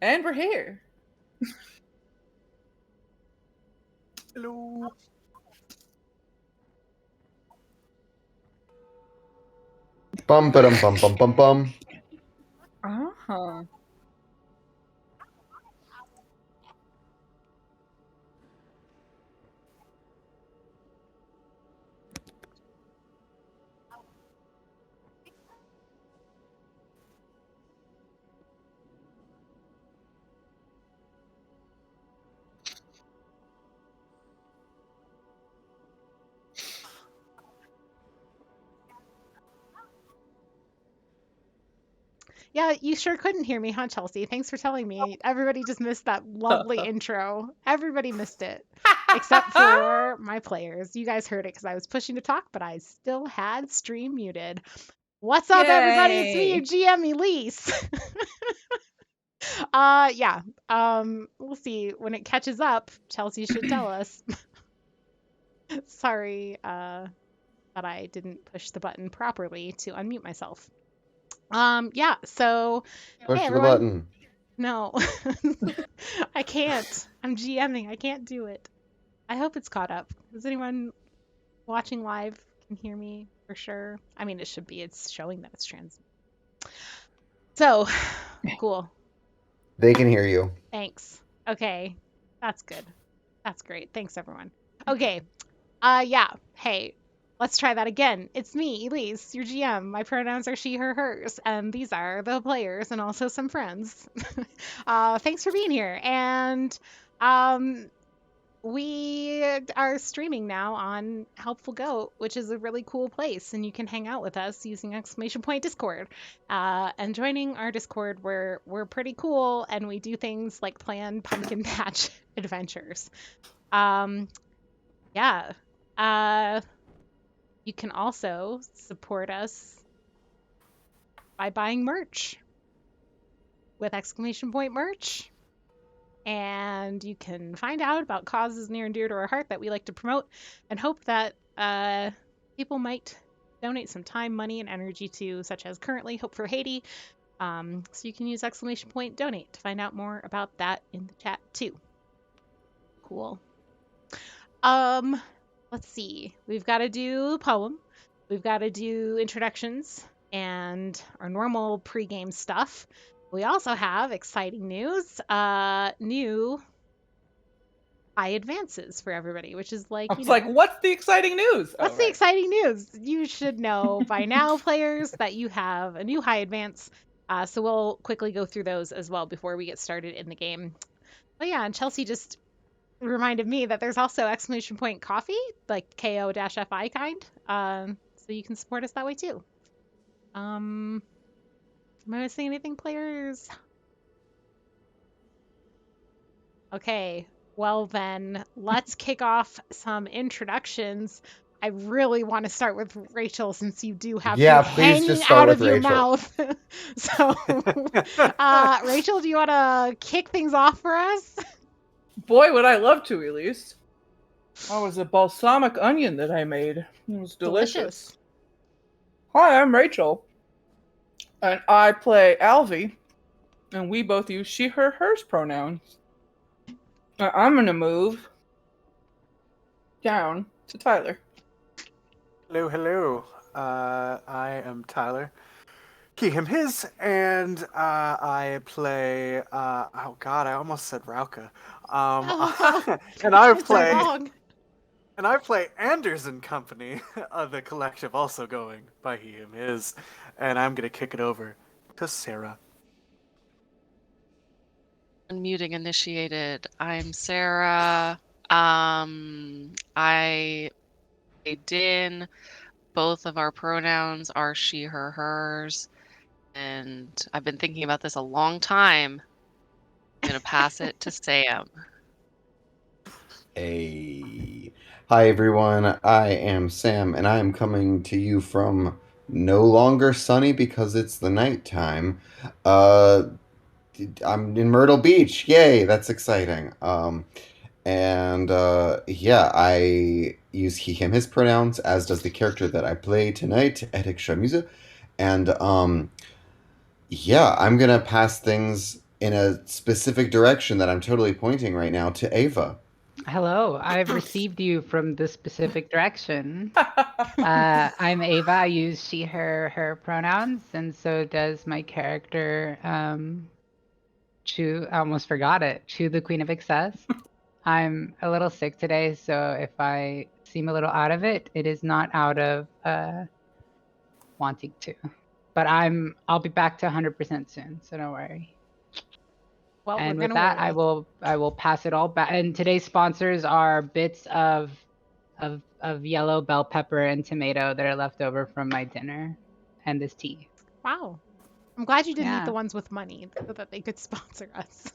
And we're here. Hello. Bum ba dum bum bum bum bum. Uh-huh. Yeah, you sure couldn't hear me, huh, Chelsea? Thanks for telling me. Everybody just missed that lovely intro. Everybody missed it, except for my players. You guys heard it because I was pushing to talk, but I still had stream muted. What's up, everybody? It's me, your GM Elise. Yeah. We'll see when it catches up. Chelsea should tell us. Sorry, that I didn't push the button properly to unmute myself. Yeah, so Push hey the everyone. button. No, I can't. I'm GMing. I can't do it. I hope it's caught up. Does anyone watching live can hear me for sure? I mean, it should be. It's showing that it's trans. So, cool. They can hear you. Thanks. Okay. That's good. That's great. Thanks, everyone. Okay. Yeah. Hey, let's try that again. It's me, Elise, your GM. My pronouns are she, her, hers, and these are the players and also some friends. Thanks for being here. And we are streaming now on Helpful Goat, which is a really cool place, and you can hang out with us using !Discord. And joining our Discord, where we're pretty cool, and we do things like plan pumpkin patch adventures. Yeah. You can also support us by buying merch with !merch. And you can find out about causes near and dear to our heart that we like to promote and hope that people might donate some time, money, and energy to, such as currently Hope for Haiti. So you can use !donate to find out more about that in the chat too. Cool. Let's see. We've got to do a poem. We've got to do introductions and our normal pregame stuff. We also have exciting news. New high advances for everybody, which is like, I was like, what's the exciting news? What's the exciting news? You should know by now, players, that you have a new high advance. So we'll quickly go through those as well before we get started in the game. But yeah, and Chelsea just reminded me that there's also !coffee, like KO-FI kind. So you can support us that way too. Am I missing anything, players? Okay, well then, let's kick off some introductions. I really want to start with Rachel since you do have food hanging out of your mouth. So, Rachel, do you want to kick things off for us? Boy, would I love to, Elise. That was a balsamic onion that I made. It was delicious. Hi, I'm Rachel. And I play Alvy. And we both use she, her, hers pronouns. I'm going to move down to Tyler. Hello, hello. I am Tyler. He, him, his, and I play. Oh God, I almost said Rauka. And I play Anders and Company, the collective, also going by he, him, his, and I'm gonna kick it over to Sarah. Unmuting initiated. I'm Sarah. I Din. Both of our pronouns are she, her, hers. And I've been thinking about this a long time. I'm going to pass it to Sam. Hey. Hi, everyone. I am Sam, and I am coming to you from no longer sunny because it's the nighttime. I'm in Myrtle Beach. Yay, that's exciting. Yeah, I use he, him, his pronouns, as does the character that I play tonight, Erik Shamuse. And, yeah, I'm gonna pass things in a specific direction that I'm totally pointing right now to Ava. Hello, I've received you from this specific direction. I'm Ava. I use she, her pronouns, and so does my character, Chu. I almost forgot it. Chu, the Queen of Excess. I'm a little sick today, so if I seem a little out of it, it is not out of wanting to. But I'll be back to 100% soon, so don't worry. Well, And we're with gonna that, worry. I will pass it all back. And today's sponsors are bits of yellow bell pepper and tomato that are left over from my dinner, and this tea. Wow. I'm glad you didn't eat Yeah. the ones with money so that they could sponsor us.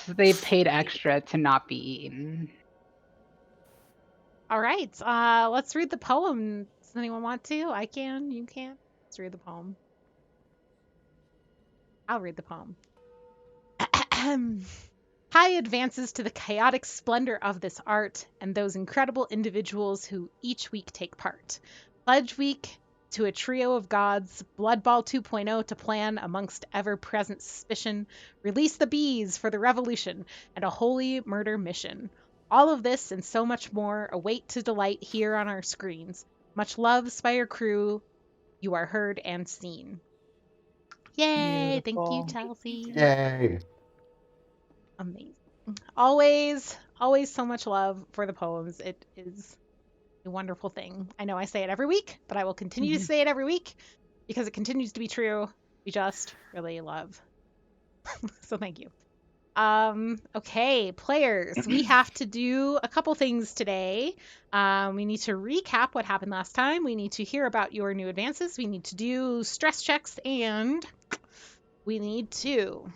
They paid extra to not be eaten. All right. Let's read the poem. Does anyone want to? I can. You can. Let's read the poem. I'll read the poem. High advances to the chaotic splendor of this art and those incredible individuals who each week take part. Pledge Week to a trio of gods, Blood Ball 2.0 to plan amongst ever-present suspicion, Release the Bees for the revolution, and a holy murder mission. All of this and so much more await to delight here on our screens. Much love, Spire crew. You are heard and seen. Yay! Thank you, Beautiful. Chelsea. Yay! Amazing. Always so much love for the poems. It is a wonderful thing. I know I say it every week, but I will continue to say it every week because it continues to be true. We just really love. So thank you. Okay, players, we have to do a couple things today. We need to recap what happened last time. We need to hear about your new advances. We need to do stress checks, and we need to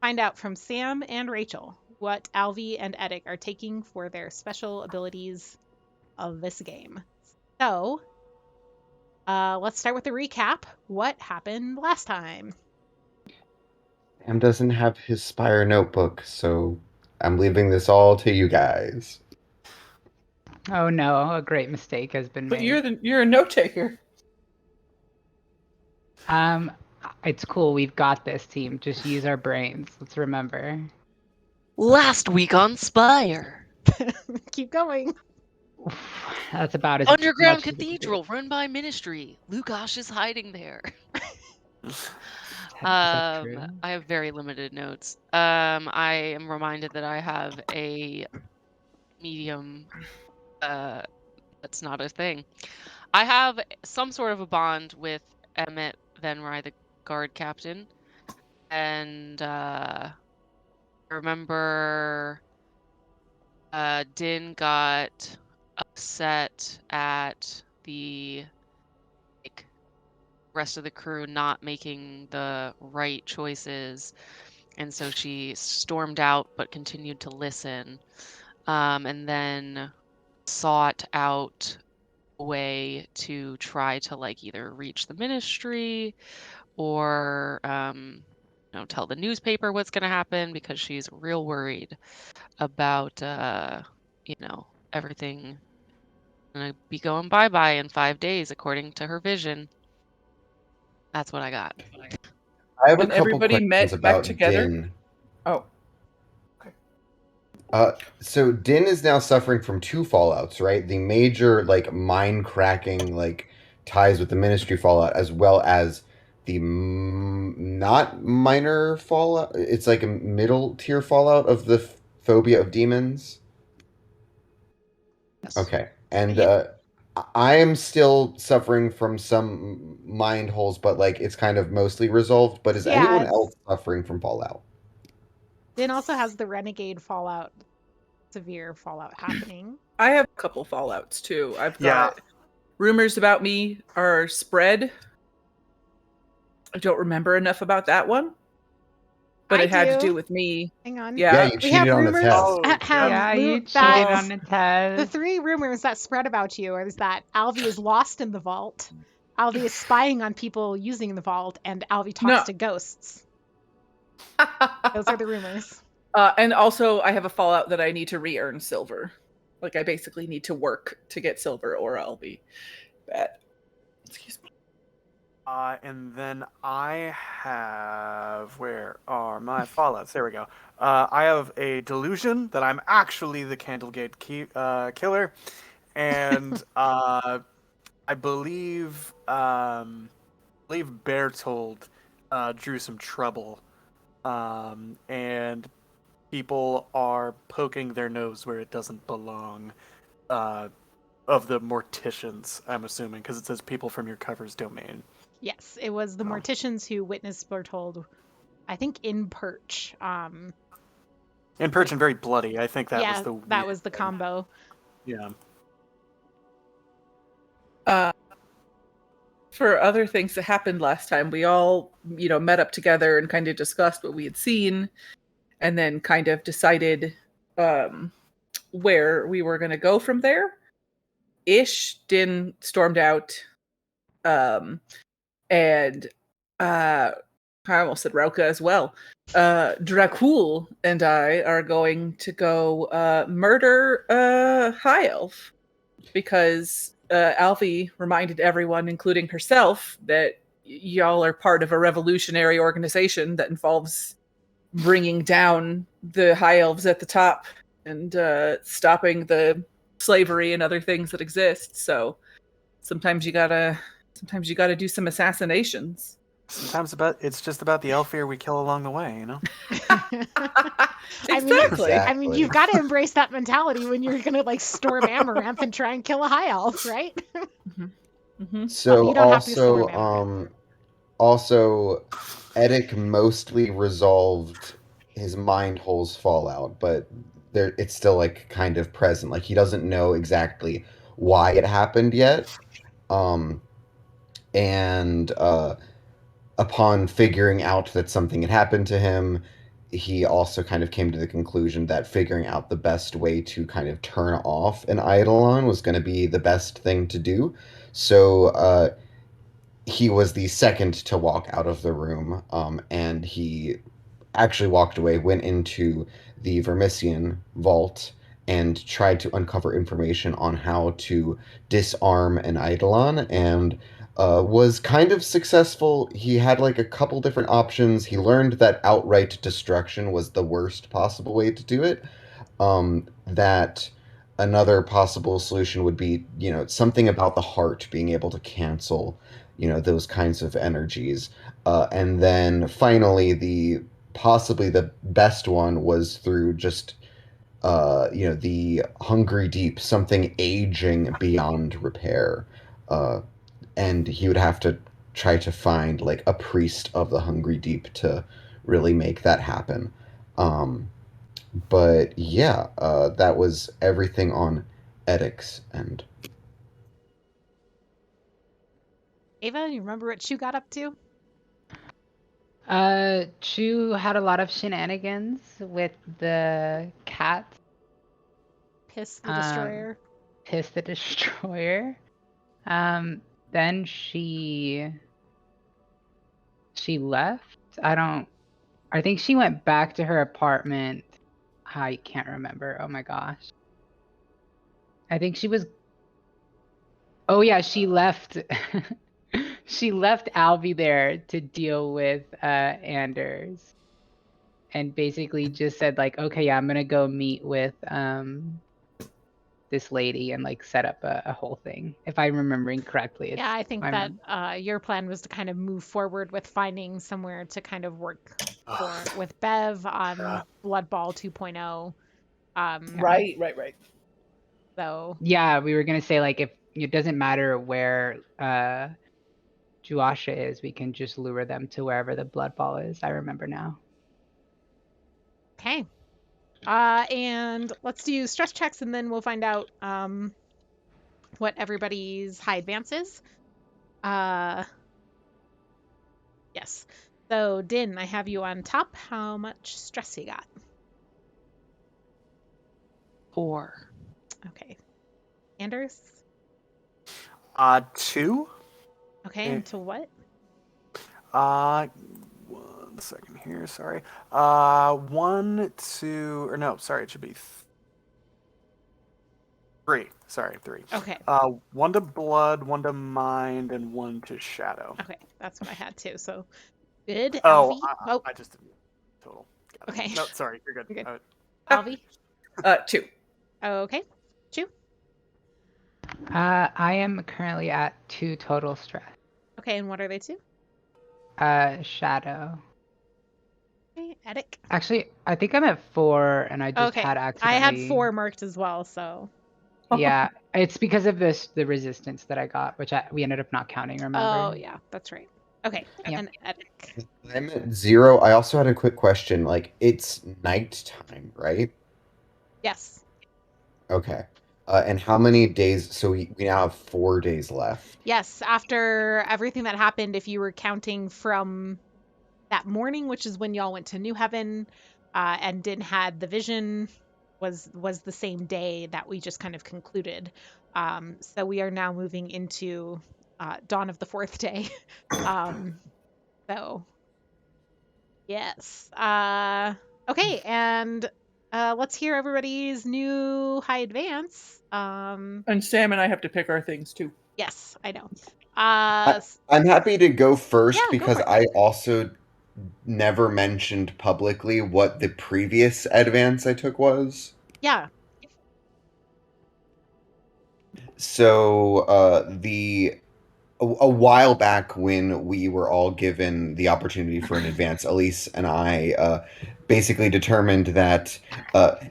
find out from Sam and Rachel what Alvi and Edic are taking for their special abilities of this game. So, let's start with the recap. What happened last time? Sam doesn't have his Spire notebook, so I'm leaving this all to you guys. Oh no, a great mistake has been But made. you're a note taker. It's cool. We've got this, team. Just use our brains. Let's remember. Last week on Spire. Keep going. That's about as Underground much as we can do. cathedral run by ministry. Lukash is hiding there. Is that true? I have very limited notes. I am reminded that I have a medium. That's not a thing. I have some sort of a bond with Emmett Venrai, the guard captain, and I remember Din got upset at the rest of the crew not making the right choices, and so she stormed out but continued to listen, and then sought out a way to try to either reach the ministry or tell the newspaper what's going to happen, because she's real worried about everything gonna be going bye-bye in 5 days according to her vision. That's what I got. I have a And couple everybody questions met back about together? Din. Oh. So Din is now suffering from two fallouts, right? The major mind cracking ties with the ministry fallout, as well as the not minor fallout. It's like a middle tier fallout of the phobia of demons. Yes. Okay, and Yeah. I am still suffering from some mind holes, but it's kind of mostly resolved. But is anyone else suffering from fallout? Din also has the renegade fallout, severe fallout happening. I have a couple fallouts too. I've got rumors about me are spread. I don't remember enough about that one. But it had to do with me. Hang on. Yeah. You cheated on the test. You cheated on the test. The three rumors that spread about you is that Alvi is lost in the vault, Alvi is spying on people using the vault, and Alvi talks to ghosts. Those are the rumors. And also, I have a fallout that I need to re-earn silver. I basically need to work to get silver, or I'll be bad. Excuse me. And then I have, where are my fallouts? There we go. I have a delusion that I'm actually the Candlegate killer, and I believe Bertold drew some trouble, and people are poking their nose where it doesn't belong. Of the morticians, I'm assuming, because it says people from your cover's domain. Yes, it was the morticians who witnessed Bertold, I think, in Perch. In Perch and very bloody. I think that was yeah, the that weird was the thing. combo. Yeah. For other things that happened last time, we all, met up together and kind of discussed what we had seen, and then kind of decided where we were going to go from there. Din stormed out, and I almost said Rauka as well. Dracula and I are going to go murder High Elf, because Alfie reminded everyone, including herself, that y'all are part of a revolutionary organization that involves bringing down the High Elves at the top and stopping the slavery and other things that exist. So sometimes you gotta do some assassinations. Sometimes it's just about the Elfir we kill along the way, you know? Exactly. I mean, you've got to embrace that mentality when you're gonna like storm Amaranth and try and kill a high elf, right? So you don't have to storm also, Edic mostly resolved his mind hole's fallout, but it's still like kind of present. Like he doesn't know exactly why it happened yet. And upon figuring out that something had happened to him, he also kind of came to the conclusion that figuring out the best way to kind of turn off an Eidolon was going to be the best thing to do. So he was the second to walk out of the room, and he actually walked away, went into the Vermissian vault, and tried to uncover information on how to disarm an Eidolon, and was kind of successful. He had like a couple different options. He learned that outright destruction was the worst possible way to do it. That another possible solution would be, something about the heart being able to cancel, those kinds of energies. And then finally, possibly the best one was through just the hungry deep, something aging beyond repair. And he would have to try to find like a priest of the hungry deep to really make that happen. But yeah, that was everything on Edic's end. Ava, you remember what Chu got up to? Chu had a lot of shenanigans with the cat. Piss the Destroyer. Piss the Destroyer. Then she left. I think she went back to her apartment. I can't remember. Oh my gosh. I think she was. Oh yeah, she left. She left Albie there to deal with Anders, and basically just said like, okay, yeah, I'm gonna go meet with this lady and like set up a whole thing, if I'm remembering correctly. Yeah, I think that your plan was to kind of move forward with finding somewhere to kind of work with Bev on Blood Ball 2.0. Right. So yeah, we were gonna say like if it doesn't matter where Juasha is, we can just lure them to wherever the Blood Ball is. I remember now. Okay. And let's do stress checks and then we'll find out what everybody's high advance is. Yes. So Din, I have you on top. How much stress you got? 4. Okay. Anders? 2. Okay, until what? 1 second here, sorry. 1, 2, or no, sorry, it should be 3. Sorry, 3. Okay. 1 to blood, 1 to mind, and 1 to shadow. Okay, that's what I had too. So good, Oh, Alfie. I just did total. Got it. Okay. No, sorry, you're good. You're good. Alfie. 2. Okay. 2. I am currently at 2 total stress. Okay, and what are they 2? Shadow. Okay, Edic. Actually, I think I'm at 4, and I just Okay, had I accidentally. had 4 marked as well, so. Yeah, it's because of the resistance that I got, which we ended up not counting. Remember? Oh yeah, that's right. Okay, Yep. and Edic. I'm at 0. I also had a quick question. Like, it's nighttime, right? Yes. Okay. And how many days? So we now have 4 days left. Yes, after everything that happened, if you were counting from that morning, which is when y'all went to New Heaven, and Din had the vision, was the same day that we just kind of concluded. So we are now moving into dawn of the 4th day. So yes. Okay, and let's hear everybody's new high advance. And Sam and I have to pick our things too. Yes, I know. I'm happy to go first Yeah, go because for it. I also never mentioned publicly what the previous advance I took was. Yeah. So a while back when we were all given the opportunity for an advance, Elise and I basically determined that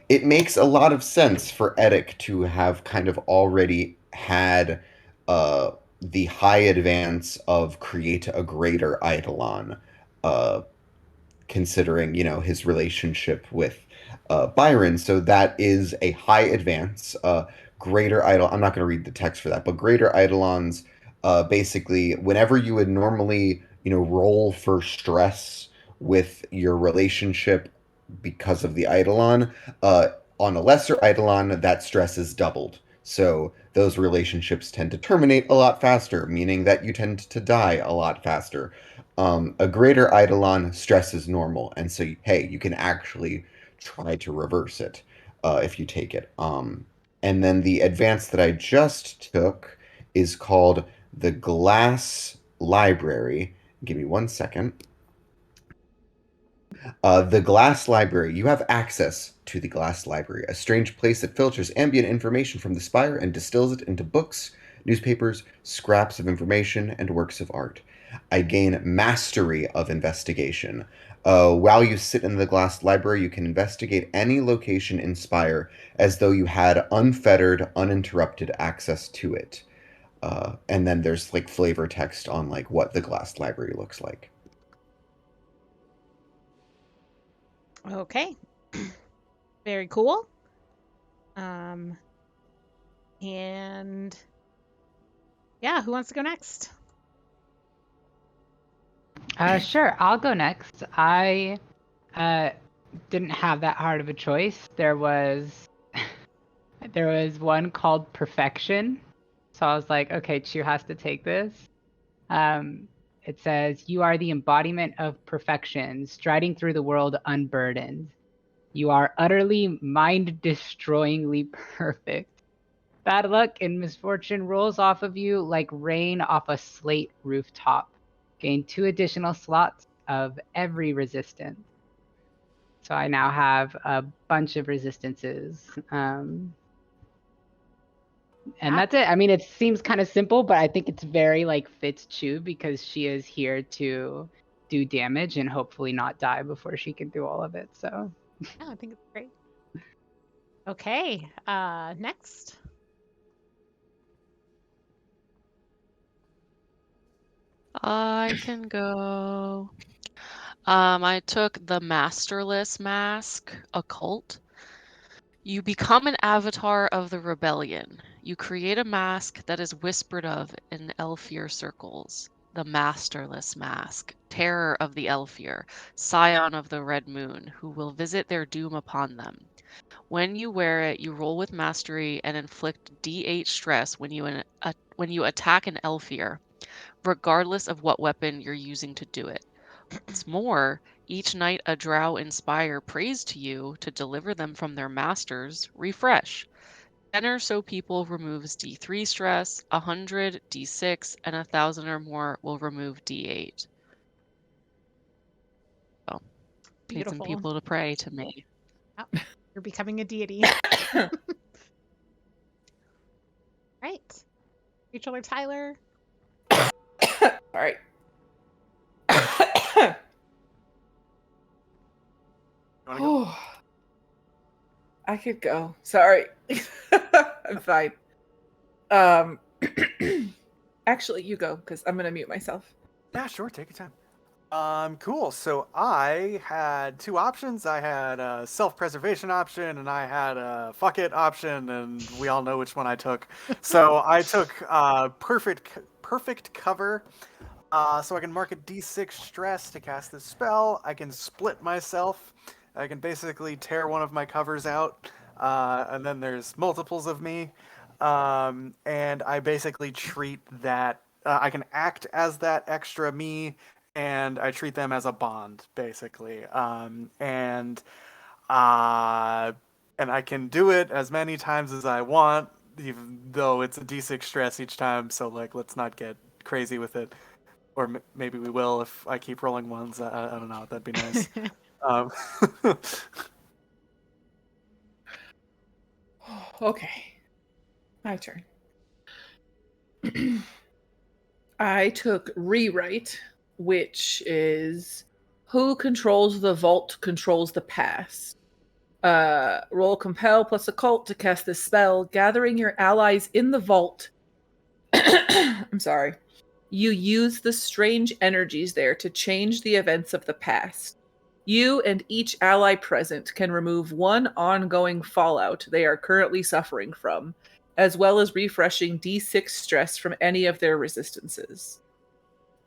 it makes a lot of sense for Edic to have kind of already had the high advance of create a greater Eidolon, uh, considering, his relationship with Byron. So that is a high advance. Greater Eidolon. I'm not going to read the text for that, but greater Eidolons. Basically, whenever you would normally, roll for stress with your relationship because of the Eidolon, on a lesser Eidolon, that stress is doubled. So those relationships tend to terminate a lot faster, meaning that you tend to die a lot faster. A greater Eidolon stress is normal, and so hey, you can actually try to reverse it if you take it. And then the advance that I just took is called the Glass Library. Give me 1 second. The Glass Library. You have access to the Glass Library, a strange place that filters ambient information from the Spire and distills it into books, newspapers, scraps of information, and works of art. I gain mastery of investigation. While you sit in the Glass Library, you can investigate any location in Spire as though you had unfettered, uninterrupted access to it. And then there's like flavor text on like what the Glass Library looks like. Okay. Very cool. And yeah, who wants to go next? Sure, I'll go next. I didn't have that hard of a choice. There was one called Perfection. So I was like, okay, Chu has to take this. It says, you are the embodiment of perfection, striding through the world unburdened. You are utterly mind-destroyingly perfect. Bad luck and misfortune rolls off of you like rain off a slate rooftop. Gain 2 additional slots of every resistance. So I now have a bunch of resistances. And that's it. I mean, it seems kind of simple, but I think it's very fits Chu because she is here to do damage and hopefully not die before she can do all of it. So Yeah, I think it's great. Okay, next. I can go. I took the Masterless Mask, Occult. You become an avatar of the rebellion. You create a mask that is whispered of in Elfir circles. The Masterless Mask, terror of the Elfir, scion of the Red Moon, who will visit their doom upon them. When you wear it, you roll with mastery and inflict D8 stress when you attack an Elfir, regardless of what weapon you're using to do it. What's more, each night a drow in Spire prays to you to deliver them from their masters. Refresh. 10 or so people removes D3 stress, 100 D6, and 1,000 or more will remove D8. So, need some Beautiful. people to pray to me. Yep. You're becoming a deity. Right. Rachel or Tyler? All right. I could go. Sorry. I'm fine. Actually, you go, because I'm going to mute myself. Yeah, sure. Take your time. Cool. So I had two options. I had a self-preservation option, and I had a fuck it option, and we all know which one I took. So I took perfect cover. So I can mark a D6 stress to cast this spell. I can split myself. I can basically tear one of my covers out, and then there's multiples of me. And I basically treat that. I can act as that extra me, and I treat them as a bond, basically. And I can do it as many times as I want, even though it's a D6 stress each time. So like, let's not get crazy with it. Or maybe we will if I keep rolling ones. I don't know. That'd be nice. Okay. My turn. I took Rewrite, which is who controls the vault controls the past. Roll Compel plus Occult to cast this spell, gathering your allies in the vault. I'm sorry. You use the strange energies there to change the events of the past. You and each ally present can remove one ongoing fallout they are currently suffering from, as well as refreshing D6 stress from any of their resistances.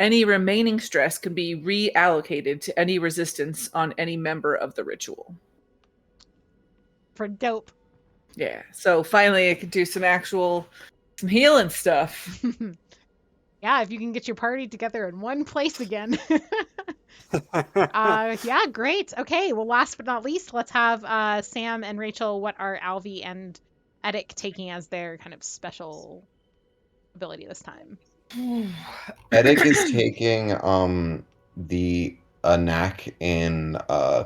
Any remaining stress can be reallocated to any resistance on any member of the ritual. For dope. Yeah, so finally I could do some healing stuff. Yeah, if you can get your party together in one place again. Yeah, great. Okay, well, last but not least, let's have Sam and Rachel. What are Alvi and Edic taking as their kind of special ability this time? Edic is taking a knack in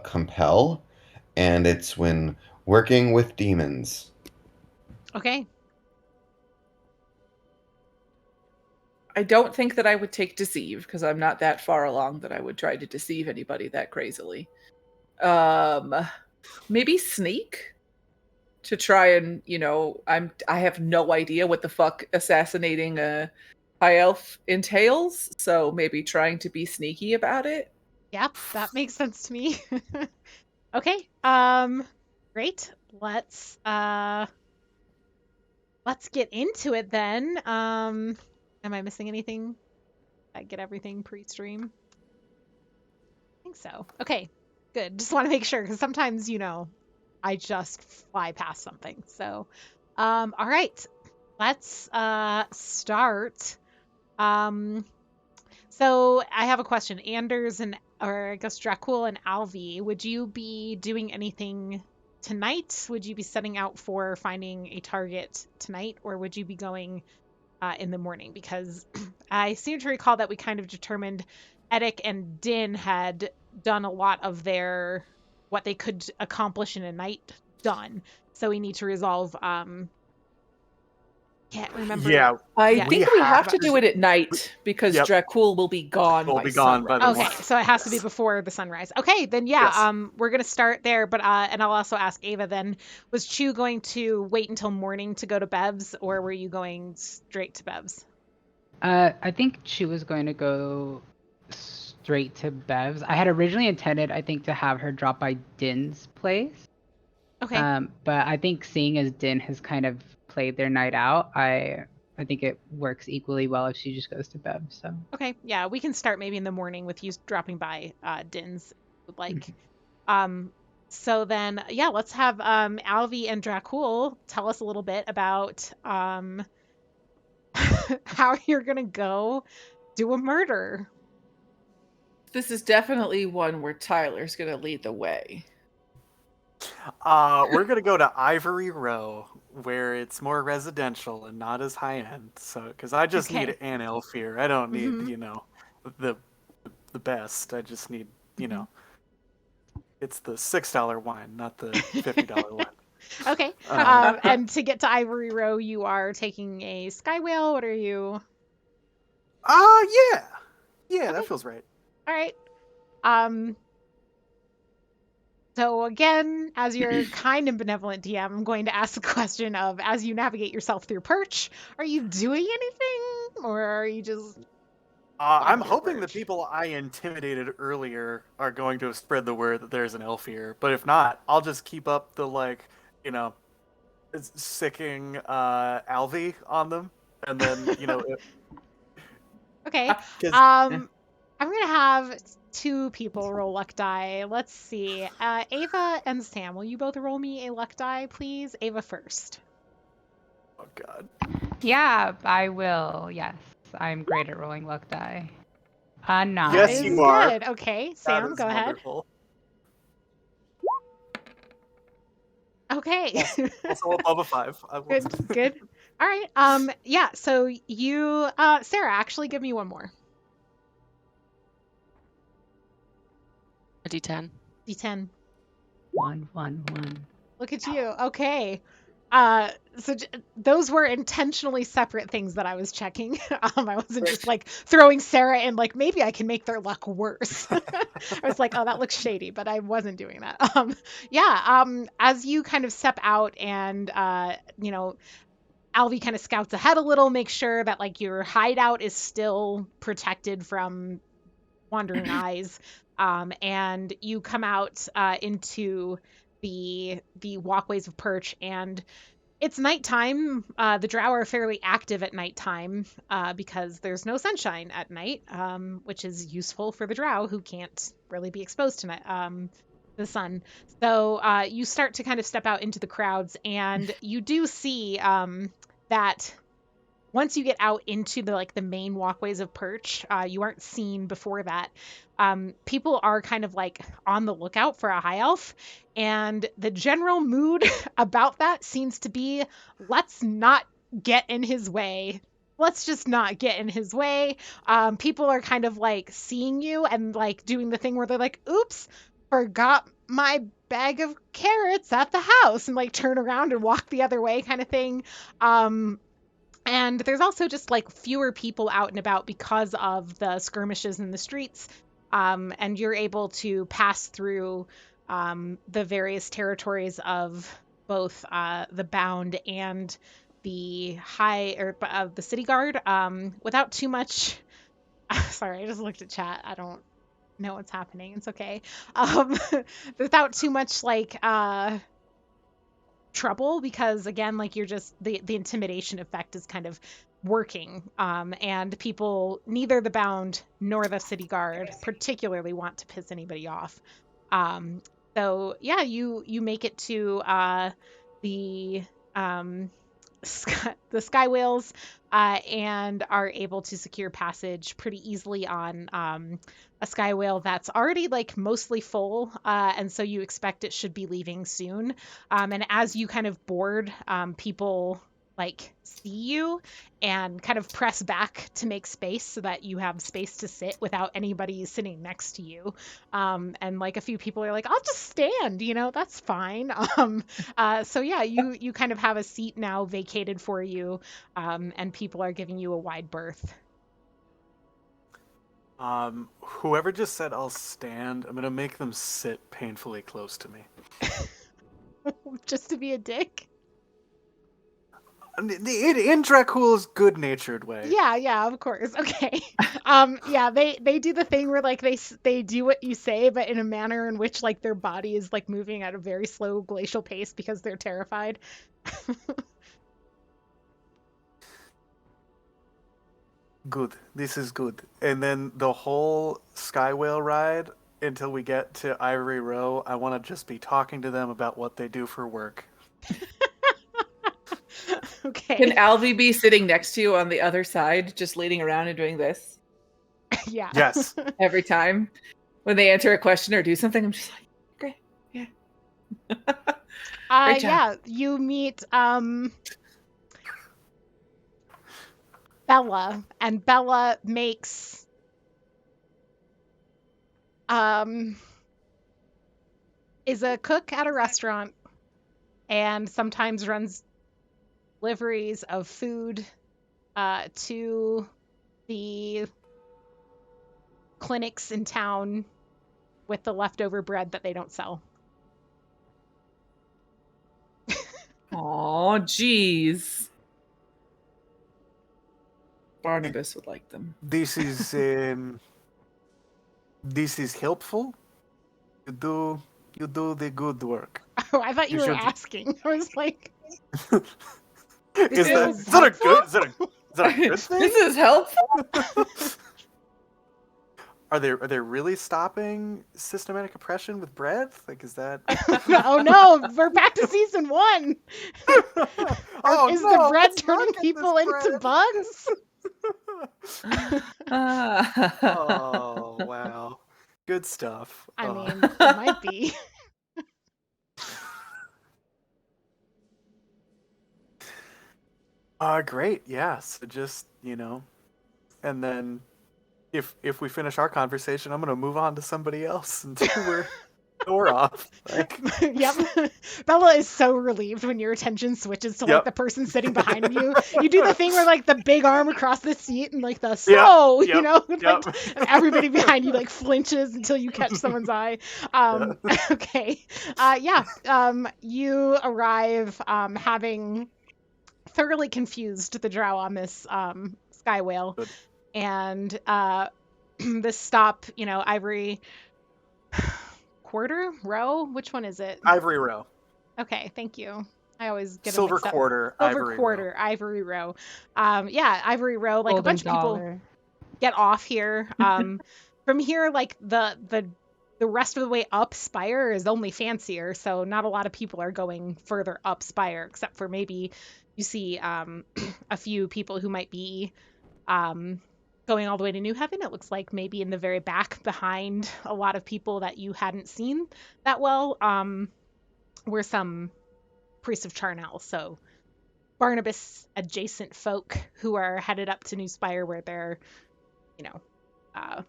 compel, and it's when working with demons. Okay. I don't think that I would take Deceive, because I'm not that far along that I would try to deceive anybody that crazily. Maybe Sneak to try and, I have no idea what the fuck assassinating a high elf entails, so maybe trying to be sneaky about it. Yep, that makes sense to me. Okay. Great. Let's get into it then. Am I missing anything? Did I get everything pre-stream? I think so. Okay. Good. Just want to make sure, because sometimes, I just fly past something. So, all right. Let's start. So I have a question. Anders or I guess Dracula and Alvi, would you be doing anything tonight? Would you be setting out for finding a target tonight, or would you be going in the morning? Because I seem to recall that we kind of determined Edic and Din had done a lot of what they could accomplish in a night done. So we need to resolve can't remember. Yeah, I think we have to do it at night because Yep. Dracula will be gone. Will be gone by the Okay, so it has to be before the sunrise. Okay, then yeah, Yes. we're gonna start there. But and I'll also ask Ava then, was Chu going to wait until morning to go to Bev's, or were you going straight to Bev's? I think Chu was going to go straight to Bev's. I had originally intended, I think, to have her drop by Din's place. Okay. But I think seeing as Din has kind of played their night out, I think it works equally well if she just goes to Bev. So okay, yeah, we can start maybe in the morning with you dropping by Din's, if you would like. So then, yeah, let's have Alvi and Dracul tell us a little bit about how you're gonna go do a murder. This is definitely one where Tyler's gonna lead the way. We're gonna go to Ivory Row, where it's more residential and not as high end. So, because I just Okay. need an Elfir. I don't need, Mhm. you know, the best. I just need, you know, it's the $6 wine, not the $50 wine. Okay. Um, And to get to Ivory Row, you are taking a sky whale. What are you? yeah. Yeah, that Okay. feels right. All right. So again, as your kind and benevolent DM, I'm going to ask the question of, as you navigate yourself through Perch, are you doing anything, or are you just I'm walking through hoping the Perch? people I intimidated earlier are going to spread the word that there's an elf here. But if not, I'll just keep up the, like, you know, sicking Alvi on them. And then, you know, Okay. because I'm gonna have two people roll luck die. Let's see. Ava and Sam, will you both roll me a luck die, please? Ava first. oh god. Yeah, I will. Yes, I'm great at rolling luck die. That Yes, Nine. is you are. good. Okay, That Sam, is go ahead. wonderful. Okay. Also above a 5. I will... Good, good. All right. Yeah, so you Sarah, actually give me one more. A D10. D10. 1, 1, 1. Look at you. Okay. Those were intentionally separate things that I was checking. I wasn't just like throwing Sarah in like maybe I can make their luck worse. I was like, oh, that looks shady, but I wasn't doing that. As you kind of step out and you know, Alvi kind of scouts ahead a little, make sure that like your hideout is still protected from wandering eyes. And you come out into the walkways of Perch, and it's nighttime. The drow are fairly active at nighttime because there's no sunshine at night, which is useful for the drow who can't really be exposed to the sun. So you start to kind of step out into the crowds, and you do see that once you get out into the main walkways of Perch, you aren't seen before that. People are kind of like on the lookout for a high elf, and the general mood about that seems to be, let's not get in his way. Let's just not get in his way. People are kind of like seeing you and like doing the thing where they're like, oops, forgot my bag of carrots at the house, and like turn around and walk the other way kind of thing. And there's also just like fewer people out and about because of the skirmishes in the streets. And you're able to pass through the various territories of both the Bound and the the City Guard without too much. Sorry, I just looked at chat. I don't know what's happening. It's okay. Um, without too much like trouble, because again, like you're just the intimidation effect is kind of working, and people, neither the Bound nor the City Guard particularly want to piss anybody off. So yeah, you make it to the um the sky whales, and are able to secure passage pretty easily on a sky whale that's already like mostly full, and so you expect it should be leaving soon. And as you kind of board, people like see you and kind of press back to make space so that you have space to sit without anybody sitting next to you. And like a few people are like, I'll just stand, that's fine. So yeah, you kind of have a seat now vacated for you, and people are giving you a wide berth. Whoever just said I'll stand, I'm gonna make them sit painfully close to me. Just to be a dick? In Dracula's good-natured way. Yeah, of course. Okay. Yeah, they do the thing where like they do what you say, but in a manner in which like their body is like moving at a very slow glacial pace because they're terrified. Good. This is good. And then the whole Sky Whale ride until we get to Ivory Row, I want to just be talking to them about what they do for work. Okay. Can Alvi be sitting next to you on the other side, just leaning around and doing this? Yeah. Yes. Every time when they answer a question or do something, I'm just like, okay, yeah. Great job. Yeah, you meet Bella, and Bella makes is a cook at a restaurant and sometimes runs deliveries of food to the clinics in town with the leftover bread that they don't sell. Aw, jeez. Barnabas would like them. This is helpful. You do the good work. Oh, I thought you were should- asking. I was like, Is that a good? Is that a good thing? This is helpful. Are they really stopping systematic oppression with bread? Like, is that? oh no, we're back to season 1. Oh, Is no, the bread let's not turning get people this into bread. bugs? Oh wow, good stuff. I Oh. mean, it might be. Great. Yeah. So just and then if we finish our conversation, I'm gonna move on to somebody else until we're off. Like, Yep. Bella is so relieved when your attention switches to like Yep. the person sitting behind you. You do the thing where like the big arm across the seat and like the so, Yep. you know, Yep. like everybody behind you like flinches until you catch someone's eye. Okay. You arrive having thoroughly confused the drow on this sky whale. Good. And this stop, Ivory Quarter? Row? Which one is it? Ivory Row. Okay, thank you. I always get 'em Silver mixed up. Quarter. Silver Ivory Quarter, Row. Ivory Row. Ivory Row. Like Golden a bunch of people dollar. get off here. From here, like the rest of the way up Spire is only fancier, so not a lot of people are going further up Spire, except for maybe you see a few people who might be going all the way to New Heaven. It looks like maybe in the very back behind a lot of people that you hadn't seen that well were some priests of Charnel, so Barnabas adjacent folk who are headed up to New Spire where their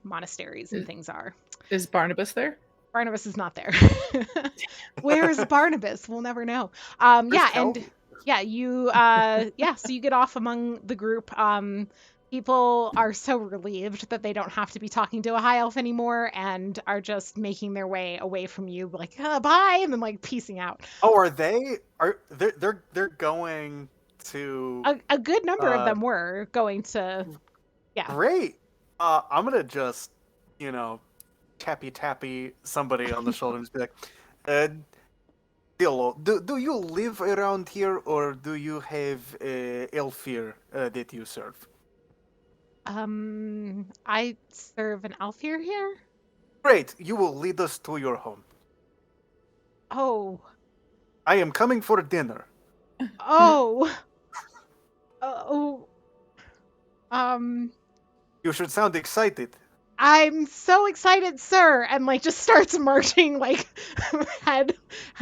monasteries and things are. Is Barnabas there? Barnabas is not there. Where's Barnabas? We'll never know. Just tell And me. yeah, you so you get off among the group. People are so relieved that they don't have to be talking to a high elf anymore and are just making their way away from you, like bye, and then like piecing out. Oh, they're going to A good number of them were going to. Yeah. Great. I'm gonna just tappy somebody on the shoulder and just be like, hello, do you live around here or do you have elf here that you serve? I serve an elf here. Great, you will lead us to your home. Oh. I am coming for dinner. Oh. You should sound excited. I'm so excited, sir, and like just starts marching like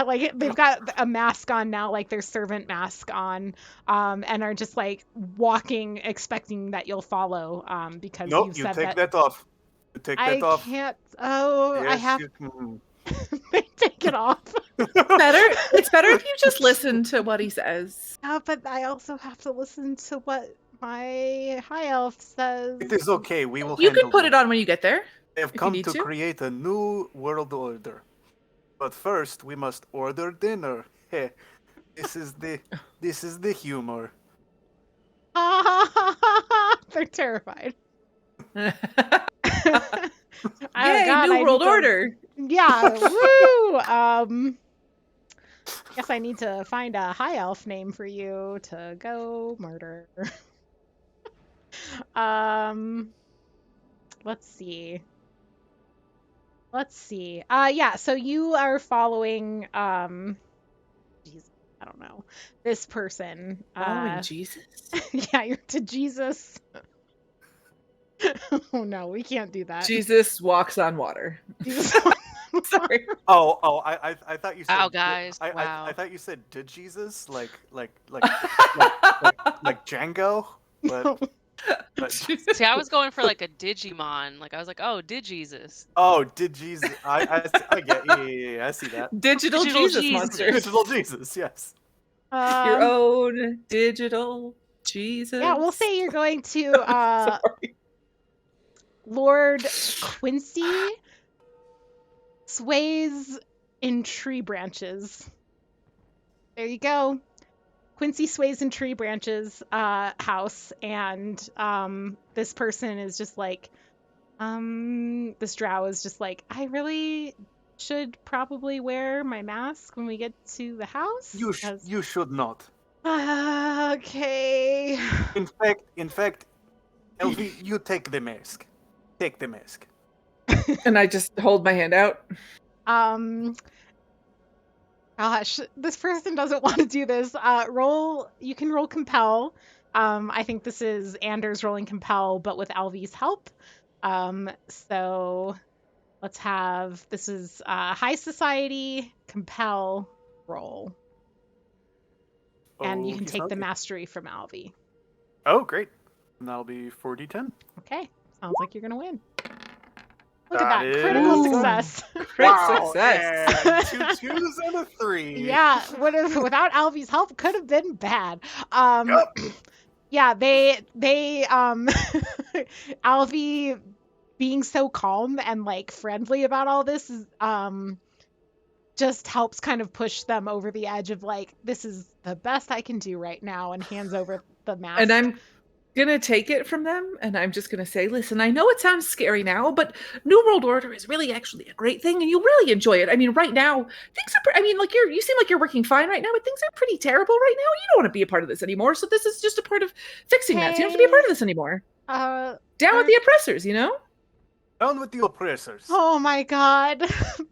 like they've got a mask on now, like their servant mask on, and are just like walking, expecting that you'll follow, because Nope, you've you said take that off. You take that I off. can't. Oh, Yes, I have you- they take it off. It's better if you just listen to what he says. But I also have to listen to what my high elf says. It is okay. We will. You can handle put this. it on when you get there. I have if you come need to to. create a new world order. But first, we must order dinner. Heh. This is the humor. They're terrified. Yay, God, New I World need to- Order. Yeah, woo! Guess I need to find a high elf name for you to go murder. Let's see. Yeah, so you are following Jesus, I don't know. This person. Following Jesus. Yeah, you're to Jesus. Oh no, we can't do that. Jesus walks on water. Jesus. Sorry. I thought you said. Wow, guys. I Wow. thought you said did Jesus like Django, but See, I was going for like a Digimon. Like I was like, oh, did Jesus? did Jesus? I get yeah, I see that. Digital Jesus monster. Digital Jesus, yes. Your own digital Jesus. Yeah, we'll say you're going to Sorry. Lord Quincy sways in tree branches. There you go. Quincy sways in tree branches house, and this person is just like, this drow is just like, I really should probably wear my mask when we get to the house. You should not. Okay. In fact, Elvie, you take the mask. Take the mask. And I just hold my hand out. Gosh, this person doesn't want to do this. You can roll compel. I think this is Anders rolling compel, but with Alvy's help. So let's have, this is high society compel roll. And you can take the mastery from Alvy. Oh, great. And that'll be 4d10. Okay, sounds like you're gonna win. Look at that, critical success. Wow, Success. and 2 2s and a 3. Yeah, without Alvy's help, could have been bad. Yep. Yeah, they Alvy being so calm and like friendly about all this is just helps kind of push them over the edge of like, this is the best I can do right now, and hands over the mask. And I'm gonna take it from them, and I'm just gonna say, listen, I know it sounds scary now, but New World Order is really actually a great thing, and you'll really enjoy it. I mean, right now, things are, you seem like you're working fine right now, but things are pretty terrible right now. You don't want to be a part of this anymore, so this is just a part of fixing that. So you don't have to be a part of this anymore. Down with the oppressors, you know? Down with the oppressors. Oh my god.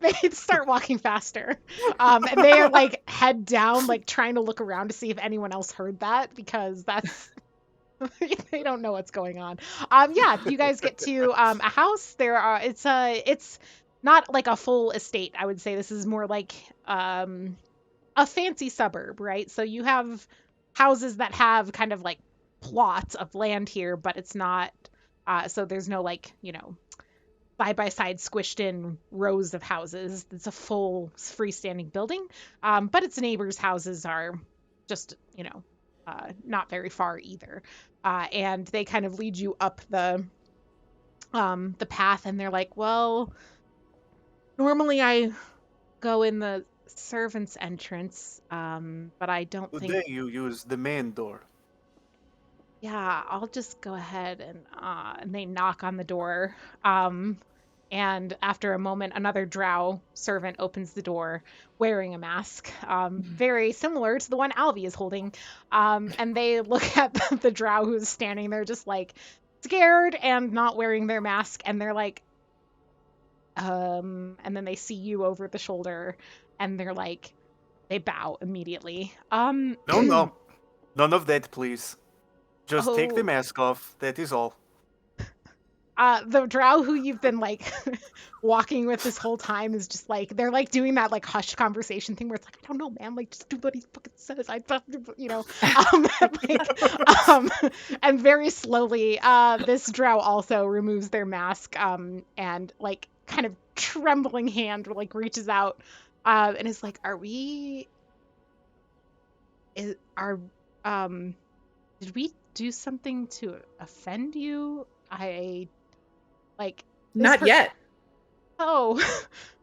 They start walking faster. And they are like head down, like trying to look around to see if anyone else heard that, because that's they don't know what's going on. Yeah, you guys get to a house. It's not like a full estate, I would say. This is more like a fancy suburb, right? So you have houses that have kind of like plots of land here, but it's not so there's no like, side by side squished in rows of houses. It's a full freestanding building, but its neighbors' houses are just not very far either, and they kind of lead you up the path, and they're like, well, normally I go in the servants' entrance, but I don't think Today you use the main door. Yeah, I'll just go ahead and they knock on the door. And after a moment, another drow servant opens the door wearing a mask, very similar to the one Alvy is holding. And they look at the drow who's standing there just like scared and not wearing their mask. And they're like, and then they see you over the shoulder and they're like, they bow immediately. No. None of that, please. Just take Oh. the mask off. That is all. The drow who you've been like walking with this whole time is just like, they're like doing that like hushed conversation thing where it's like, I don't know, man, like just do what he fucking says. And very slowly, this drow also removes their mask, and like kind of trembling hand like reaches out, and is like, did we do something to offend you? Not yet. Oh,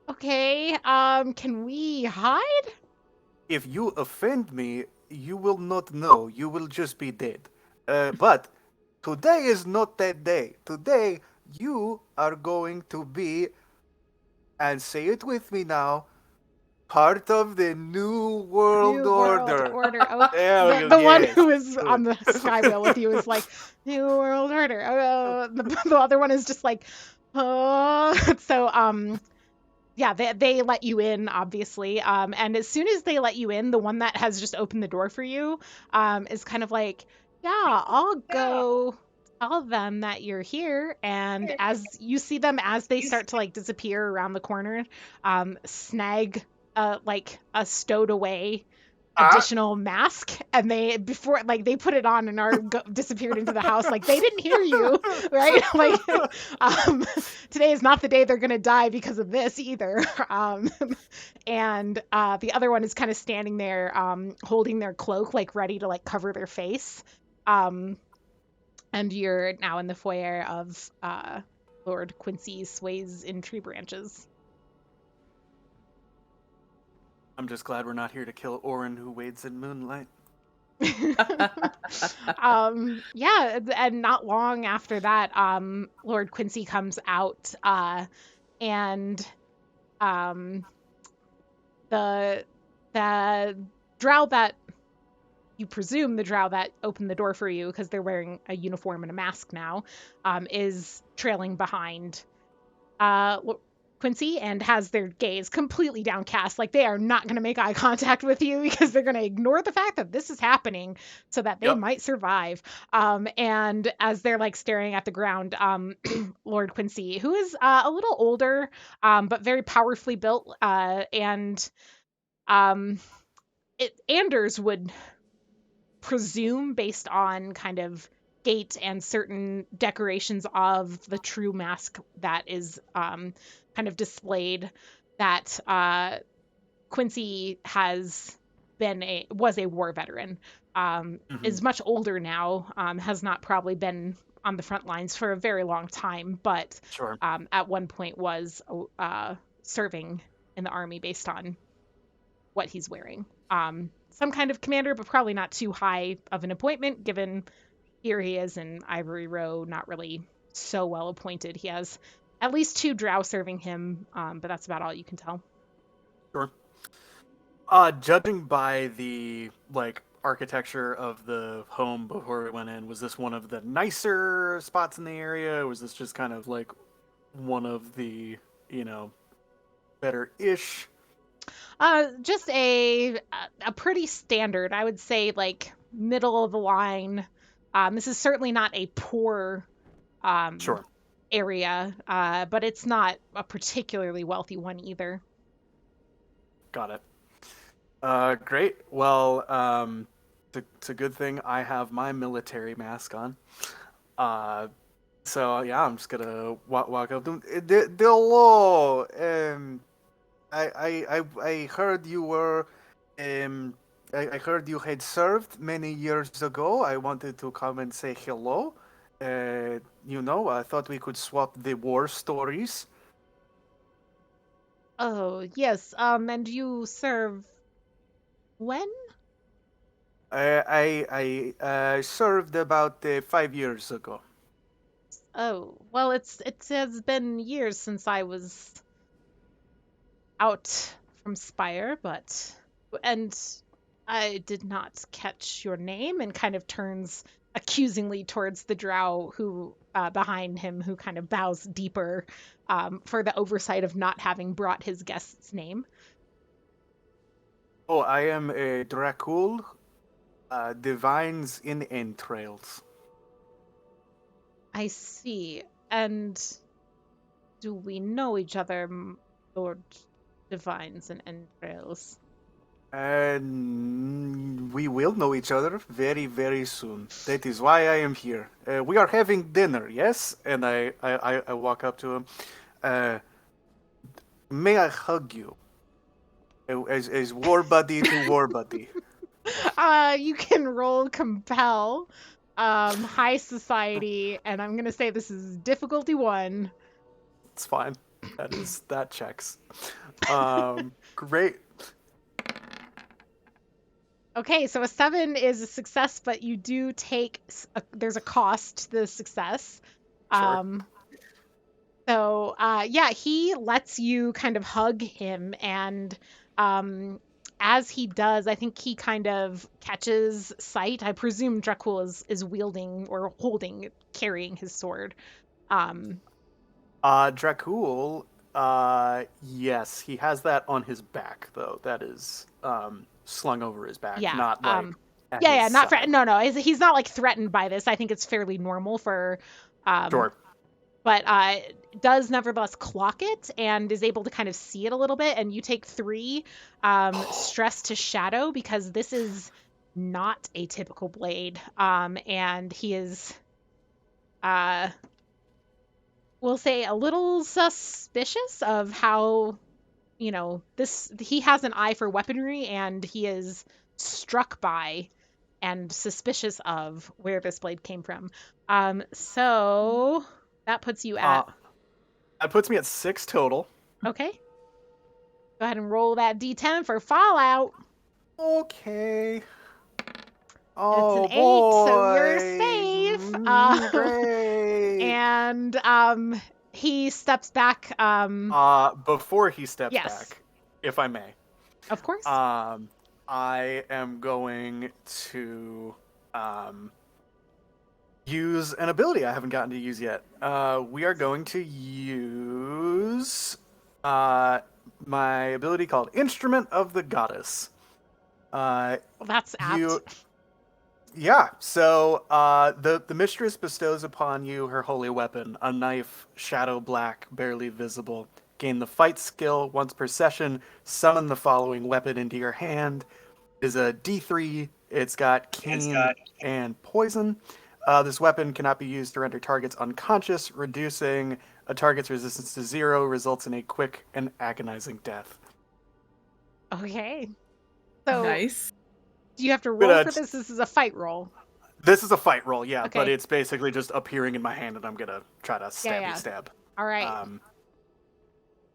okay. Can we hide? If you offend me, you will not know. You will just be dead. But today is not that day. Today, you are going to be, and say it with me now, part of the New World Order. Oh, There the you one get it. who is on the sky wheel with you is like, New World Order. The other one is just like, So, yeah, they let you in, obviously. And as soon as they let you in, the one that has just opened the door for you, is kind of like, yeah, I'll go tell them that you're here, and as you see them as they start to like disappear around the corner, snag like a stowed away additional mask, and they put it on and disappeared into the house. Like, they didn't hear you, right? Like, today is not the day they're gonna die because of this either. And the other one is kind of standing there, holding their cloak, like ready to like cover their face. And you're now in the foyer of Lord Quincy sways in tree branches. I'm just glad we're not here to kill Orin, who wades in moonlight. Yeah, and not long after that, Lord Quincy comes out, and the drow that you presume the drow that opened the door for you, because they're wearing a uniform and a mask now, is trailing behind Quincy and has their gaze completely downcast. Like, they are not going to make eye contact with you because they're going to ignore the fact that this is happening so that they might survive. And as they're like staring at the ground, Lord Quincy, who is a little older, but very powerfully built, and Anders would presume, based on kind of gait and certain decorations of the true mask that is kind of displayed, that Quincy was a war veteran, is much older now, has not probably been on the front lines for a very long time, but at one point was serving in the army, based on what he's wearing. Some kind of commander, but probably not too high of an appointment, given here he is in Ivory Row, not really so well appointed. He has at least 2 drow serving him, but that's about all you can tell. Sure. Judging by the architecture of the home before we went in, was this one of the nicer spots in the area? Or was this just kind of like one of the, better-ish? Just a pretty standard, I would say, like middle of the line. This is certainly not a poor area, but it's not a particularly wealthy one either. Got it. Great. Well, it's a good thing I have my military mask on. So yeah, I'm just gonna walk up to them. Hello. I heard you were, I heard you had served many years ago. I wanted to come and say hello. I thought we could swap the war stories. Oh, yes. And you serve when? I served about 5 years ago. Oh, well, it has been years since I was out from Spire, and I did not catch your name, and kind of turns accusingly towards the drow who behind him, who kind of bows deeper for the oversight of not having brought his guest's name. Oh, I am a Dracula, divines in entrails. I see. And do we know each other, Lord Divines and Entrails? And we will know each other very, very soon. That is why I am here. We are having dinner, yes? And I walk up to him. May I hug you? As war buddy to war buddy. You can roll compel. High society, and I'm gonna say this is difficulty 1. It's fine. That checks. Great. Okay, so a 7 is a success, but you do take there's a cost to the success. Sure. So he lets you kind of hug him, and as he does, I think he kind of catches sight. I presume Dracula is wielding or carrying his sword. Dracula, yes, he has that on his back, though. That is slung over his back, not like at Yeah, his not side. no. He's not like threatened by this. I think it's fairly normal for Sure. but does nevertheless clock it and is able to kind of see it a little bit. And you take 3 stress to shadow because this is not a typical blade. And he is, we'll say, a little suspicious of how, he has an eye for weaponry, and he is struck by and suspicious of where this blade came from. So that puts you at That puts me at 6 total. Okay. Go ahead and roll that D10 for Fallout. Okay. Oh, it's an 8, boy. so you're safe. Great. And he steps back. Before he steps Yes. back, if I may. Of course. I am going to use an ability I haven't gotten to use yet. We are going to use my ability called Instrument of the Goddess. Well, that's apt. Yeah, so the mistress bestows upon you her holy weapon, a knife, shadow black, barely visible. Gain the fight skill once per session. Summon the following weapon into your hand. It is a D3. It's got keen and poison. This weapon cannot be used to render targets unconscious. Reducing a target's resistance to 0 results in a quick and agonizing death. Okay. So Nice. do you have to roll for this? This is a fight roll. This is a fight roll, yeah, Okay. but it's basically just appearing in my hand, and I'm gonna try to stab. All right.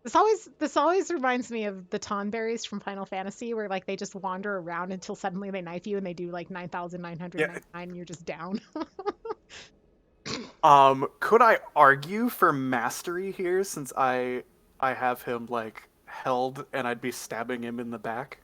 This always reminds me of the Tonberries from Final Fantasy, where like they just wander around until suddenly they knife you and they do like 9,999 and you're just down. Could I argue for mastery here, since I have him like held and I'd be stabbing him in the back?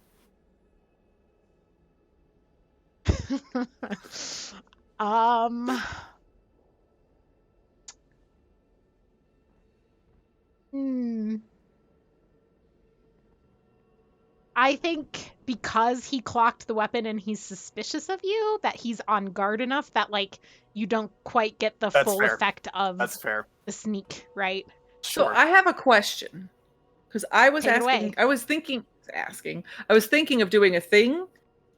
I think because he clocked the weapon and he's suspicious of you, that he's on guard enough that like you don't quite get the full effect of the sneak, right? Sure. So I have a question, because I was thinking of doing a thing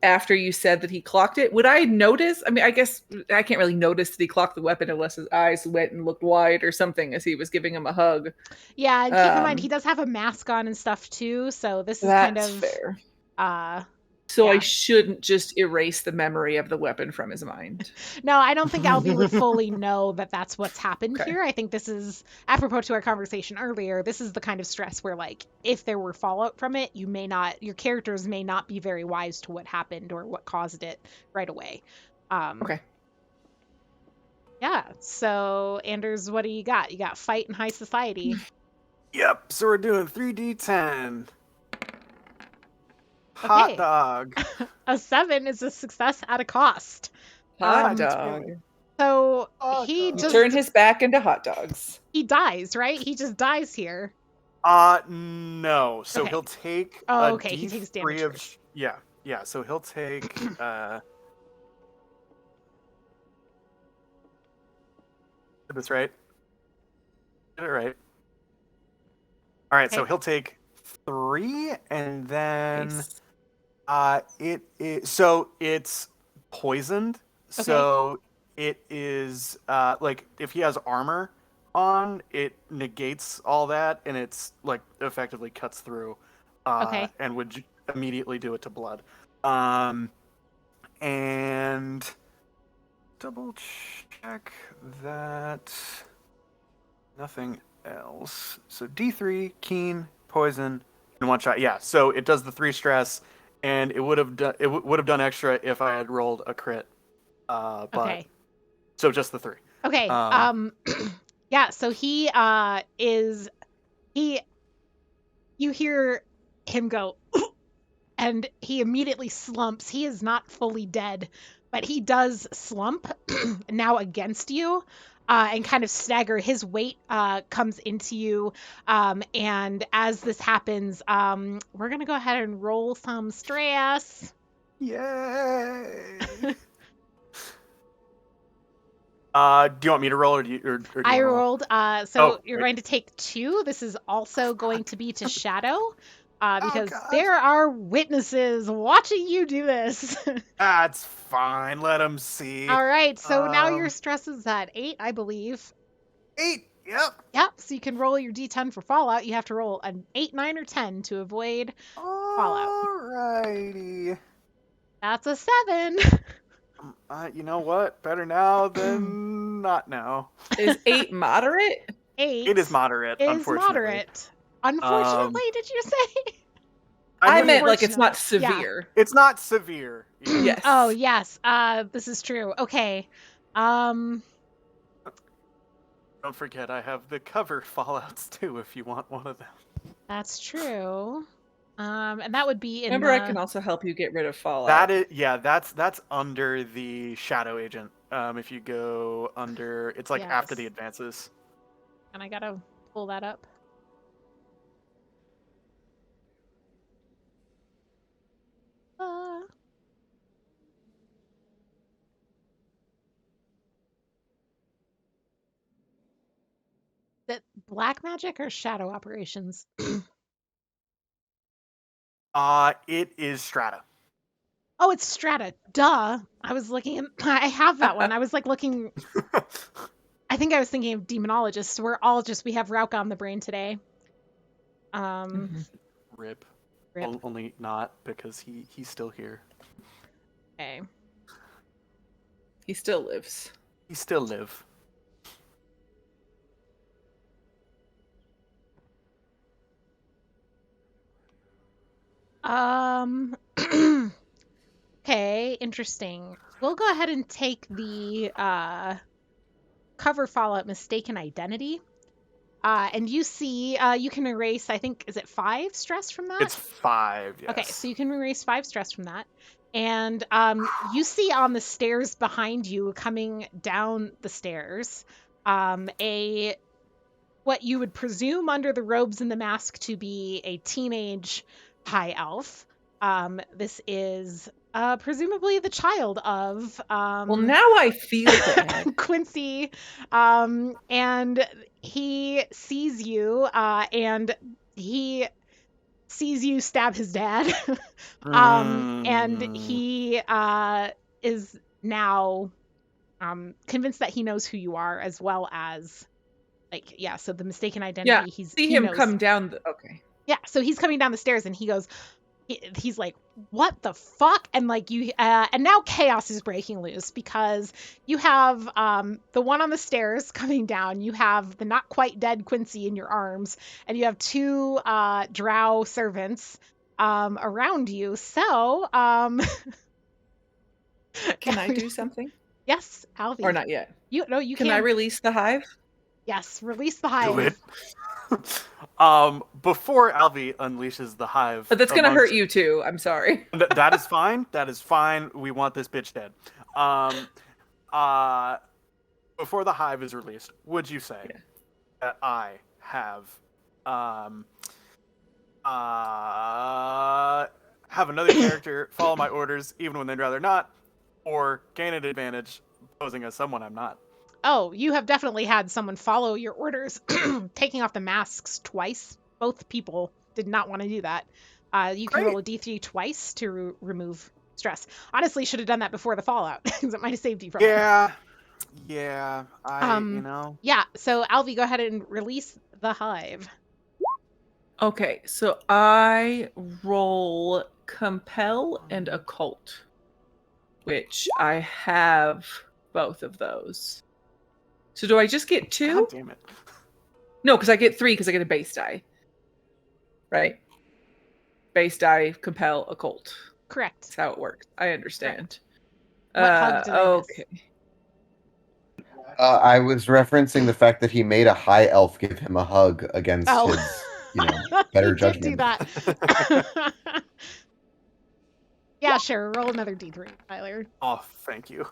after you said that he clocked it. Would I notice? I mean, I guess I can't really notice that he clocked the weapon unless his eyes went and looked wide or something as he was giving him a hug. Yeah, and keep in mind he does have a mask on and stuff too, so this is kind of fair. So I shouldn't just erase the memory of the weapon from his mind. No, I don't think Albie would fully know that that's what's happened here. I think this is, apropos to our conversation earlier, this is the kind of stress where, like, if there were fallout from it, your characters may not be very wise to what happened or what caused it right away. Okay. Yeah, so, Anders, what do you got? You got fight and high society. Yep, so we're doing 3d10. Hot dog. A 7 is a success at a cost. Hot dog. So he just turn his back into hot dogs. He dies, right? He just dies here. No. So he'll take he takes damage first. Yeah. So he'll take That's right. Get it right. All right, so he'll take 3, and then it's poisoned. Okay. So it is like if he has armor on, it negates all that, and it's like effectively cuts through and would immediately do it to blood. And double check that nothing else. So D3, keen, poison, and 1 shot. Yeah, so it does the 3 stress, and it would have done extra if I had rolled a crit. But so just the 3. Okay. Yeah, so he you hear him go and he immediately slumps. He is not fully dead, but he does slump now against you. And kind of stagger. His weight comes into you, and as this happens, we're gonna go ahead and roll some stress. Yay! Do you want me to roll, or do you I wanna roll? rolled. So you're going to take 2. This is also going to be to shadow, because God. there are witnesses watching you do this. That's fine. Let them see. All right. So now your stress is at 8, I believe. 8. Yep. Yep. So you can roll your D10 for Fallout. You have to roll an 8, 9, or 10 to avoid Fallout. Alrighty. That's a 7. You know what? Better now than not now. Is 8 moderate? 8 It is moderate, is unfortunately. moderate. Unfortunately, did you say? I mean, meant like it's not Unfortunate. Yeah. severe. it's not severe. Yes. Oh, yes. This is true. Okay. Don't forget, I have the cover Fallouts too, if you want one of them. That's true. And that would be in Remember, I can also help you get rid of Fallout. That is, yeah, that's under the Shadow Agent. If you go under, it's like after the Yes. advances. And I gotta pull that up. That black magic or shadow operations? It is Strata. Oh, it's Strata. Duh. I was looking. I have that one. I was like looking. I think I was thinking of demonologists. We're all just, we have Rauka on the brain today. Rip. Rip. Only not because he's still here. Okay. He still lives. He still live. Okay, interesting. We'll go ahead and take the cover Fallout mistaken identity. And you see, you can erase, I think, is it 5 stress from that? It's 5, yes. Okay, so you can erase 5 stress from that. And you see on the stairs behind you, coming down the stairs, what you would presume under the robes and the mask to be a teenage high elf. This is presumably the child of Well, now I feel bad. Quincy, and he sees you, and he sees you stab his dad, and he is now convinced that he knows who you are, as well as, like, yeah, so the mistaken identity. Yeah, he him knows. come down. Okay. Yeah, so he's coming down the stairs, and he goes, he's like, what the fuck? And like you, and now chaos is breaking loose, because you have the one on the stairs coming down, you have the not quite dead Quincy in your arms, and you have 2 drow servants around you. So Can I do something? yes, Alvi. Or not yet? You Can I release the hive? Yes, release the hive. Do it. Before Alvi unleashes the hive. But that's gonna hurt you too. I'm sorry. That is fine. That is fine. We want this bitch dead. Before the hive is released, would you say that I have another character follow my orders even when they'd rather not, or gain an advantage posing as someone I'm not? Oh, you have definitely had someone follow your orders, taking off the masks twice. Both people did not want to do that. You can roll a d3 twice to remove stress. Honestly, should have done that before the Fallout, because it might have saved you from it. Yeah. Yeah, so Alvi, go ahead and release the hive. Okay, so I roll compel and occult, which I have both of those. So do I just get 2? God damn it. No, because I get 3 because I get a base die. Right? Base die, compel, occult. Correct. That's how it works. I understand. What hug did I miss? Okay. I was referencing the fact that he made a high elf give him a hug against his, better You judgment. did do that. Yeah, sure. Roll another d3, Tyler. Oh, thank you.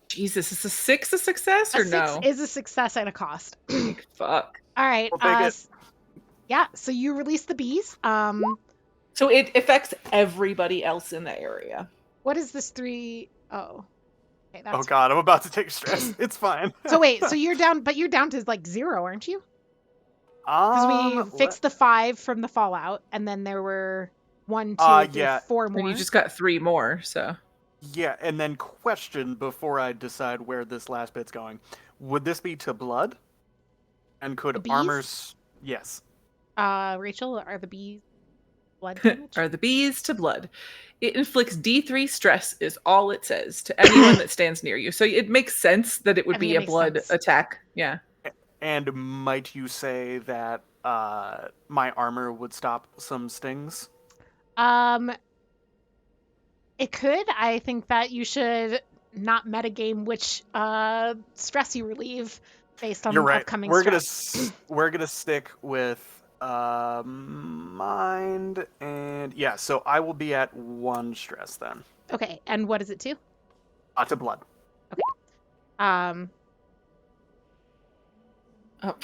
Jesus, is a 6 a success or no? 6 is a success at a cost. Fuck. All right. We'll take it. Yeah, so you release the bees. So it affects everybody else in the area. What is this 3? Oh. Okay, that's Oh god, I'm about to take stress. It's fine. So wait, so you're down, but you're down to like 0, aren't you? Because we fixed the 5 from the fallout, and then there were 1, 2, 3, yeah. 4 And more. you just got 3 more, so. Yeah, and then question before I decide where this last bit's going. Would this be to blood? And The could bees? armors... Yes. Rachel, are the bees blood damage? Are the bees to blood? It inflicts D3 stress is all it says to anyone that stands near you. So it makes sense that it would be a blood attack. Yeah. And might you say that my armor would stop some stings? It could. I think that you should not metagame which stress you relieve based on You're right. upcoming We're stress. We're gonna stick with mind and yeah. So I will be at 1 stress then. Okay, and what is it to? To blood. Okay. Oh,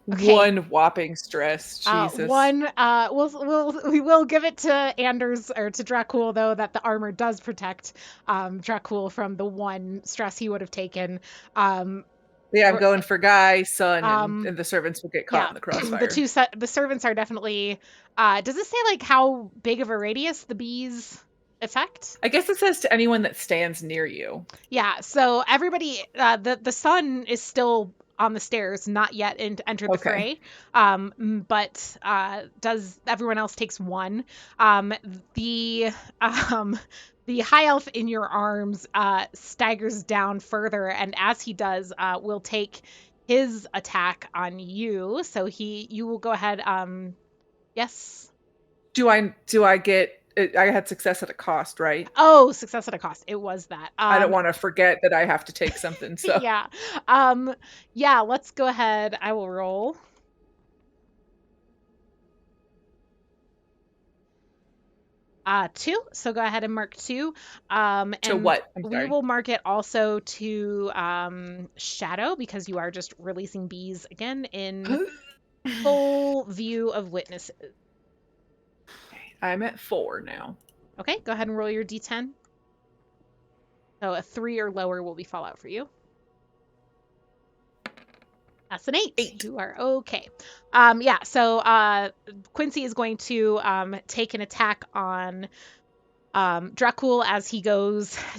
Okay. 1 whopping stress. Jesus. We will give it to Anders or to Dracula though that the armor does protect Dracula from the 1 stress he would have taken. Yeah, I'm going for Guy, Son, and the servants will get caught in the crossfire. The servants are definitely. Does it say like how big of a radius the bees affect? I guess it says to anyone that stands near you. Yeah. So everybody, the sun is still on the stairs, not yet entered the fray. But does everyone else takes 1? The high elf in your arms staggers down further, and as he does, will take his attack on you. So you will go ahead. Yes. Do I get? I had success at a cost, right? Oh, success at a cost. It was that. I don't want to forget that I have to take something. So yeah. Yeah. Let's go ahead. I will roll. Two. So go ahead and mark 2. And to what? we will mark it also to shadow because you are just releasing bees again in full view of witnesses. I'm at 4 now. Okay, go ahead and roll your d10. So a 3 or lower will be fallout for you. That's an 8. You are okay. Yeah, so Quincy is going to take an attack on Dracula as he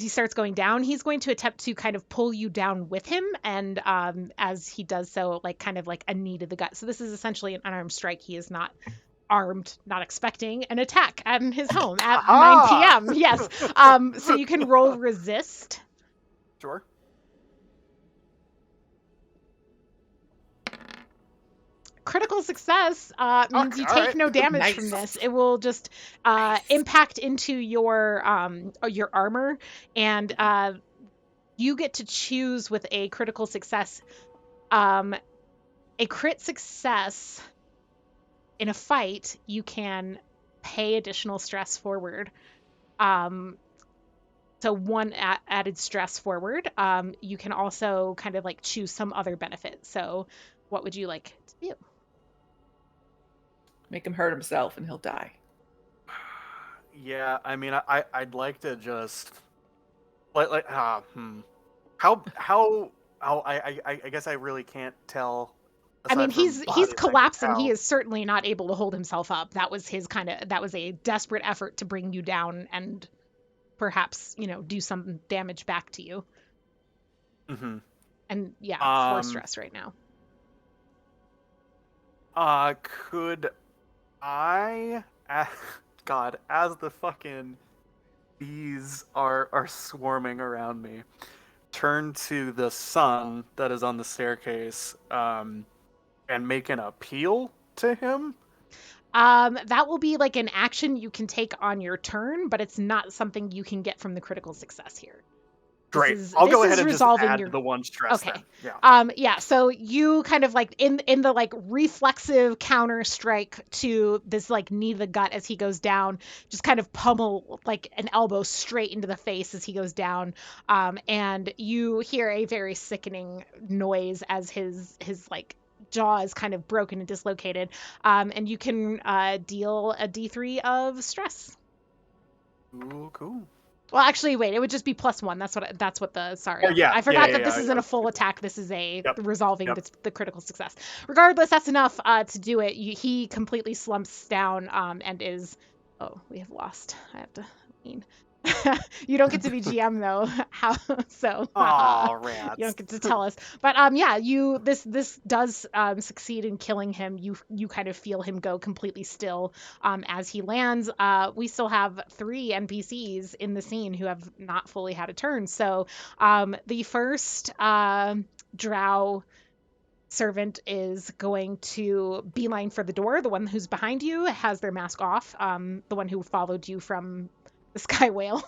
starts going down. He's going to attempt to kind of pull you down with him, and as he does so, like kind of like a knee to the gut. So this is essentially an unarmed strike. He is not armed, not expecting an attack at his home at 9 p.m. Yes. So you can roll resist. Sure. Critical success means you take no damage from this. It will just impact into your armor, and you get to choose with a critical success. A crit success in a fight, you can pay additional stress forward. So 1 added stress forward. You can also kind of like choose some other benefit. So what would you like to do? Make him hurt himself and he'll die. Yeah, I mean, I'd like to just I guess I really can't tell. I mean, he's collapsing. He is certainly not able to hold himself up. That was a desperate effort to bring you down and perhaps, do some damage back to you. Mm-hmm. And yeah, 4 stress right now. Could I, God, as the fucking bees are swarming around me, turn to the sun that is on the staircase, and make an appeal to him? That will be like an action you can take on your turn, but it's not something you can get from the critical success here. Great. I'll go ahead and just add the 1 stress. Okay. Then. Yeah. Yeah. So you kind of like in the like reflexive counter strike to this like knee to the gut as he goes down, just kind of pummel like an elbow straight into the face as he goes down. And you hear a very sickening noise as his like jaw is kind of broken and dislocated. And you can deal a D3 of stress. Ooh, cool. Well, actually, wait. It would just be +1. That's what the. Sorry, Oh, yeah. I forgot Yeah, that this yeah, isn't yeah. a full attack. This is a Yep. resolving Yep. the critical success. Regardless, that's enough to do it. He completely slumps down and is. Oh, we have lost. I have to. You don't get to be GM though. How so? Aw, You rats. don't get to tell us. But yeah, this does succeed in killing him. You kind of feel him go completely still as he lands. We still have 3 NPCs in the scene who have not fully had a turn. So the first drow servant is going to beeline for the door. The one who's behind you has their mask off. The one who followed you from the sky whale,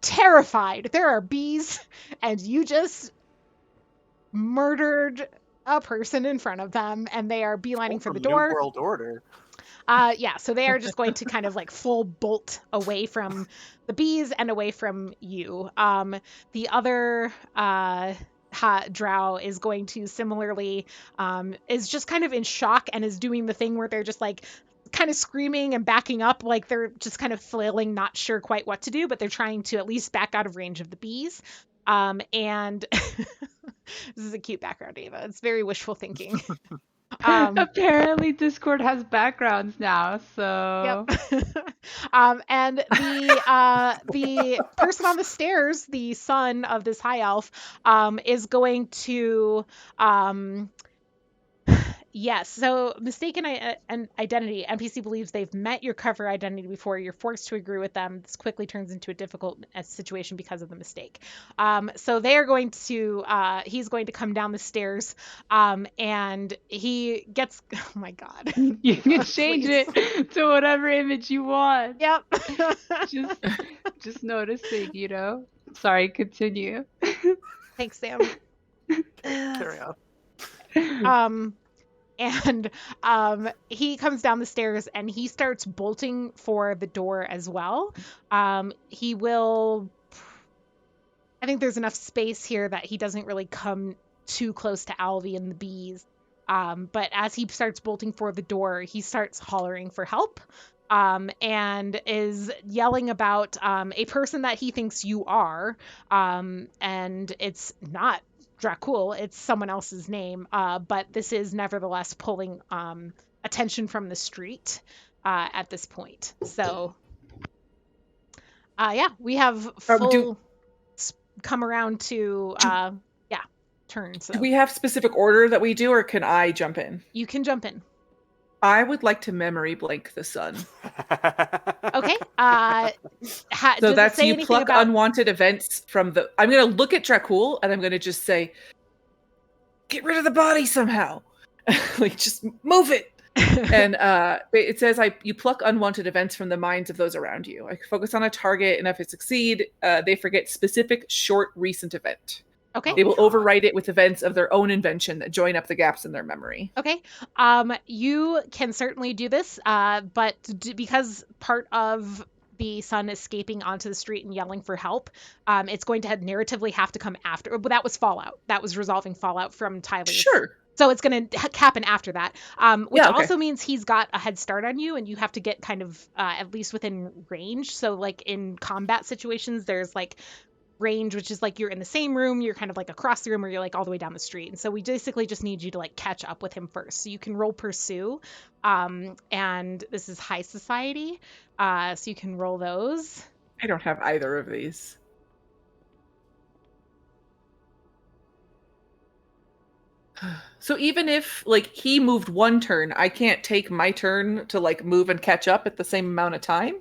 terrified. There are bees, and you just murdered a person in front of them, and they are beelining for the door. New World Order. Yeah, so they are just going to kind of like full bolt away from the bees and away from you. The other drow is going to similarly is just kind of in shock and is doing the thing where they're just like kind of screaming and backing up, like they're just kind of flailing, not sure quite what to do, but they're trying to at least back out of range of the bees. And this is a cute background, Ava. It's very wishful thinking. Apparently Discord has backgrounds now, so Yep. And the person on the stairs, the son of this high elf, is going to yes. So mistaken identity. NPC believes they've met your cover identity before. You're forced to agree with them. This quickly turns into a difficult situation because of the mistake. So they are going to. He's going to come down the stairs, and he gets. Oh my God. you can change it to whatever image you want. Yep. just noticing, you know. Sorry, continue. Thanks, Sam. Carry on. And he comes down the stairs and he starts bolting for the door as well. He will. I think there's enough space here that he doesn't really come too close to Alvy and the bees. But as he starts bolting for the door, he starts hollering for help. And is yelling about a person that he thinks you are. And it's not Dracula, it's someone else's name, but this is nevertheless pulling attention from the street at this point. So, yeah, we have full come around to turns. So. Do we have specific order that we do, or can I jump in? You can jump in. I would like to memory blank the sun. Okay. So that's you pluck unwanted events from the. I'm going to look at Dracula and I'm going to just say, get rid of the body somehow. Like, just move it. And it says you pluck unwanted events from the minds of those around you. I focus on a target, and if it succeed, they forget specific short recent event. Okay. They will overwrite it with events of their own invention that join up the gaps in their memory. Okay. You can certainly do this, but because part of the sun escaping onto the street and yelling for help, it's going to narratively have to come after. But that was Fallout. That was resolving Fallout from Tyler. Sure. So it's going to happen after that, which also means he's got a head start on you, and you have to get kind of at least within range. So like in combat situations, there's like range, which is like you're in the same room, you're kind of like across the room, or you're like all the way down the street. And so we basically just need you to like catch up with him first. So you can roll pursue, and this is high society, so you can roll those. I don't have either of these. So even if like he moved one turn, I can't take my turn to like move and catch up at the same amount of time?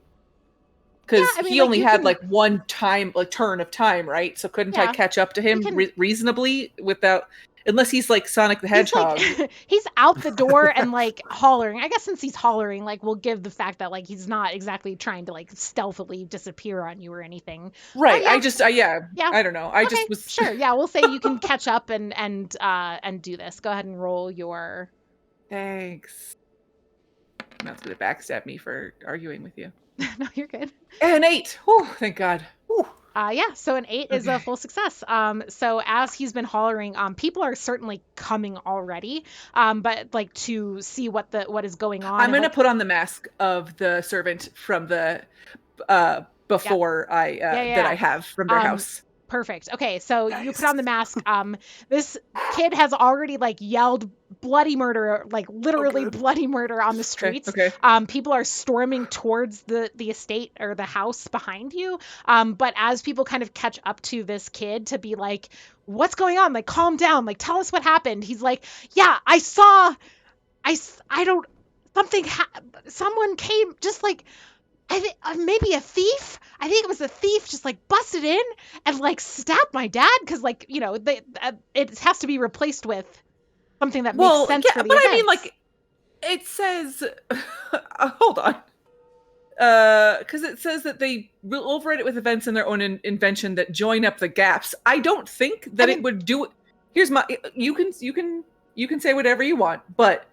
Because he only had like one time, like turn of time, right? So couldn't I catch up to him reasonably without, unless he's like Sonic the Hedgehog? He's out the door and like hollering. I guess since he's hollering, like we'll give the fact that like he's not exactly trying to like stealthily disappear on you or anything. Right. I don't know. I just was sure. Yeah, we'll say you can catch up and do this. Go ahead and roll your. Thanks. That's gonna backstab me for arguing with you. No, you're good. And 8. Whew, thank God. Whew. Yeah, so an 8 is a full success. So as he's been hollering, people are certainly coming already, but like to see what is going on. I'm gonna put on the mask of the servant from the before that I have from their house. Perfect. Okay, so you Nice. put on the mask. This kid has already like yelled bloody murder, like literally good. bloody murder on the streets. Okay. People are storming towards the estate or the house behind you. But as people kind of catch up to this kid to be like, what's going on? Like, calm down. Like, tell us what happened. He's like, yeah, I saw, someone came just like, I think maybe a thief. I think it was a thief just like busted in and like stabbed my dad because like it has to be replaced with something that makes sense for the but events. I mean, like, it says hold on, because it says that they will override it with events in their own invention that join up the gaps. I don't think that it would do it. Here's my you can say whatever you want, but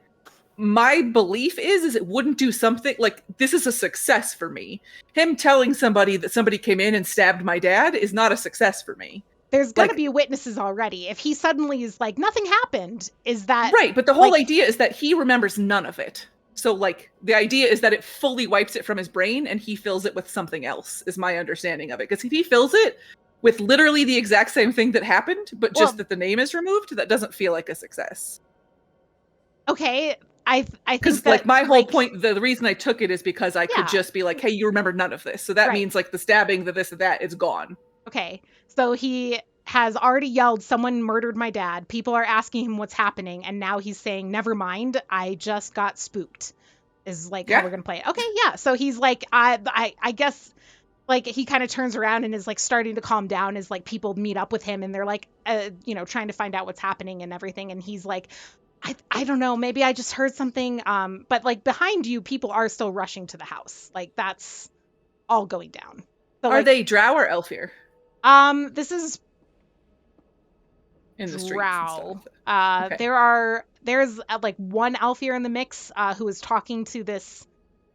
my belief is it wouldn't do something like this is a success for me. Him telling somebody that somebody came in and stabbed my dad is not a success for me. There's gonna be witnesses already. If he suddenly is like, nothing happened, is that right? But the whole idea is that he remembers none of it. So like the idea is that it fully wipes it from his brain and he fills it with something else, is my understanding of it. Because if he fills it with literally the exact same thing that happened, but just that the name is removed, that doesn't feel like a success. Okay. I think because like my whole point, the reason I took it is because I could just be like, hey, you remember none of this, so that means like the stabbing, the this, and that, it's gone. Okay, so he has already yelled, someone murdered my dad. People are asking him what's happening, and now he's saying, never mind, I just got spooked. Is like how we're gonna play it. Okay, yeah. So he's like, I guess. Like he kind of turns around and is like starting to calm down as like people meet up with him and they're like, trying to find out what's happening and everything, and he's like, I don't know, maybe I just heard something. But like behind you, people are still rushing to the house. Like that's all going down. So, are they drow or elf here? This is in the streets drow. And stuff. There's like one elf here in the mix who is talking to this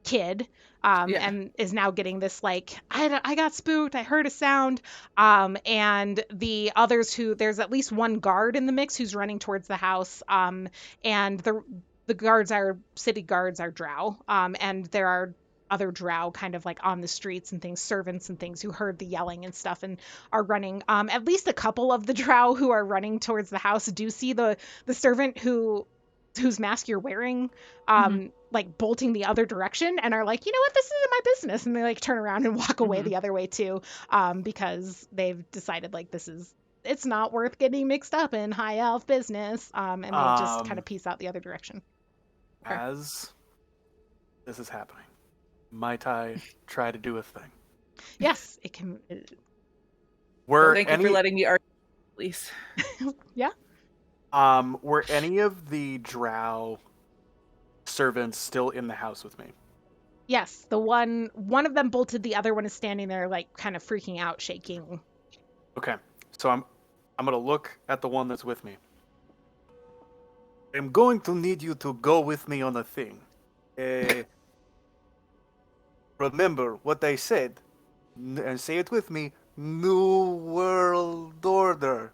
kid. And is now getting this like, I got spooked, I heard a sound, and the others there's at least one guard in the mix who's running towards the house, and the city guards are drow, and there are other drow kind of like on the streets and things, servants and things who heard the yelling and stuff and are running. At least a couple of the drow who are running towards the house do see the servant whose mask you're wearing, like bolting the other direction and are like, you know what, this isn't my business, and they like turn around and walk away the other way too, because they've decided like it's not worth getting mixed up in high elf business, and they just kind of peace out the other direction. As this is happening, might I try to do a thing? Yes, it can. Thank you for letting me argue, Elise. Yeah. Were any of the drow servants still in the house with me? Yes, the one of them bolted, the other one is standing there like kind of freaking out, shaking. Okay, so I'm gonna look at the one that's with me. I'm going to need you to go with me on a thing. Remember what I said, and say it with me. New World Order.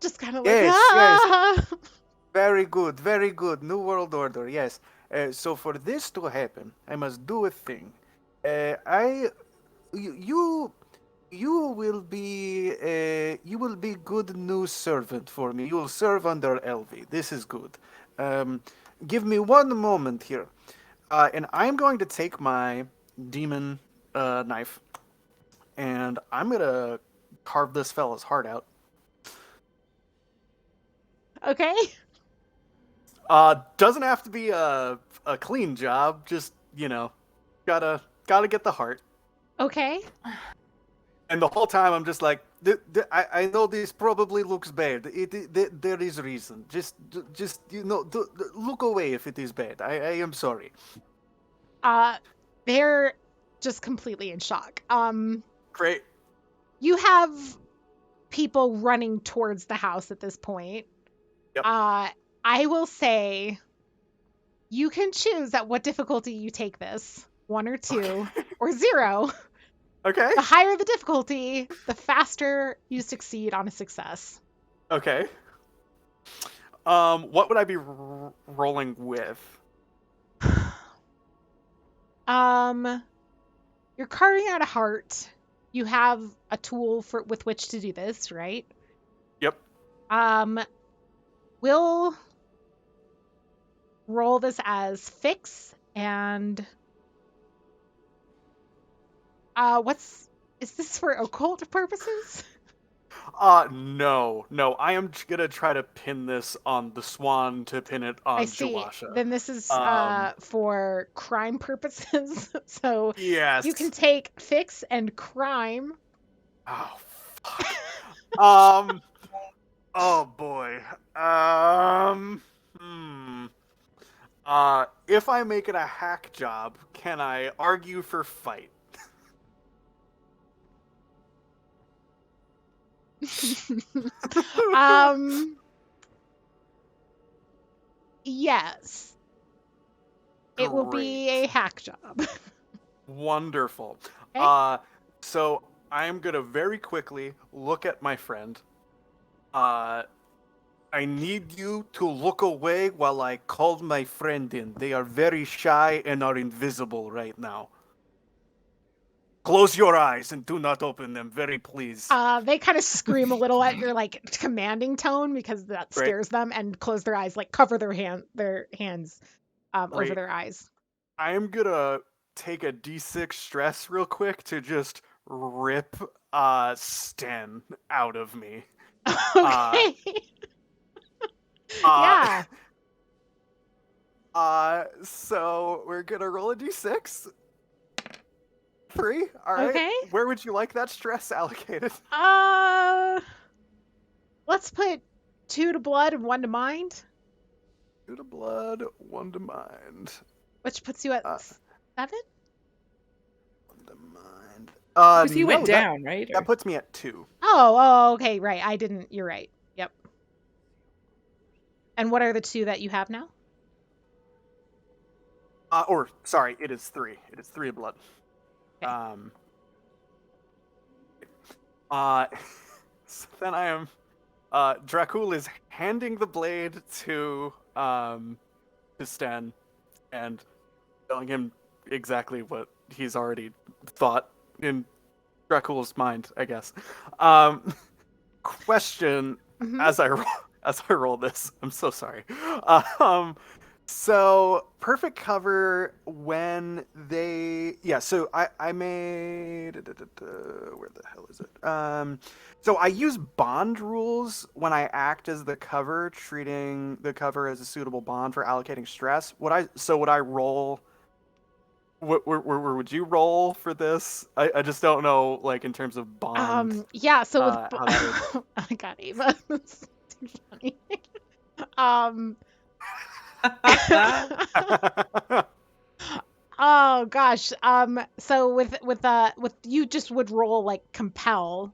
Just kind of like, yes. Very good. New World Order, yes. So for this to happen, I must do a thing. You will be good new servant for me. You will serve under Elvi. This is good. Give me one moment here, and I'm going to take my demon knife, and I'm gonna carve this fella's heart out. Okay. Doesn't have to be a clean job. Just, gotta get the heart. Okay. And the whole time I'm just like, I know this probably looks bad. There is reason. Just look away if it is bad. I am sorry. They're just completely in shock. Great. You have people running towards the house at this point. Yep. I will say you can choose at what difficulty you take this. 1 or 2 or 0. Okay. The higher the difficulty, the faster you succeed on a success. Okay. What would I be rolling with? You're carving out a heart. you have a tool with which to do this, right? Yep. We'll roll this as fix, and is this for occult purposes? No. I am gonna try to pin this on the swan to pin it on I see. Jawasha. Then this is for crime purposes. So Yes. you can take fix and crime. Oh, fuck. Oh boy. If I make it a hack job, can I argue for fight? Yes. It will be a Great. hack job. Wonderful. Okay. So I'm gonna very quickly look at my friend. I need you to look away while I call my friend in. They are very shy and are invisible right now. Close your eyes and do not open them, very please. They kind of scream a little at your like commanding tone because that scares them, and close their eyes, like cover their hands over their eyes. I am gonna take a D6 stress real quick to just rip Sten out of me. Okay. Yeah. So we're gonna roll a D6. 3. All right. Okay. Where would you like that stress allocated? Let's put 2 to blood and 1 to mind. 2 to blood, 1 to mind. Which puts you at 7? 1 to mind. Because you went that, down, right? That puts me at 2. Oh, okay, right. I didn't. You're right. Yep. And what are the 2 that you have now? Sorry, it is 3. It is 3 of blood. Okay. So then I am. Dracula is handing the blade to Sten and telling him exactly what he's already thought in Dracula's mind, I guess. Question: Mhm. as I roll this, I'm so sorry. So perfect cover when they so I made where the hell is it? So I use bond rules when I act as the cover, treating the cover as a suitable bond for allocating stress. Would I roll? Where would you roll for this? I just don't know, like in terms of bond. Yeah. So with how that would... I got Ava. That's too funny. Oh gosh. So with you just would roll like compel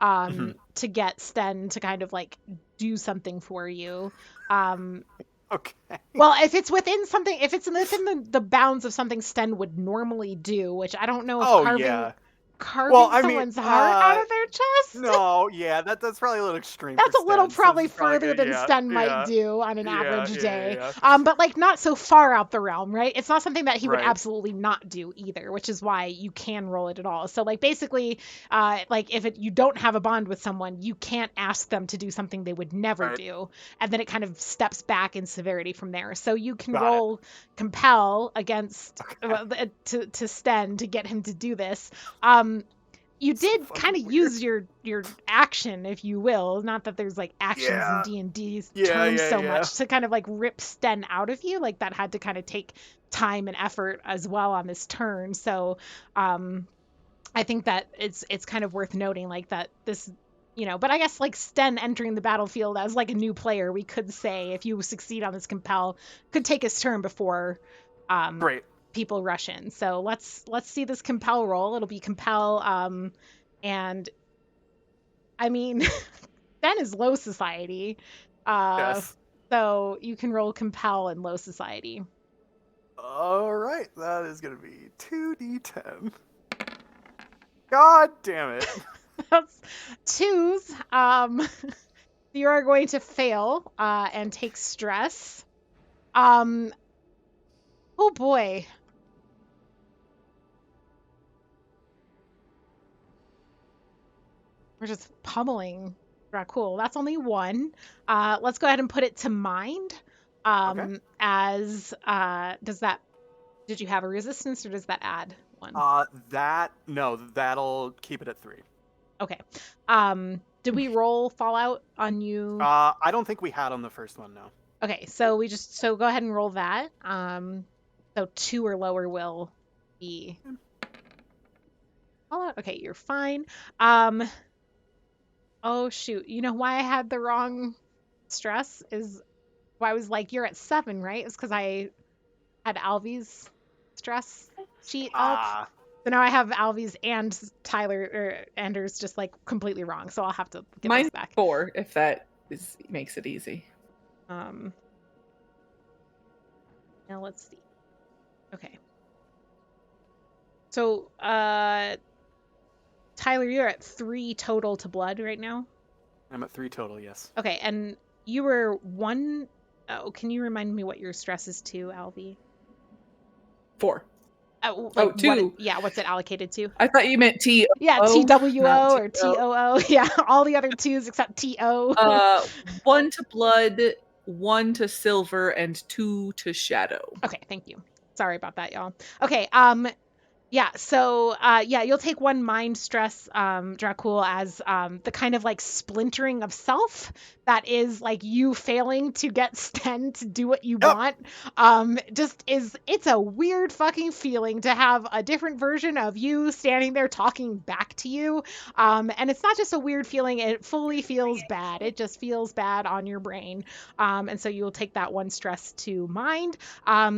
to get Sten to kind of like do something for you. Okay. Well, if it's within the bounds of something Sten would normally do, which I don't know if carving someone's heart out of their chest. No, yeah, that's probably a little extreme. That's a little probably probably further than Sten might do on an average day. Yeah. But like not so far out the realm, right? It's not something that he would Right. absolutely not do either, which is why you can roll it at all. So like basically, like if you don't have a bond with someone, you can't ask them to do something they would never Right. do, and then it kind of steps back in severity from there. So you can Got roll compel against to Sten to get him to do this. You did kind of use your action, if you will. Not that there's like actions in D&D's terms so much to kind of like rip Sten out of you. Like that had to kind of take time and effort as well on this turn. So I think that it's kind of worth noting like that this, but I guess like Sten entering the battlefield as like a new player, we could say if you succeed on this compel, could take his turn before Great. people rush in. So let's see this compel roll. It'll be compel and I mean Sten is low society. Yes. So you can roll compel in low society. All right, that is going to be 2d10. God damn it. That's 2s. You are going to fail and take stress. Oh boy. We're just pummeling Dracula. That's only 1. Let's go ahead and put it to mind. Okay. As did you have a resistance, or does that add 1? That'll keep it at 3. Okay. Did we roll Fallout on you? I don't think we had on the first one, no. Okay, so go ahead and roll that. So 2 or lower will be Fallout. Okay, you're fine. Oh shoot, you know why I had the wrong stress is why I was like, you're at 7, right? It's because I had Alvy's stress sheet up. So now I have Alvy's and Tyler or Anders just like completely wrong. So I'll have to get Mine's those back. 4, if that makes it easy. Now let's see. Okay. So Tyler, you're at 3 total to blood right now? I'm at 3 total, yes. Okay, and you were 1... Oh, can you remind me what your stress is to, Alvy? 4. Like 2. What's it allocated to? I thought you meant T. Yeah, TWO or TOO. Yeah, all the other 2s except TO. 1 to blood, 1 to silver, and 2 to shadow. Okay, thank you. Sorry about that, y'all. Okay, yeah, so you'll take 1 mind stress, Dracula, as the kind of like splintering of self that is like you failing to get Sten to do what you want. It's a weird fucking feeling to have a different version of you standing there talking back to you. And it's not just a weird feeling, it fully feels bad. It just feels bad on your brain. And so you'll take that 1 stress to mind.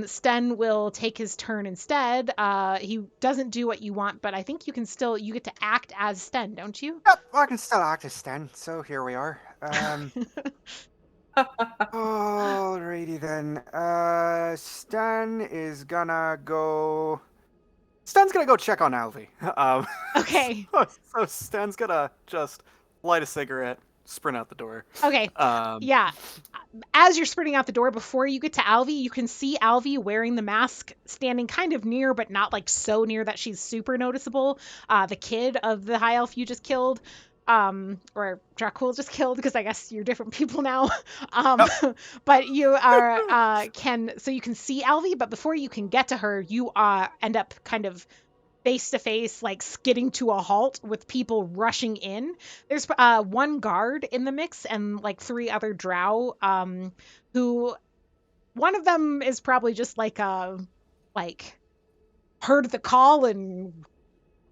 Sten will take his turn instead. He doesn't do what you want, but I think you get to act as Sten, don't you? Yep, I can still act as Sten, so here we are. Alrighty then. Sten's gonna go check on Alvy. Okay. So Sten's gonna just light a cigarette, sprint out the door. Okay. Yeah. As you're sprinting out the door, before you get to Alvy, you can see Alvy wearing the mask, standing kind of near, but not like so near that she's super noticeable. The kid of the high elf you just killed, or Dracula just killed, because I guess you're different people now. But you are so you can see Alvy, but before you can get to her, you end up kind of face to face, like skidding to a halt with people rushing in. There's 1 guard in the mix and like 3 other drow, who one of them is probably just like heard the call and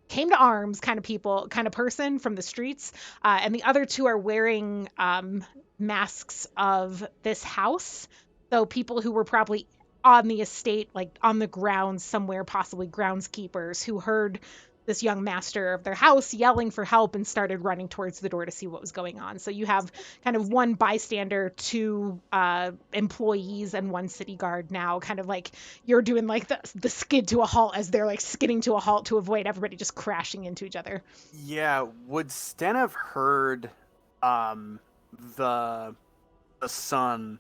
came to arms kind of person from the streets, and the other 2 are wearing masks of this house, so people who were probably on the estate, like on the grounds somewhere, possibly groundskeepers, who heard this young master of their house yelling for help and started running towards the door to see what was going on. So you have kind of 1 bystander, 2 employees, and 1 city guard now, kind of like you're doing like the skid to a halt as they're like skidding to a halt to avoid everybody just crashing into each other. Yeah, would Sten have heard the son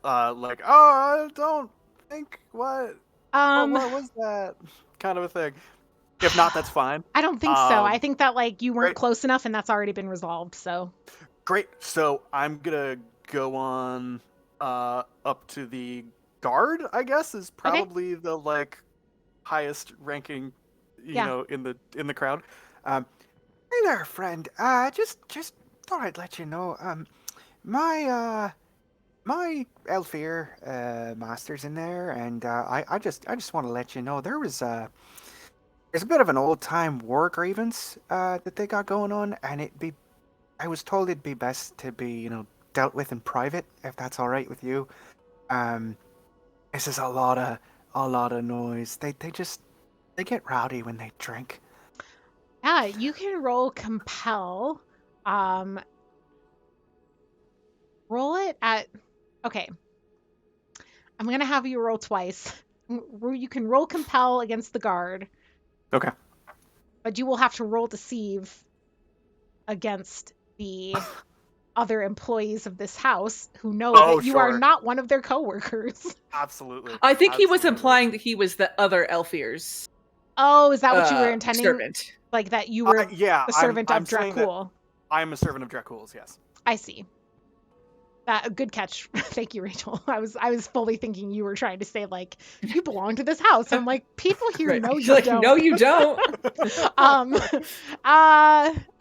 like, oh, I don't think what was that kind of a thing? If not, that's fine. I don't think so. I think that like you weren't close enough and that's already been resolved, so. Great. So I'm gonna go on up to the guard, I guess, is probably the like highest ranking, you know, in the crowd. Hey there, friend. Just thought I'd let you know. My Elfir master's in there, and I just want to let you know there's a bit of an old time war grievance that they got going on, and I was told it'd be best to be dealt with in private, if that's all right with you. This is a lot of noise. They get rowdy when they drink. Yeah, you can roll compel. Roll it at... Okay. I'm going to have you roll twice. You can roll compel against the guard. Okay. But you will have to roll deceive against the other employees of this house who know that you are not one of their coworkers. Absolutely. I think he was implying that he was the other Elfirs. Oh, is that what you were intending? Servant. Like that you were the servant of Dracula. I'm a servant of Dracula's, yes. I see. Good catch. Thank you, Rachel. I was fully thinking you were trying to say, like, you belong to this house. I'm like, people here Right. know She's you like, don't. no, you don't.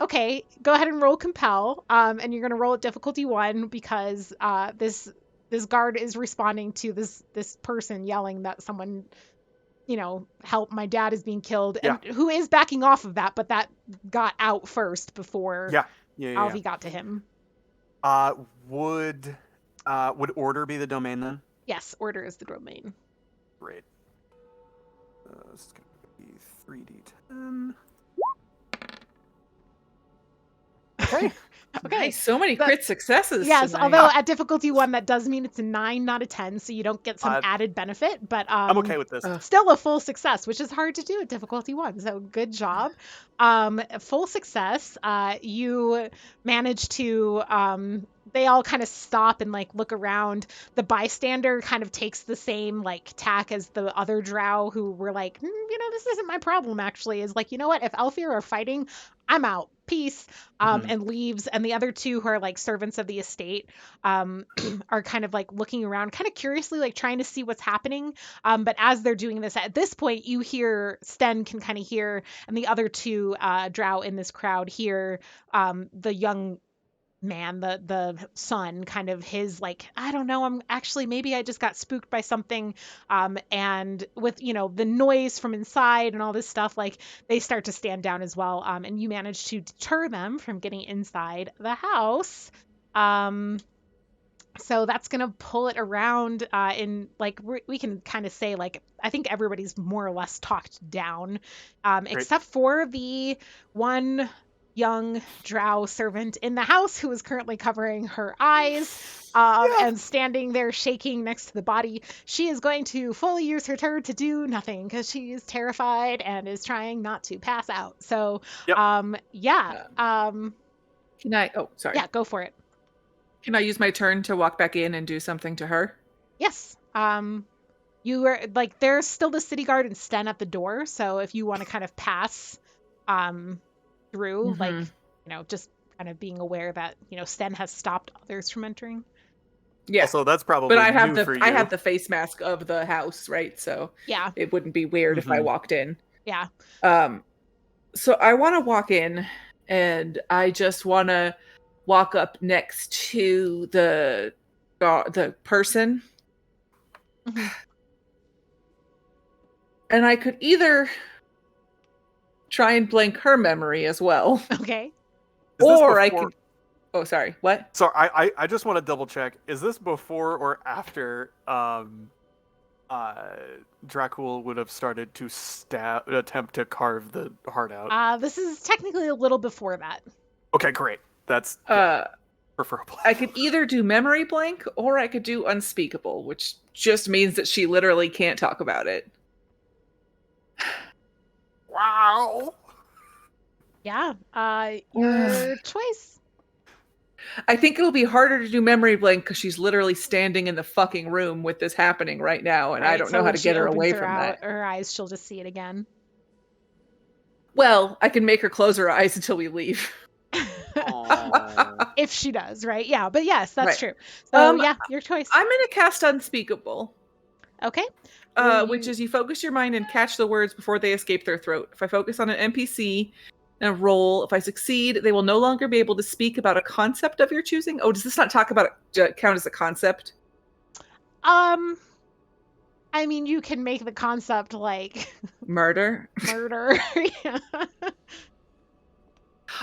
Okay, go ahead and roll compel. And you're gonna roll at difficulty 1 because this guard is responding to this person yelling that someone, help, my dad is being killed, and who is backing off of that, but that got out first before Alfie got to him. Would order be the domain then? Yes, order is the domain. Great. This is going to be 3d10. Okay. Okay. Nice. So many crit successes. Yes, tonight. although at difficulty 1, that does mean it's a 9, not a 10, so you don't get some added benefit. But I'm okay with this. Still a full success, which is hard to do at difficulty 1. So good job. Full success. You manage to. They all kind of stop and like look around. The bystander kind of takes the same like tack as the other drow who were like, this isn't my problem. Actually, is like, you know what? If Elfir are fighting, I'm out. Peace. And leaves. And the other 2 who are like servants of the estate are kind of like looking around, kind of curiously, like trying to see what's happening. But as they're doing this, at this point, you hear Sten can kind of hear, and the other 2 drow in this crowd hear the young man, the son, kind of his like, I don't know, I'm actually, maybe I just got spooked by something, and with the noise from inside and all this stuff, like they start to stand down as well, and you manage to deter them from getting inside the house. So that's gonna pull it around in like we can kind of say like I think everybody's more or less talked down, except for the one young drow servant in the house who is currently covering her eyes and standing there shaking next to the body. She is going to fully use her turn to do nothing because she is terrified and is trying not to pass out. So Can I? Oh, sorry. Yeah, go for it. Can I use my turn to walk back in and do something to her? Yes. You were like, there's still the city guard and Sten at the door, so if you want to kind of pass through, like, just kind of being aware that, Sten has stopped others from entering. Yeah. So that's probably But I have new for you. I have the face mask of the house, right? So yeah, it wouldn't be weird if I walked in. Yeah. So I want to walk in, and I just want to walk up next to the person. Mm-hmm. And I could either try and blank her memory as well. Okay. Or I could... Oh, sorry. What? So I just want to double check. Is this before or after Dracula would have started to attempt to carve the heart out? This is technically a little before that. Okay, great. That's preferable. I could either do memory blank or I could do unspeakable, which just means that she literally can't talk about it. Wow. Yeah. Your choice. I think it'll be harder to do memory blank because she's literally standing in the fucking room with this happening right now, and I don't know how to get her away from that. Her eyes, she'll just see it again. Well, I can make her close her eyes until we leave. If she does, right? Yeah, but yes, that's true. So yeah, your choice. I'm gonna cast Unspeakable. Okay. Which is you focus your mind and catch the words before they escape their throat. If I focus on an NPC and roll, if I succeed, they will no longer be able to speak about a concept of your choosing. Oh, does this not talk about it, count as a concept? I mean, you can make the concept like murder. Yeah.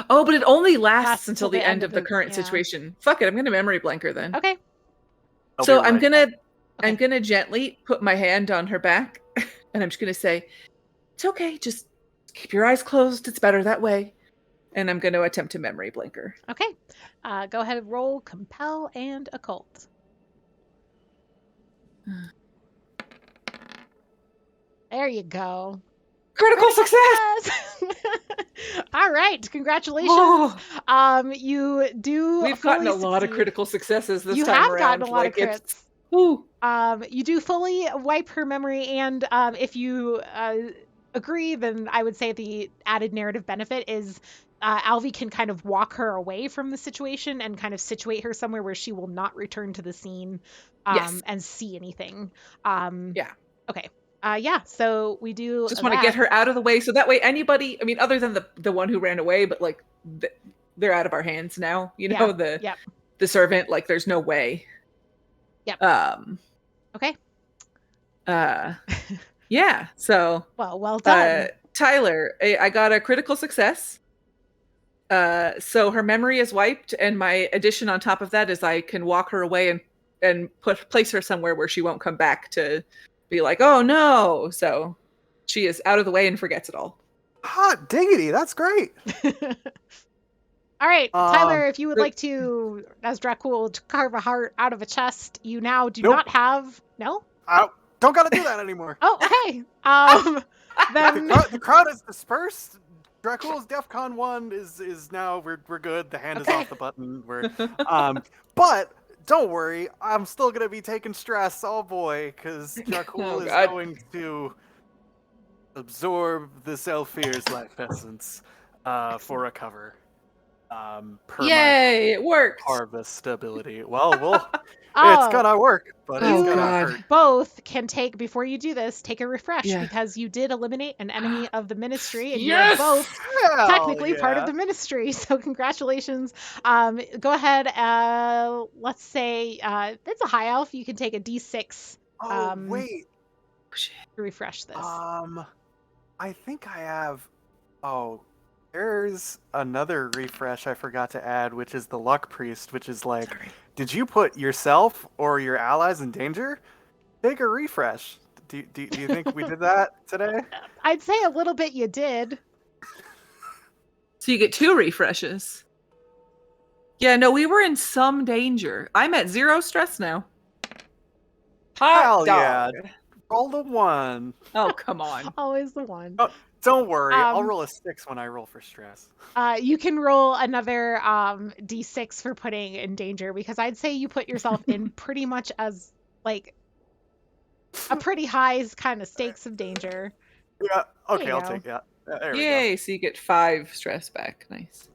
Oh, but it only lasts until the end of the current situation. Fuck it, I'm gonna memory blank her then. Okay. So I'm gonna gently put my hand on her back, and I'm just gonna say, "It's okay. Just keep your eyes closed. It's better that way." And I'm gonna attempt to memory blank her. Okay. Go ahead and roll compel and occult. There you go. Critical success! All right, congratulations. Oh. You do. We've gotten a lot of critical successes this time around. You have gotten a lot of crits. Woo. You do fully wipe her memory, and if you agree, then I would say the added narrative benefit is Alvi can kind of walk her away from the situation and kind of situate her somewhere where she will not return to the scene Yes. and see anything. Yeah. Okay. Yeah, so we do Just want to get her out of the way so that way anybody, I mean, other than the one who ran away, but like they're out of our hands now, you know, the servant, like there's no way. Yep. Okay. Yeah, so well done. Tyler, I got a critical success. So her memory is wiped, and my addition on top of that is I can walk her away and place her somewhere where she won't come back to be like, oh no. So she is out of the way and forgets it all. Hot diggity, that's great. All right, Tyler, if you would like to, as Dracula, to carve a heart out of a chest, you now do not have... No? Don't gotta do that anymore. Oh, okay. Then... The crowd is dispersed. Dracula's DEFCON 1 is now, we're good. The hand is off the button. But don't worry, I'm still gonna be taking stress, oh boy, because Dracula is going to absorb the Selfier's life essence for a cover. Yay, it worked. Harvest ability. Well, it's gonna work, but it's gonna hurt. Both can take, before you do this, take a refresh because you did eliminate an enemy of the ministry, and you're both technically part of the ministry. So congratulations. Go ahead. Let's say it's a high elf. You can take a D6. Wait. To refresh this. I think I have. There's another refresh I forgot to add, which is the Luck Priest, which is like, did you put yourself or your allies in danger? Take a refresh. Do you think we did that today? I'd say a little bit you did. So you get 2 refreshes. Yeah, no, we were in some danger. I'm at 0 stress now. Hell yeah. Roll the 1. Oh, come on. Always the 1. Oh, don't worry. I'll roll a 6 when I roll for stress. You can roll another D6 for putting in danger, because I'd say you put yourself in pretty much as, like, a pretty high kind of stakes of danger. Yeah, okay, I'll take that. There we go. Yay, so you get 5 stress back. Nice.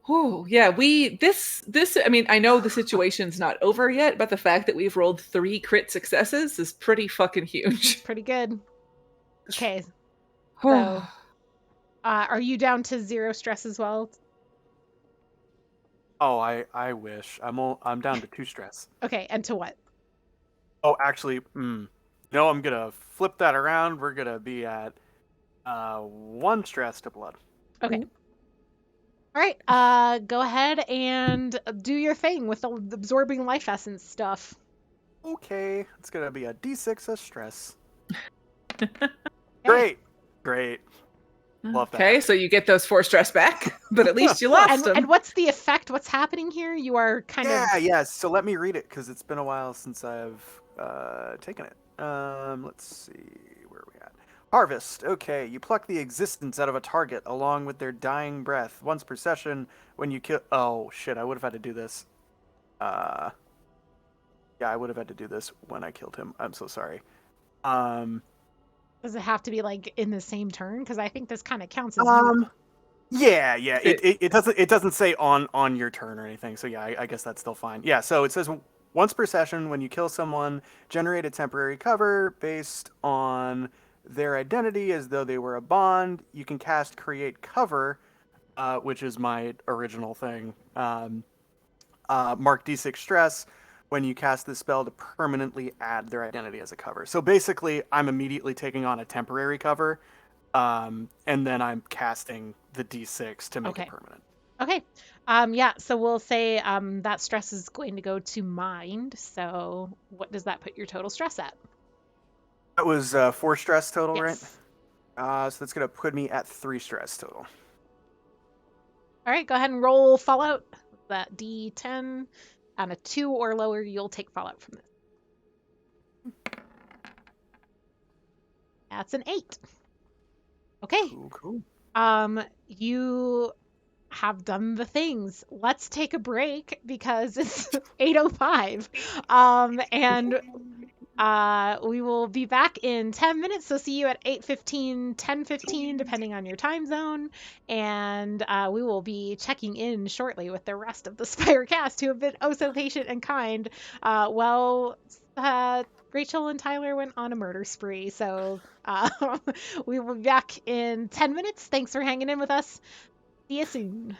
Oh, yeah, this, I mean, I know the situation's not over yet, but the fact that we've rolled 3 crit successes is pretty fucking huge. Pretty good. Okay. So, are you down to 0 stress as well? Oh, I wish. I'm down to 2 stress. Okay, and to what? Oh, actually, no, I'm gonna flip that around. We're gonna be at 1 stress to blood. Okay. All right. Go ahead and do your thing with the absorbing life essence stuff. Okay, it's gonna be a D6 of stress. Great. Love that. Okay, so you get those 4 stress back, but at least you lost them. And what's the effect? What's happening here? You are kind of... Yeah, so let me read it, because it's been a while since I've taken it. Let's see, where are we at? Harvest. Okay, you pluck the existence out of a target along with their dying breath. Once per session, when you kill... Oh, shit, I would have had to do this. Yeah, I would have had to do this when I killed him. I'm so sorry. Does it have to be like in the same turn? Because I think this kind of counts as Yeah. It doesn't say on your turn or anything. So yeah, I guess that's still fine. Yeah. So it says once per session, when you kill someone, generate a temporary cover based on their identity as though they were a bond. You can cast Create Cover, which is my original thing. Mark D6 stress when you cast this spell to permanently add their identity as a cover. So basically, I'm immediately taking on a temporary cover, and then I'm casting the D6 to make it permanent. Okay. Yeah, so we'll say that stress is going to go to mind. So what does that put your total stress at? That was 4 stress total, yes. Right? So that's going to put me at 3 stress total. All right, go ahead and roll Fallout. That D10. On a 2 or lower, you'll take Fallout from this. That's an 8. Okay. Cool. You have done the things. Let's take a break because it's 8:05. And We will be back in 10 minutes, so see you at 8:15, 10:15, depending on your time zone. And we will be checking in shortly with the rest of the Spire cast who have been oh so patient and kind. Rachel and Tyler went on a murder spree, so we will be back in 10 minutes. Thanks for hanging in with us. See you soon.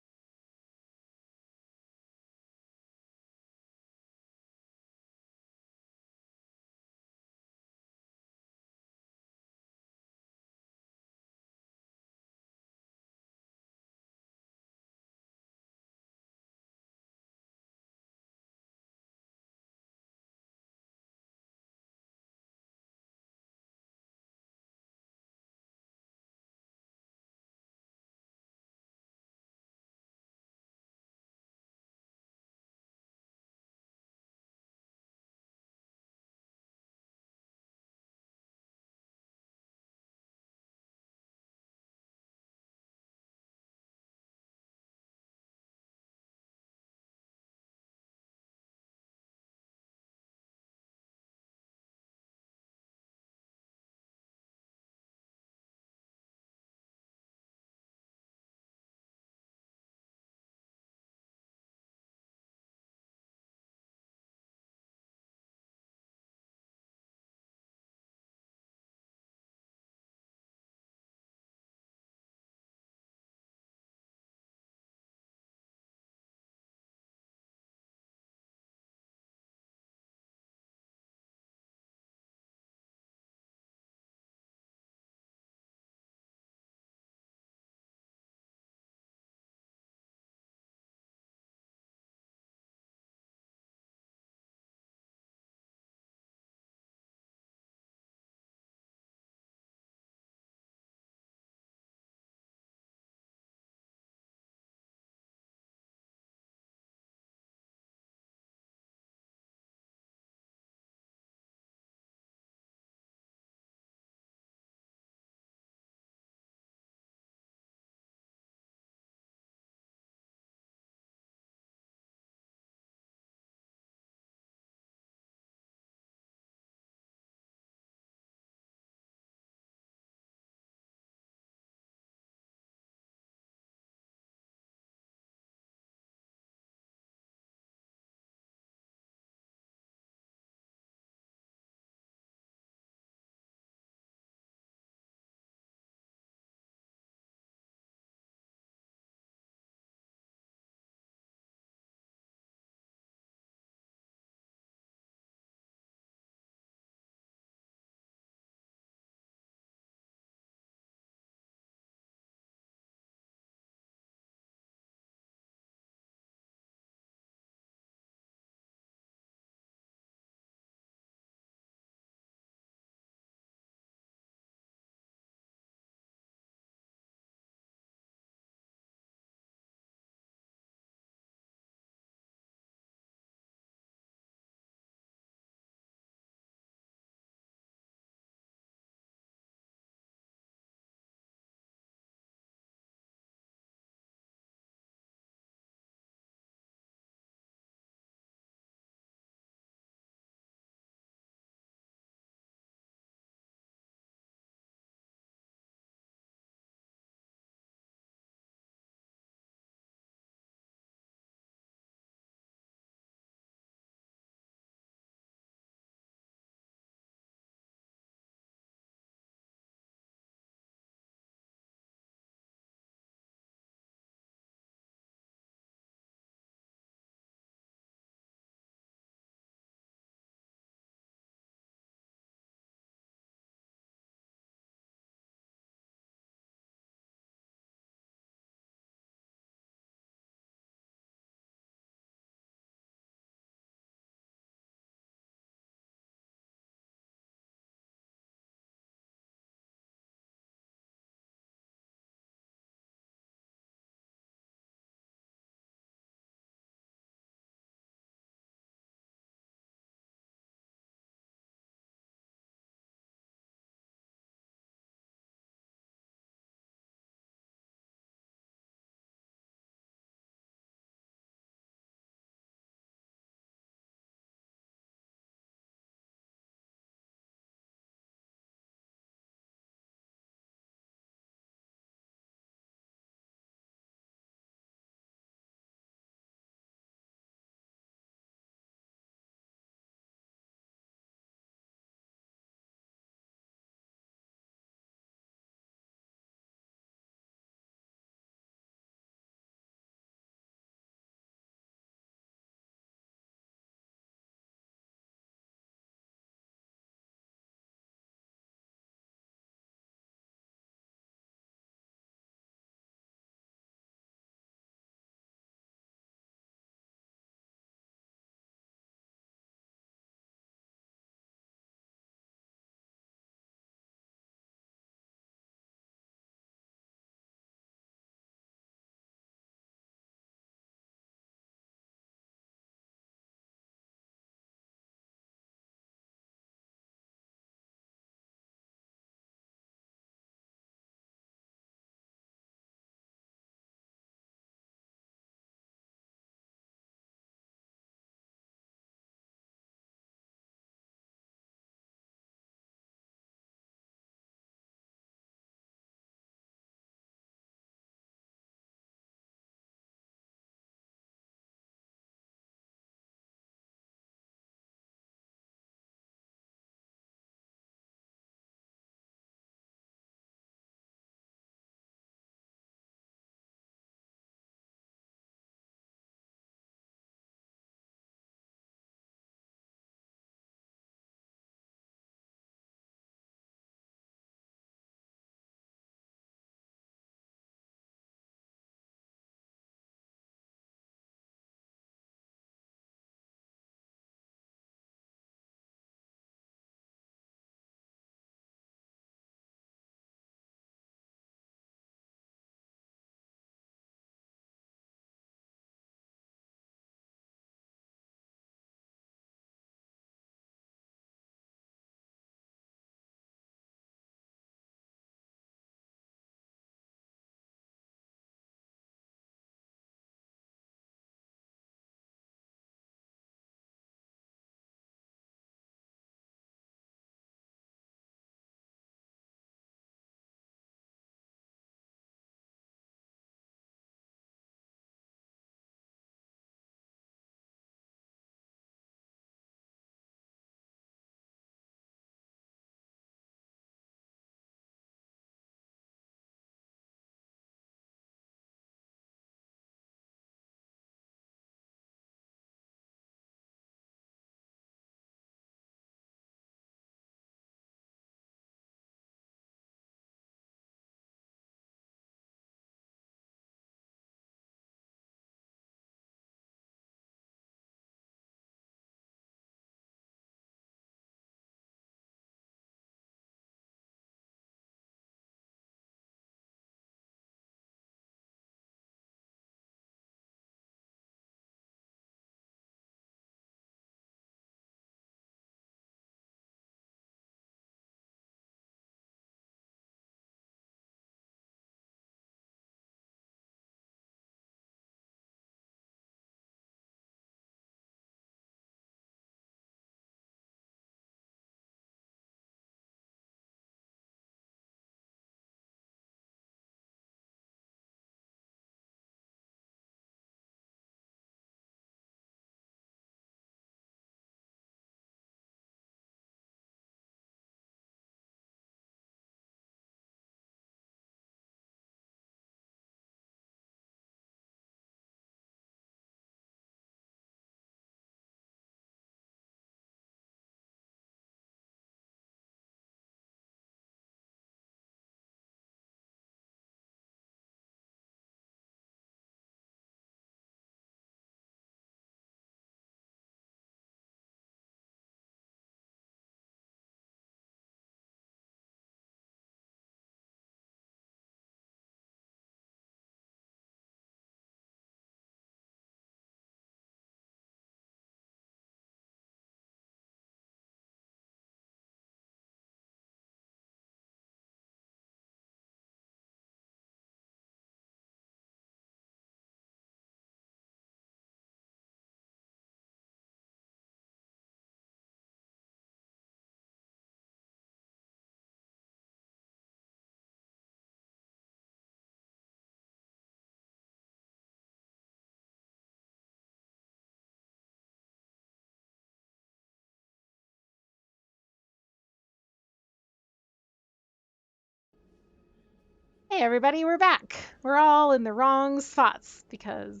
Hey everybody, we're back. We're all in the wrong spots because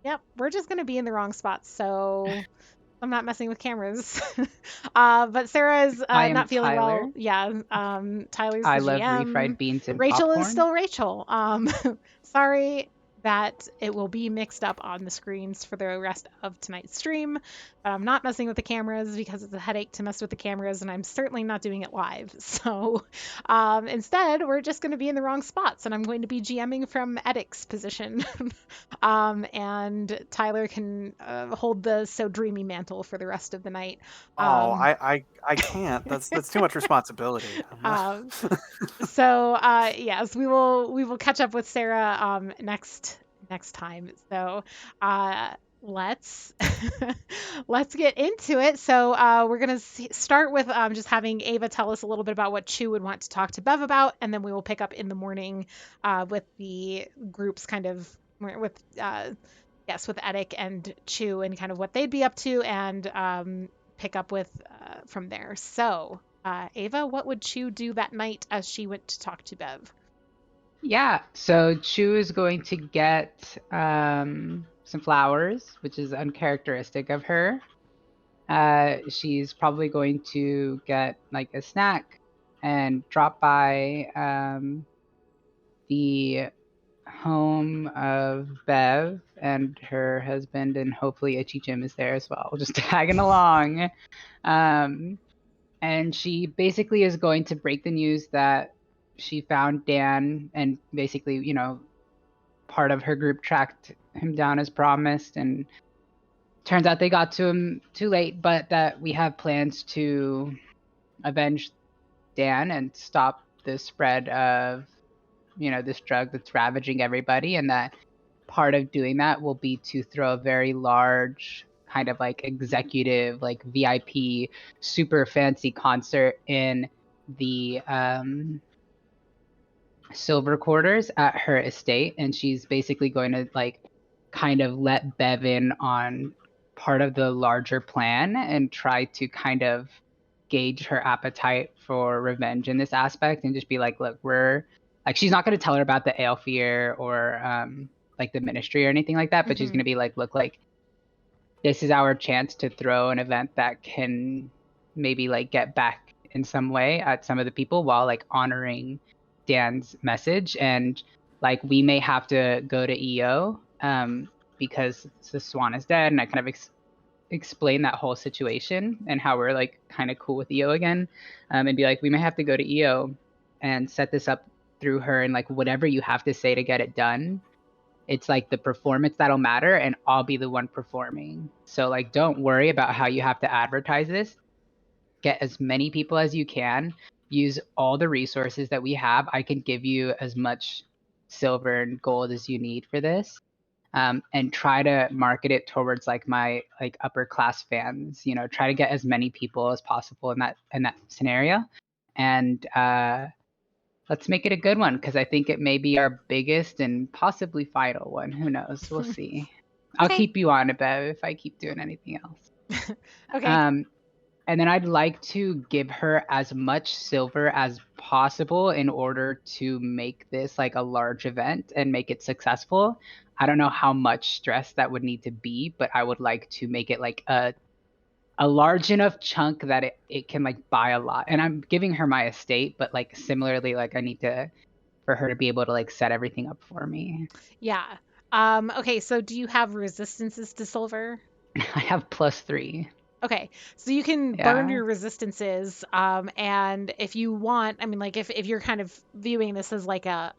yep, we're just gonna be in the wrong spots. So I'm not messing with cameras. But Sarah's I am not feeling Tyler. well. Yeah, Tyler's I the love GM. refried beans and Rachel is popcorn. still Rachel. Sorry that it will be mixed up on the screens for the rest of tonight's stream. But I'm not messing with the cameras because it's a headache to mess with the cameras, and I'm certainly not doing it live. So instead, we're just going to be in the wrong spots, and I'm going to be GMing from Edic's position. And Tyler can hold the so dreamy mantle for the rest of the night. Oh, Um, I can't. That's too much responsibility. so yes, we will catch up with Sarah next time. So let's let's get into it. So we're gonna start with just having Ava tell us a little bit about what Chu would want to talk to Bev about, and then we will pick up in the morning with the groups kind of with yes, with Edic and Chu and kind of what they'd be up to, and pick up with from there. So Ava, what would Chu do that night as she went to talk to Bev? Yeah, so Chu is going to get some flowers, which is uncharacteristic of her. She's probably going to get like a snack and drop by the home of Bev and her husband, and hopefully Achichim is there as well, just tagging along. Um, and she basically is going to break the news that she found Dan, and basically, part of her group tracked him down as promised, and turns out they got to him too late, but that we have plans to avenge Dan and stop the spread of, this drug that's ravaging everybody, and that part of doing that will be to throw a very large kind of like executive, like VIP, super fancy concert in the silver quarters at her estate, and she's basically going to like kind of let Bev in on part of the larger plan and try to kind of gauge her appetite for revenge in this aspect, and just be like, look, we're like, she's not going to tell her about the Aelfir or like the ministry or anything like that, but she's going to be like, look, like, this is our chance to throw an event that can maybe like get back in some way at some of the people while like honoring Dan's message. And like, we may have to go to EO because the Swan is dead, and I kind of explain that whole situation and how we're like kind of cool with EO again, and be like, we may have to go to EO and set this up through her, and like, whatever you have to say to get it done, it's like the performance that'll matter, and I'll be the one performing. So like, don't worry about how you have to advertise this. Get as many people as you can. Use all the resources that we have. I can give you as much silver and gold as you need for this. And try to market it towards like my like upper class fans. Try to get as many people as possible in that scenario. And let's make it a good one, because I think it may be our biggest and possibly final one. Who knows? We'll see. I'll Okay. keep you on it, Bev, if I keep doing anything else. Okay. And then I'd like to give her as much silver as possible in order to make this like a large event and make it successful. I don't know how much stress that would need to be, but I would like to make it like a large enough chunk that it can like buy a lot. And I'm giving her my estate, but like similarly, like I need for her to be able to like set everything up for me. Yeah. Okay, so do you have resistances to silver? I have +3. Okay, so you can burn your resistances, and if you want, I mean, like if you're kind of viewing this as like a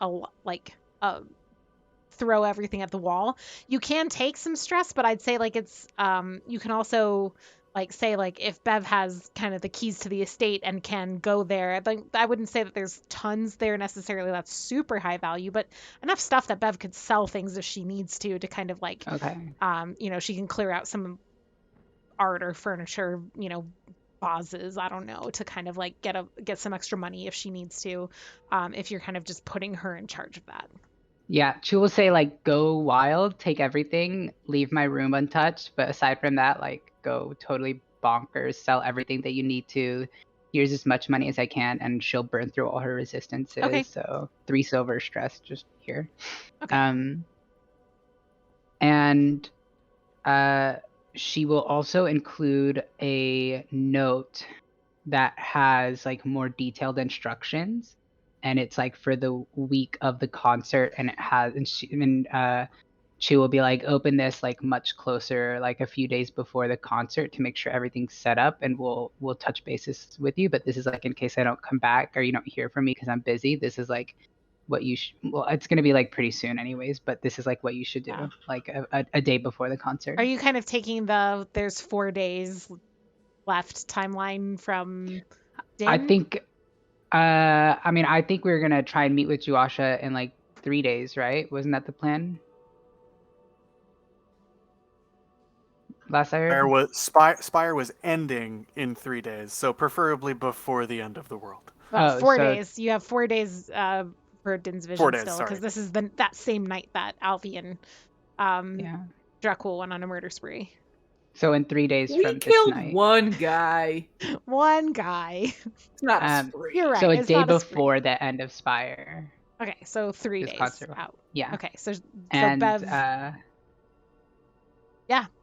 throw everything at the wall, you can take some stress, but I'd say like it's you can also like say like if Bev has kind of the keys to the estate and can go there, like I wouldn't say that there's tons there necessarily that's super high value, but enough stuff that Bev could sell things if she needs to kind of like she can clear out some art or furniture, vases, I don't know, to kind of like get some extra money if she needs to, if you're kind of just putting her in charge of that. Yeah, she will say like, go wild, take everything, leave my room untouched, but aside from that, like, go totally bonkers, sell everything that you need to, here's as much money as I can, and she'll burn through all her resistances. Okay. So 3 silver stress just here. Okay. And she will also include a note that has like more detailed instructions, and it's like for the week of the concert, and it has she will be like, open this like much closer, like a few days before the concert to make sure everything's set up, and we'll touch bases with you. But this is like in case I don't come back or you don't hear from me because I'm busy. This is like what you well, it's gonna be like pretty soon anyways, but this is like what you should do, like a day before the concert. Are you kind of taking there's 4 days left timeline from Din? I think I mean I think we're gonna try and meet with Juasha in like 3 days, right? Wasn't that the plan? Last I heard? Spire was ending in 3 days, so preferably before the end of the world. Well, 4 days. You have 4 days for Din's vision 4 days, still, sorry. because this is that same night that Alfie and Dracula went on a murder spree. So in 3 days we from killed this night. one guy. One guy. It's not a spree. You're right. So a it's day not before the end of Spire. Okay, so 3 This days concert. out. Yeah. Okay, so And Bev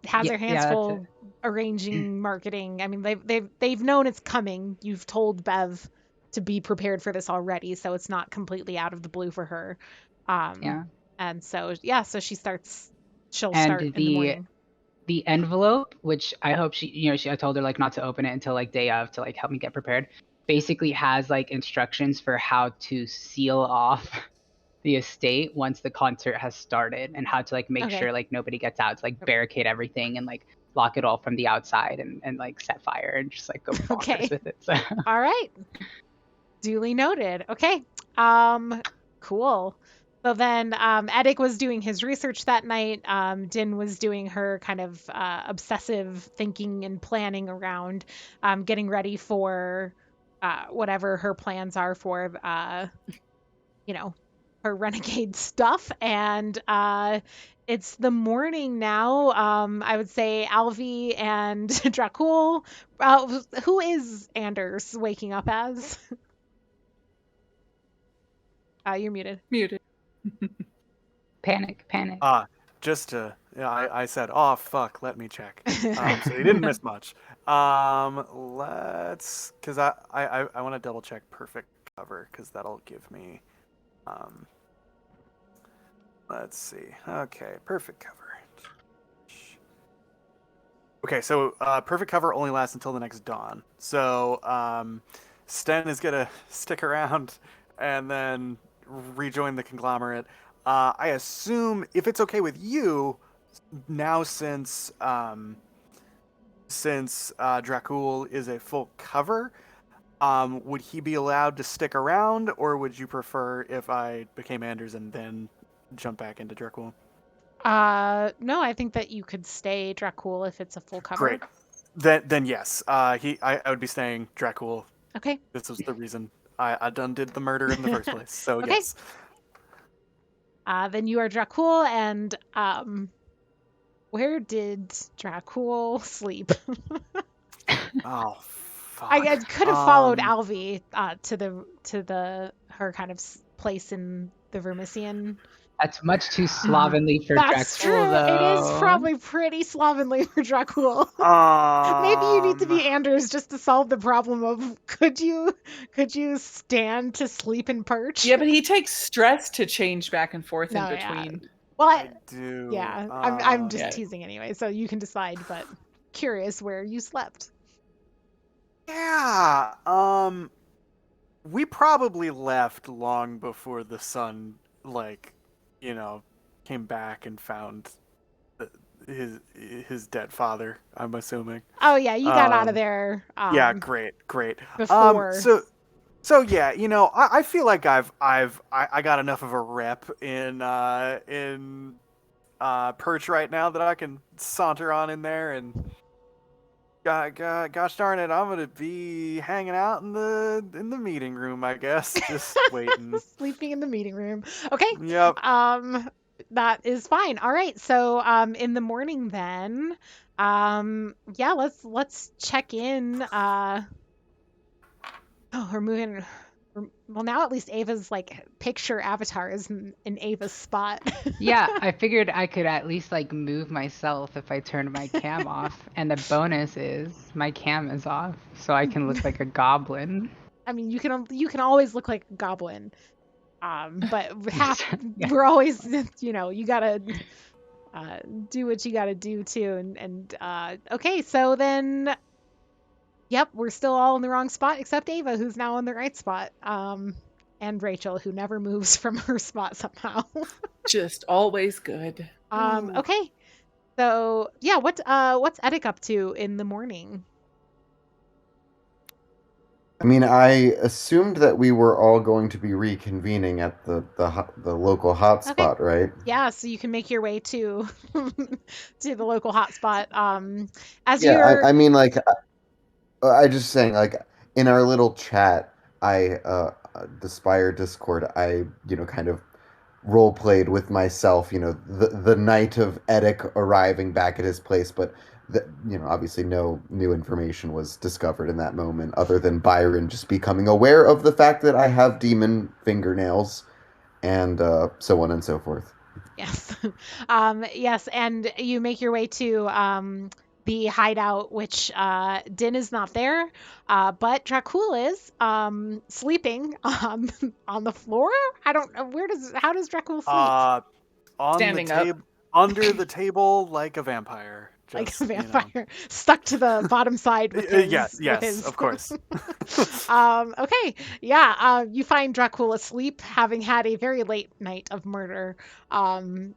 has her hands that's full it. arranging marketing. I mean, they've known it's coming. You've told Bev to be prepared for this already, so it's not completely out of the blue for her. And so so she'll start in the morning. The envelope, which I hope I told her like not to open it until like day of to like help me get prepared, basically has like instructions for how to seal off the estate once the concert has started, and how to like make sure like nobody gets out, to like barricade everything and like lock it all from the outside, and like set fire and just like go bonkers with it. So. All right. Duly noted. Okay. Cool. So then Eddic was doing his research that night. Din was doing her kind of obsessive thinking and planning around getting ready for whatever her plans are for, her renegade stuff. And it's the morning now. I would say Alvi and Dracul. Who is Anders waking up as? You're muted. Muted. Panic. I said, oh fuck, let me check. So you didn't miss much. Let's, because I want to double check perfect cover, because that'll give me, let's see. Okay, perfect cover. Okay, so perfect cover only lasts until the next dawn. So Sten is gonna stick around and then rejoin the conglomerate. I assume, if it's okay with you, now since Dracul is a full cover, would he be allowed to stick around, or would you prefer if I became Anders and then jump back into Dracul? No, I think that you could stay Dracul if it's a full cover. Great. Then yes. I would be staying Dracul. Okay. This was the reason I done did the murder in the first place. So Okay. yes. Then you are Dracul, and where did Dracul sleep? Oh, fuck. I could have followed Alvi to her kind of place in the Vermisian. That's much too slovenly for That's Dracul, true. though. It is probably pretty slovenly for Dracul. Maybe you need to be Anders just to solve the problem of could you stand to sleep and perch? Yeah, but he takes stress to change back and forth in between. Yeah. Well, I do. Yeah, I'm just teasing anyway, so you can decide. But curious where you slept. Yeah. We probably left long before the sun, came back and found his dead father, I'm assuming. Oh yeah, you got out of there. Yeah, great. Before. So yeah, I feel like I got enough of a rep in Perch right now that I can saunter on in there and gosh darn it, I'm gonna be hanging out in the meeting room, I guess, just waiting. Sleeping in the meeting room. Okay. Yep. That is fine. All right. So in the morning then, let's check in Oh, we're moving. Well, now at least Ava's like picture avatar is in Ava's spot. Yeah, I figured I could at least like move myself if I turned my cam off. And the bonus is my cam is off, so I can look like a goblin. I mean, you can always look like a goblin. But Yeah. we're always, you gotta do what you gotta do too. Okay, so then, yep, we're still all in the wrong spot except Ava, who's now in the right spot. And Rachel, who never moves from her spot somehow. Just always good. Okay. So yeah, what's Eddic up to in the morning? I mean, I assumed that we were all going to be reconvening at the local hotspot, right? Yeah, so you can make your way to to the local hotspot. As Yeah, you're I mean, like, I just saying, like, in our little chat, the Spire Discord, I, kind of role played with myself, the night of Edic arriving back at his place, but obviously no new information was discovered in that moment, other than Byron just becoming aware of the fact that I have demon fingernails, and so on and so forth. Yes. Yes, and you make your way to the hideout, which Din is not there, but Dracula is sleeping on the floor. I don't know how does Dracula sleep? On Standing the up. table, under the table, like a vampire. Like Just, a vampire stuck to the bottom side with his. yes, of course. Okay, yeah. You find Dracula asleep, having had a very late night of murder, and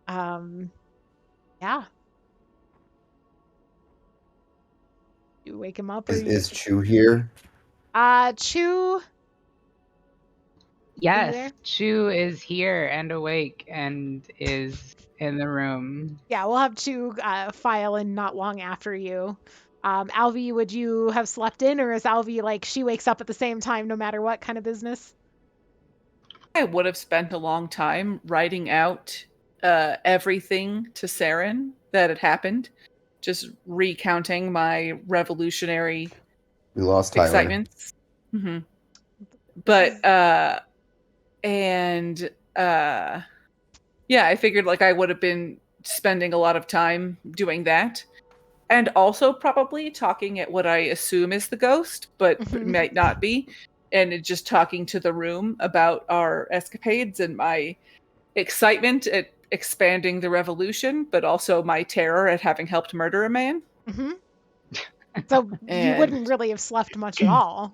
yeah. You wake him up, or Is Chu here? Chu. Yes, Chu is here and awake and is in the room. Yeah, we'll have Chu file in not long after you. Alvi, would you have slept in, or is Alvi like she wakes up at the same time no matter what kind of business? I would have spent a long time writing out everything to Saren that had happened, just recounting my revolutionary We lost Tyler. excitements. Mm-hmm. But yeah, I figured like I would have been spending a lot of time doing that, and also probably talking at what I assume is the ghost, but might not be, and just talking to the room about our escapades and my excitement at expanding the revolution, but also my terror at having helped murder a man. Mm-hmm. So you wouldn't really have slept much at all.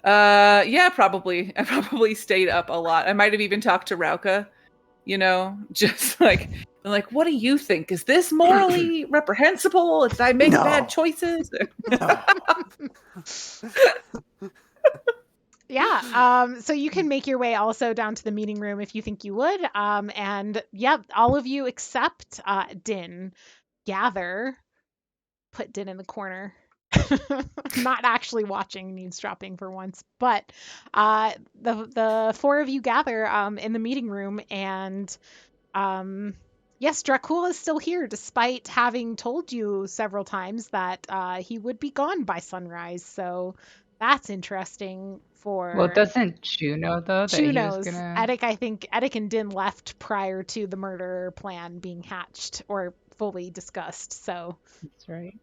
Yeah, probably. I probably stayed up a lot. I might have even talked to Rauka, just like, what do you think? Is this morally reprehensible? Did I make bad choices? No. Yeah, so you can make your way also down to the meeting room if you think you would. And yeah, all of you except Din gather. Put Din in the corner. Not actually watching and eavesdropping for once, but the four of you gather in the meeting room, and yes, Dracula is still here, despite having told you several times that he would be gone by sunrise. So that's interesting. Well, doesn't Chu know though that Chu he knows. was gonna? I think Eddic and Din left prior to the murder plan being hatched or fully discussed. So That's right.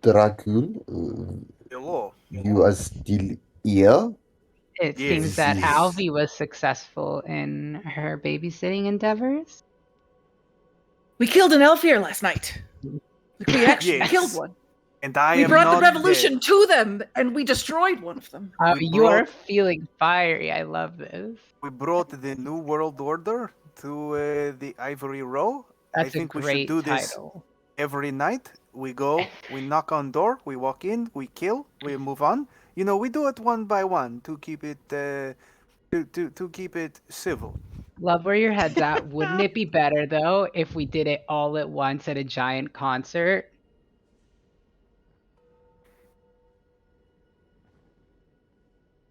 Dracula, Hello. you are still here? It Yes. seems that Alvi was successful in her babysitting endeavors. We killed an elf here last night. We actually Yes. killed one. And I We am brought the not revolution dead. to them, and we destroyed one of them. You are feeling fiery. I love this. We brought the New World Order to the Ivory Row. That's I think a we great should do this title. every night. We go, we knock on door, we walk in, we kill, we move on. We do it one by one to keep it to keep it civil. Love where your head's at. Wouldn't it be better though if we did it all at once at a giant concert?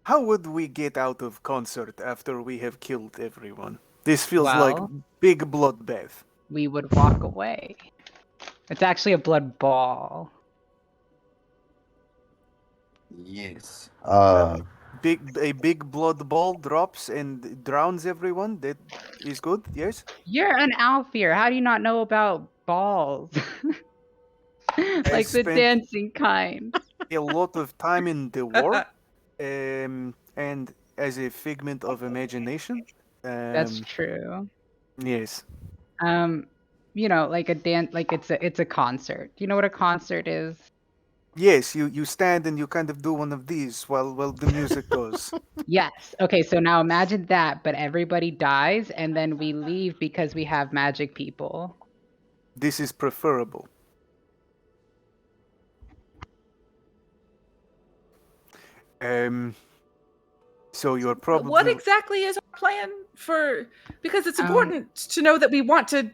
How would we get out of concert after we have killed everyone? This feels like big bloodbath. We would walk away. It's actually a blood ball. Yes. A big blood ball drops and drowns everyone. That is good. Yes. You're an Alfear. How do you not know about balls? Like the spent dancing kind. a lot of time in the war, and as a figment of imagination. That's true. Yes. Like it's a concert. Do you know what a concert is? Yes, you stand and you kind of do one of these while the music goes. Yes. Okay, so now imagine that, but everybody dies and then we leave because we have magic people. This is preferable. Um, so you're probably What exactly is our plan for? Because it's Um, important to know that we want to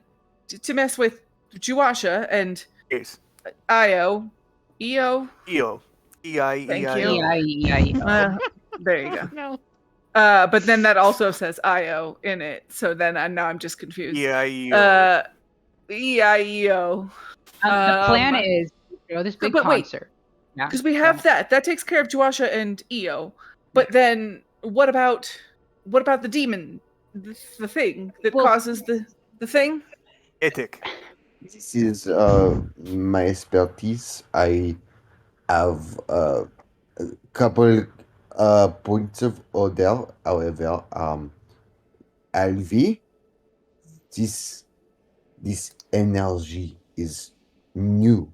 mess with Juasha and yes. Io, Eo. EO. Thank you. E-I-E-I-O. There you go. No. But then that also says Io in it, so then now I'm just confused. EIO. E-I-E-O. The plan is this big but wait, concert. Yeah. because we have that. That takes care of Juasha and Eo. But then what about the demon? The thing that causes the thing? Ethic. This is my expertise. I have a couple points of order. However, Alvi, this energy is new.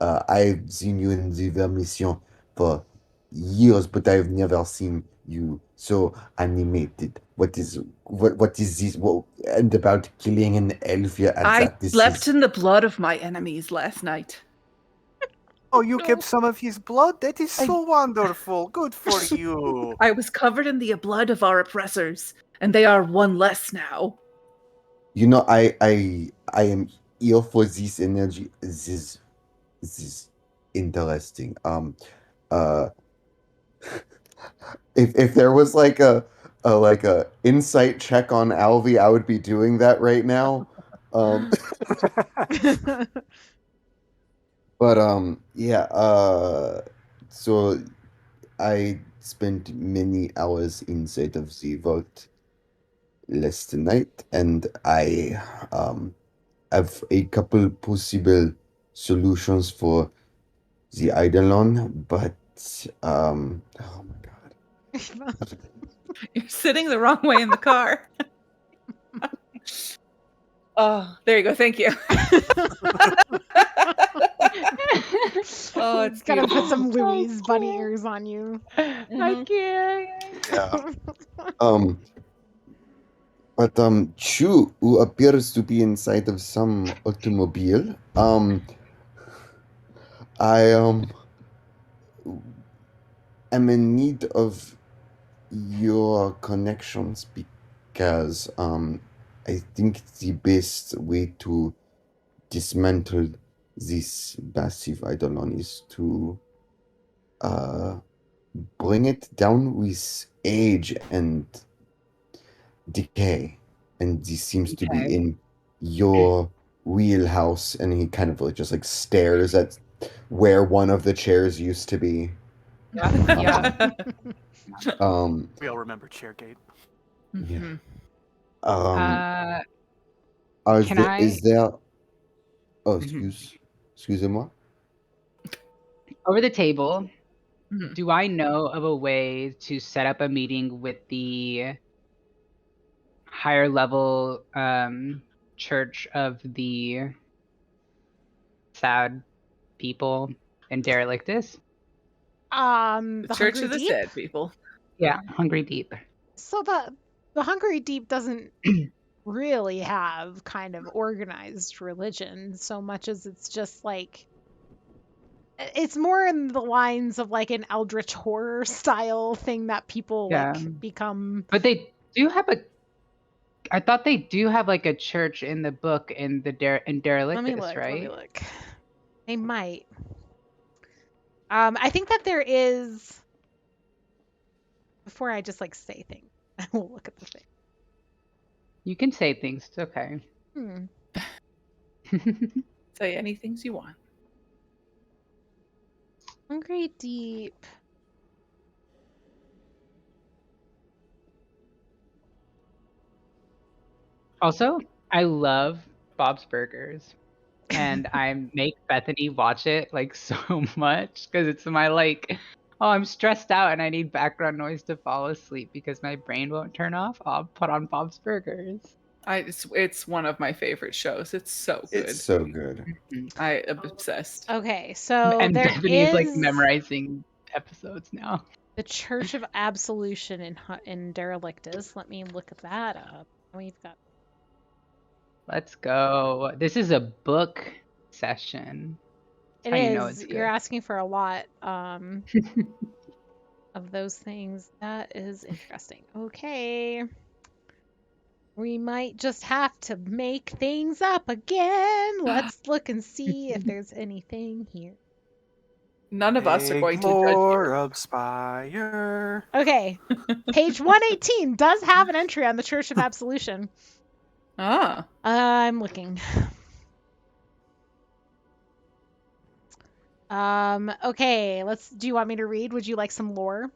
I've seen you in the Vermission for years, but I've never seen you so animated. What is this? What, and about killing an elf? Yeah, and I that this slept is. in the blood of my enemies last night. Oh, you kept some of his blood? That is so wonderful. Good for you. I was covered in the blood of our oppressors, and they are one less now. You know, I am here for this energy. This is interesting. Uh, if there was like a insight check on Alvi, I would be doing that right now. Um, but yeah. So I spent many hours inside of the vault last night, and I have a couple possible solutions for the Eidolon, but oh my god. You're sitting the wrong way in the car. Oh, there you go. Thank you. Oh, it's gotta beautiful. put some Louise bunny ears on you. I can't. Yeah. But Chu, who appears to be inside of some automobile, I am in need of your connections because I think the best way to dismantle this massive eidolon is to bring it down with age and decay, and this seems to be Okay. in your wheelhouse. And he kind of like just like stares at where one of the chairs used to be. Yeah. We all remember Chairgate. Yeah. Is there? Oh, excusez-moi. Over the table, Mhm. do I know of a way to set up a meeting with the higher level church of the sad people in Derelictus? The The Church Hungry of the Deep. Sad People. Yeah, Hungry Deep. So the Hungry Deep doesn't really have kind of organized religion so much as it's just like it's more in the lines of like an eldritch horror style thing that people like become. But they do have I thought they do have like a church in the book in the in Derelictus, Let me look. right? Let me look. They might. I think that there is. Before I just like say things, I will look at the thing. You can say things. It's okay. Say anything you want. Hungry Deep. Also, I love Bob's Burgers. And I make Bethany watch it like so much because it's my like, oh, I'm stressed out and I need background noise to fall asleep because my brain won't turn off. I'll put on Bob's Burgers. It's one of my favorite shows. It's so good. It's so good. I am obsessed. Okay, so And there Bethany is like is memorizing episodes now. the Church of Absolution in Derelictus. Let me look that up. We've got. Let's go. This is a book session. It That's how you know is. it's You're good. asking for a lot of those things. That is interesting. Okay. We might just have to make things up again. Let's look and see if there's anything here. None of us are going to judge Lore you. of Spire. Okay. Page 118 does have an entry on the Church of Absolution. Ah. I'm looking. Okay, do you want me to read? Would you like some lore?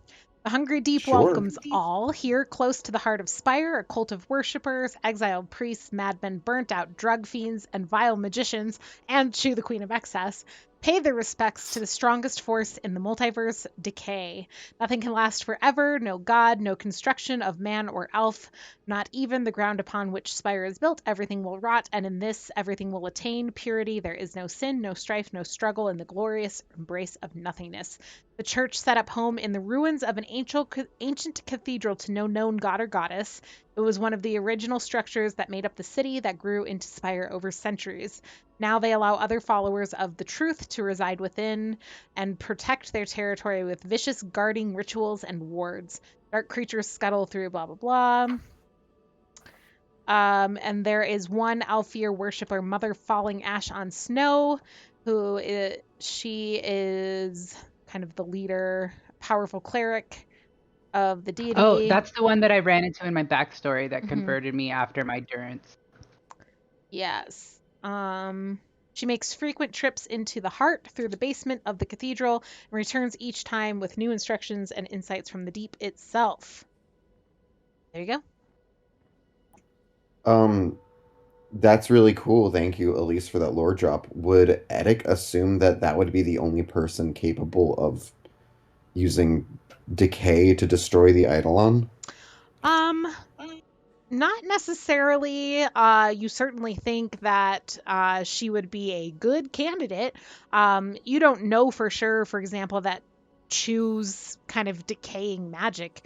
The Hungry Deep Sure. welcomes all. Here, close to the heart of Spire, a cult of worshippers, exiled priests, madmen, burnt out drug fiends, and vile magicians, and to the Queen of Excess, pay their respects to the strongest force in the multiverse, decay. Nothing can last forever, no god, no construction of man or elf, not even the ground upon which Spire is built. Everything will rot, and in this, everything will attain purity. There is no sin, no strife, no struggle in the glorious embrace of nothingness. The church set up home in the ruins of an ancient cathedral to no known god or goddess. It was one of the original structures that made up the city that grew into Spire over centuries. Now they allow other followers of the truth to reside within and protect their territory with vicious guarding rituals and wards. Dark creatures scuttle through blah blah blah. And there is one Alfir worshiper, Mother Falling Ash on Snow, she is kind of the leader, powerful cleric of the deity. Oh, that's the one that I ran into in my backstory that Mhm. converted me after my durance. Yes. She makes frequent trips into the heart through the basement of the cathedral and returns each time with new instructions and insights from the deep itself. There you go. That's really cool. Thank you, Elise, for that lore drop. Would Edic assume that that would be the only person capable of using decay to destroy the Eidolon? Not necessarily. You certainly think that she would be a good candidate. You don't know for sure, for example, that choose kind of decaying magic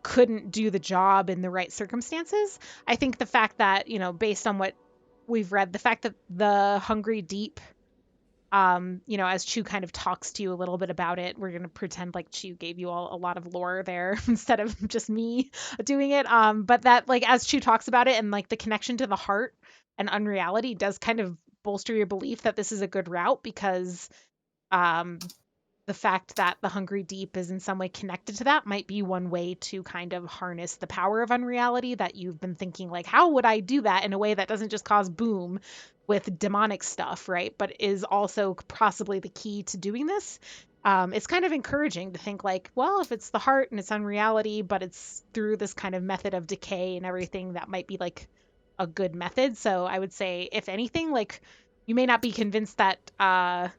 couldn't do the job in the right circumstances. I think the fact that, based on what we've read, the fact that the Hungry Deep, as Chu kind of talks to you a little bit about it, we're going to pretend like Chu gave you all a lot of lore there instead of just me doing it. But that, like, as Chu talks about it and like the connection to the heart and unreality does kind of bolster your belief that this is a good route because the fact that the Hungry Deep is in some way connected to that might be one way to kind of harness the power of unreality that you've been thinking, like, how would I do that in a way that doesn't just cause boom with demonic stuff, right? But is also possibly the key to doing this. It's kind of encouraging to think like, well, if it's the heart and it's unreality, but it's through this kind of method of decay and everything, that might be like a good method. So I would say, if anything, like, you may not be convinced that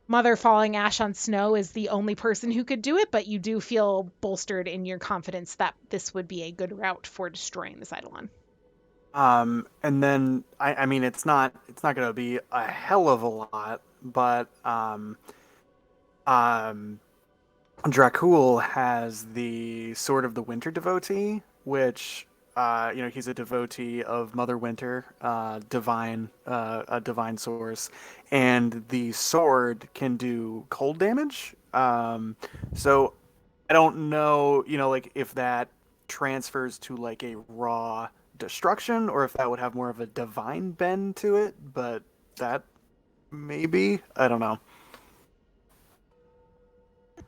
Mother Falling Ash on Snow is the only person who could do it, but you do feel bolstered in your confidence that this would be a good route for destroying this Eidolon. And then I mean it's not gonna be a hell of a lot, but Dracula has the Sword of the Winter devotee, which he's a devotee of Mother Winter, a divine source, and the sword can do cold damage. So I don't know, like if that transfers to like a raw destruction or if that would have more of a divine bend to it, but that maybe, I don't know.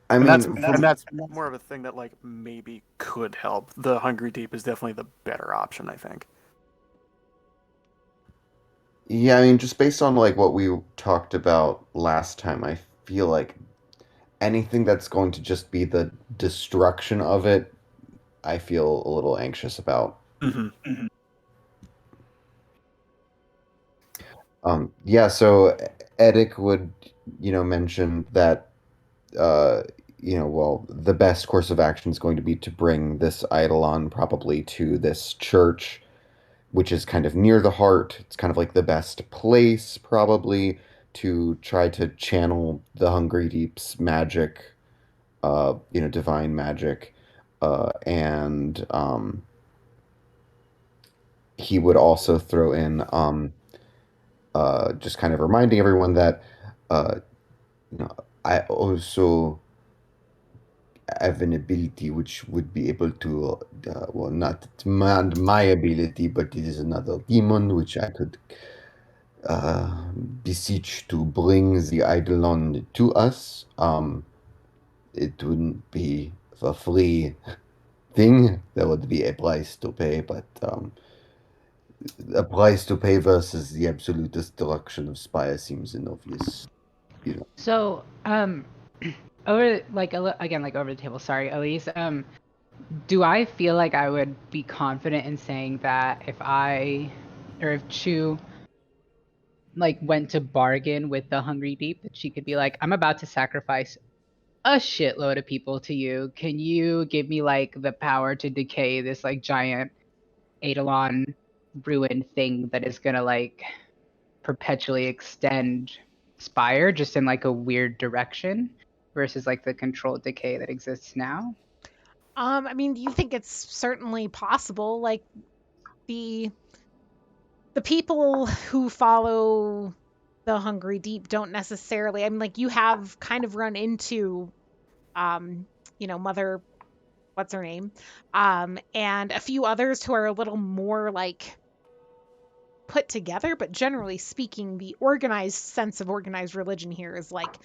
I And mean, that's more of a thing that like maybe could help. The Hungry Deep is definitely the better option, I think. Yeah, I mean, just based on like what we talked about last time, I feel like anything that's going to just be the destruction of it, I feel a little anxious about. Mm-hmm. Yeah, so Edic would, mention that, uh, well, the best course of action is going to be to bring this Eidolon probably to this church, which is kind of near the heart. It's kind of like the best place, probably, to try to channel the Hungry Deep's magic, divine magic. And he would also throw in just kind of reminding everyone that uh, I also have an ability which would be able to, well, not my ability, but it is another demon which I could beseech to bring the Eidolon to us. It wouldn't be a free thing. There would be a price to pay, but a price to pay versus the absolute destruction of Spire seems an obvious. So, over like again, like over the table. Sorry, Elise. Do I feel like I would be confident in saying that if Chu like went to bargain with the Hungry Deep, that she could be like, I'm about to sacrifice a shitload of people to you. Can you give me like the power to decay this like giant Eidolon ruin thing that is gonna like perpetually extend Spire just in like a weird direction versus like the controlled decay that exists now? I mean, you think it's certainly possible. Like the the people who follow the Hungry Deep don't necessarily. I mean, like you have kind of run into, um, Mother, what's her name, and a few others who are a little more like put together. But generally speaking, the organized sense of organized religion here is like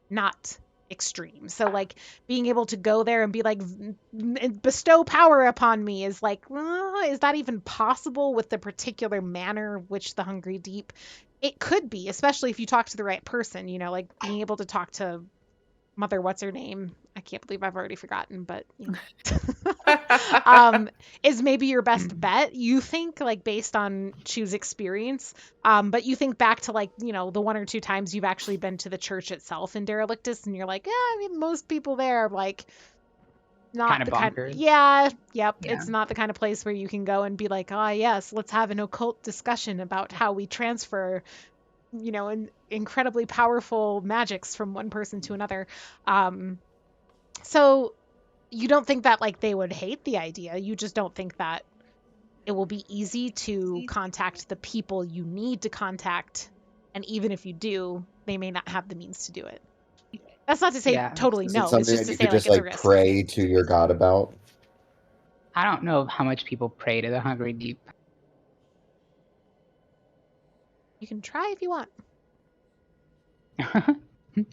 not extreme. So like being able to go there and be like bestow power upon me is like, is that even possible with the particular manner which the Hungry Deep, it could be, especially if you talk to the right person, like being able to talk to Mother, what's her name? I can't believe I've already forgotten, but is maybe your best bet, you think, like based on Chu's experience. But you think back to like, the one or two times you've actually been to the church itself in Derelictus, and you're like, yeah, I mean, most people there are like Kind not of the kind. bonkers. Yeah, yep. Yeah. It's not the kind of place where you can go and be like, ah, yes, let's have an occult discussion about how we transfer incredibly powerful magics from one person to another. So you don't think that like they would hate the idea. You just don't think that it will be easy to contact the people you need to contact. And even if you do, they may not have the means to do it. That's not to say Yeah. totally Is it no. It's something just that to you say could like just it's a like risk. pray to your god about? I don't know how much people pray to the Hungry Deep. You can try if you want.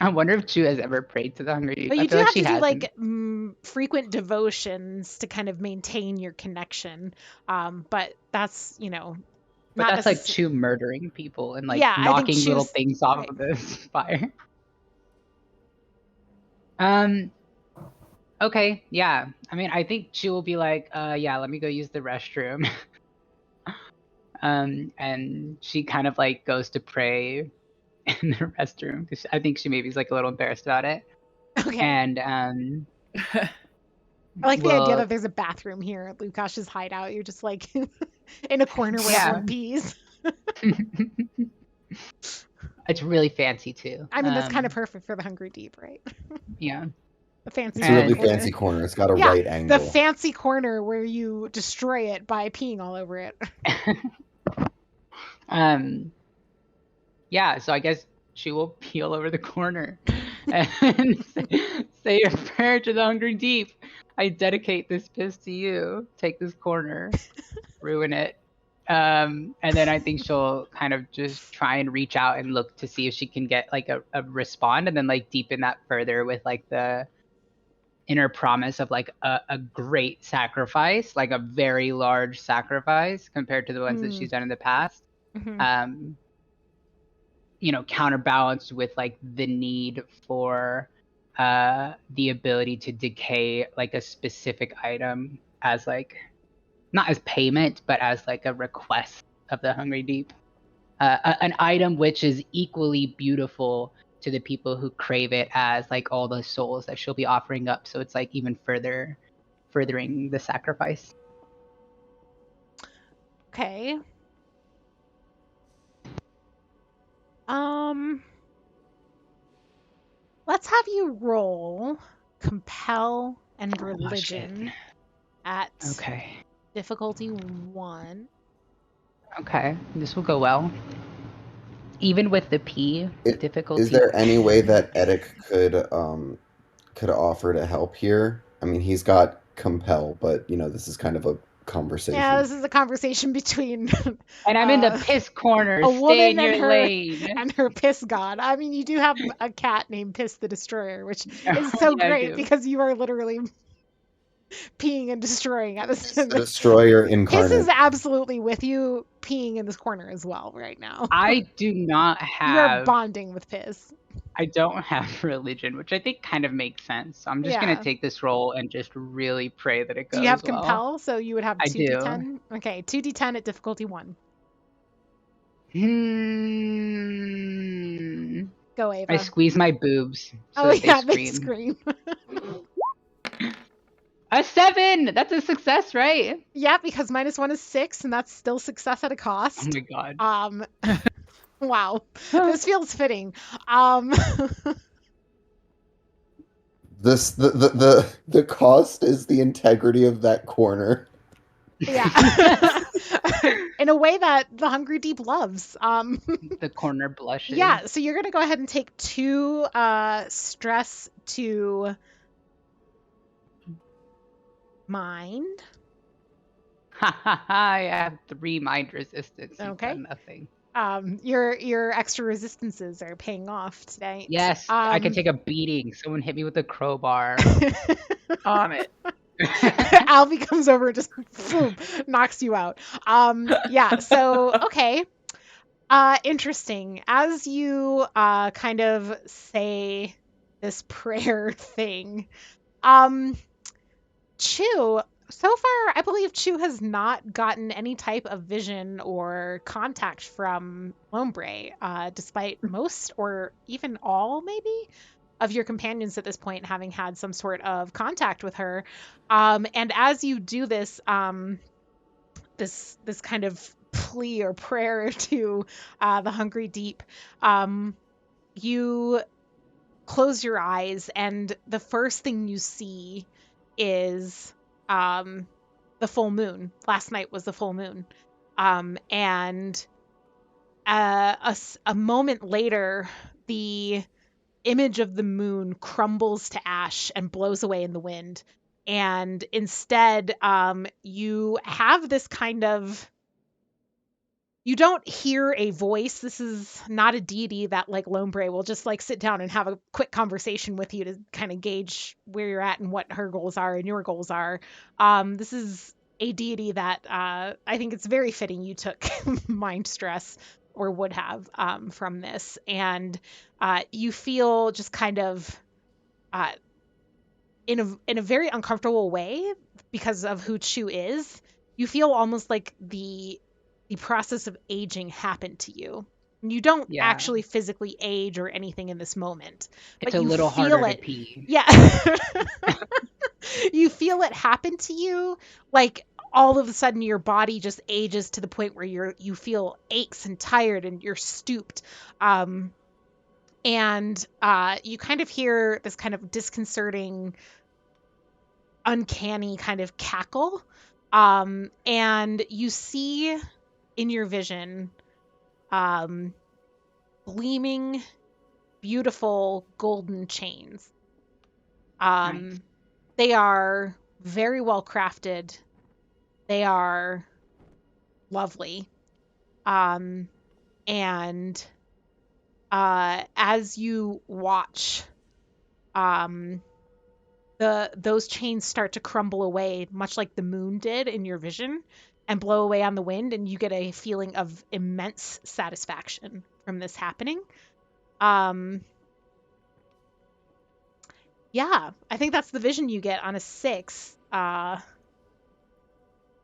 I wonder if Chu has ever prayed to the Hungry Deep. But I you do feel like have she to do hasn't. like frequent devotions to kind of maintain your connection. But that's, But not that's like necessarily. Chu murdering people and like Yeah, I think knocking little choose things off right. of the spire. Um, okay, yeah. I mean, I think Chu will be like, yeah, let me go use the restroom. And she kind of like goes to pray in the restroom because I think she maybe is like a little embarrassed about it. Okay. And I like the idea will that there's a bathroom here at Lukash's hideout. You're just like in a corner where yeah. everyone pees. It's really fancy too. I mean, that's kind of perfect for the Hungry Deep, right? Yeah. The fancy It's a little really And corner. fancy corner. It's got a Yeah, right the angle. fancy corner where you destroy it by peeing all over it. um yeah, so I guess she will peel over the corner and say a prayer to the Hungry Deep. I dedicate this piss to you. Take this corner, ruin it. And then I think she'll kind of just try and reach out and look to see if she can get like a respond, and then like deepen that further with like the inner promise of like a great sacrifice, like a very large sacrifice compared to the ones that she's done in the past. Mm-hmm. Um, counterbalanced with like the need for the ability to decay like a specific item as like not as payment, but as like a request of the Hungry Deep. An item which is equally beautiful to the people who crave it as like all the souls that she'll be offering up. So it's like even furthering the sacrifice. Okay. Let's have you roll compel and religion at difficulty 1. Okay, this will go well. Even with the P difficulty. Is there any way that Edic could offer to help here? I mean, he's got compel, but this is kind of a conversation. Yeah, this is a conversation between and I'm in the piss corner. A Stay woman in your lane. and her piss god. I mean, you do have a cat named Piss the Destroyer, which is so great because you are literally peeing and destroying at this. The Destroyer incarnate. Piss is absolutely with you, peeing in this corner as well right now. I do not have. You are bonding with Piss. I don't have religion, which I think kind of makes sense. So I'm just going to take this roll and just really pray that it goes well. Do you have compel? So you would have 2d10? I do. Okay, 2d10 at difficulty 1. Go, Ava. I squeeze my boobs. So they scream. A 7! That's a success, right? Yeah, because -1 is 6, and that's still success at a cost. Oh my god. Wow. This feels fitting. The cost is the integrity of that corner. Yeah. In a way that the Hungry Deep loves. The corner blushes. Yeah, so you're going to go ahead and take 2 stress to mind. I have 3 mind resistance. Okay. Nothing. Your extra resistances are paying off today. Yes, I can take a beating. Someone hit me with a crowbar. On it. Albie comes over and just boom, knocks you out. Yeah, so okay. Interesting. As you kind of say this prayer thing, Chu, so far I believe Chu has not gotten any type of vision or contact from Lombre, despite most or even all maybe of your companions at this point having had some sort of contact with her. And as you do this, this kind of plea or prayer to the Hungry Deep, you close your eyes, and the first thing you see is the full moon. Last night was the full moon. And a moment later, the image of the moon crumbles to ash and blows away in the wind. And instead, you have this kind of... You don't hear a voice. This is not a deity that, like Lombre, will just like sit down and have a quick conversation with you to kind of gauge where you're at and what her goals are and your goals are. This is a deity that I think it's very fitting you took mind stress, or would have, from this. And you feel just kind of in a very uncomfortable way because of who Chu is. You feel almost like the process of aging happened to you. You don't actually physically age or anything in this moment. It's but a you little feel harder it. to pee. Yeah. You feel it happen to you, like all of a sudden your body just ages to the point where you feel aches and tired and you're stooped. And you kind of hear this kind of disconcerting, uncanny kind of cackle. And you see in your vision, gleaming, beautiful golden chains. Nice. They are very well crafted. They are lovely. And as you watch, those chains start to crumble away, much like the moon did in your vision. and blow away on the wind, and you get a feeling of immense satisfaction from this happening. Yeah, I think that's the vision you get on a 6.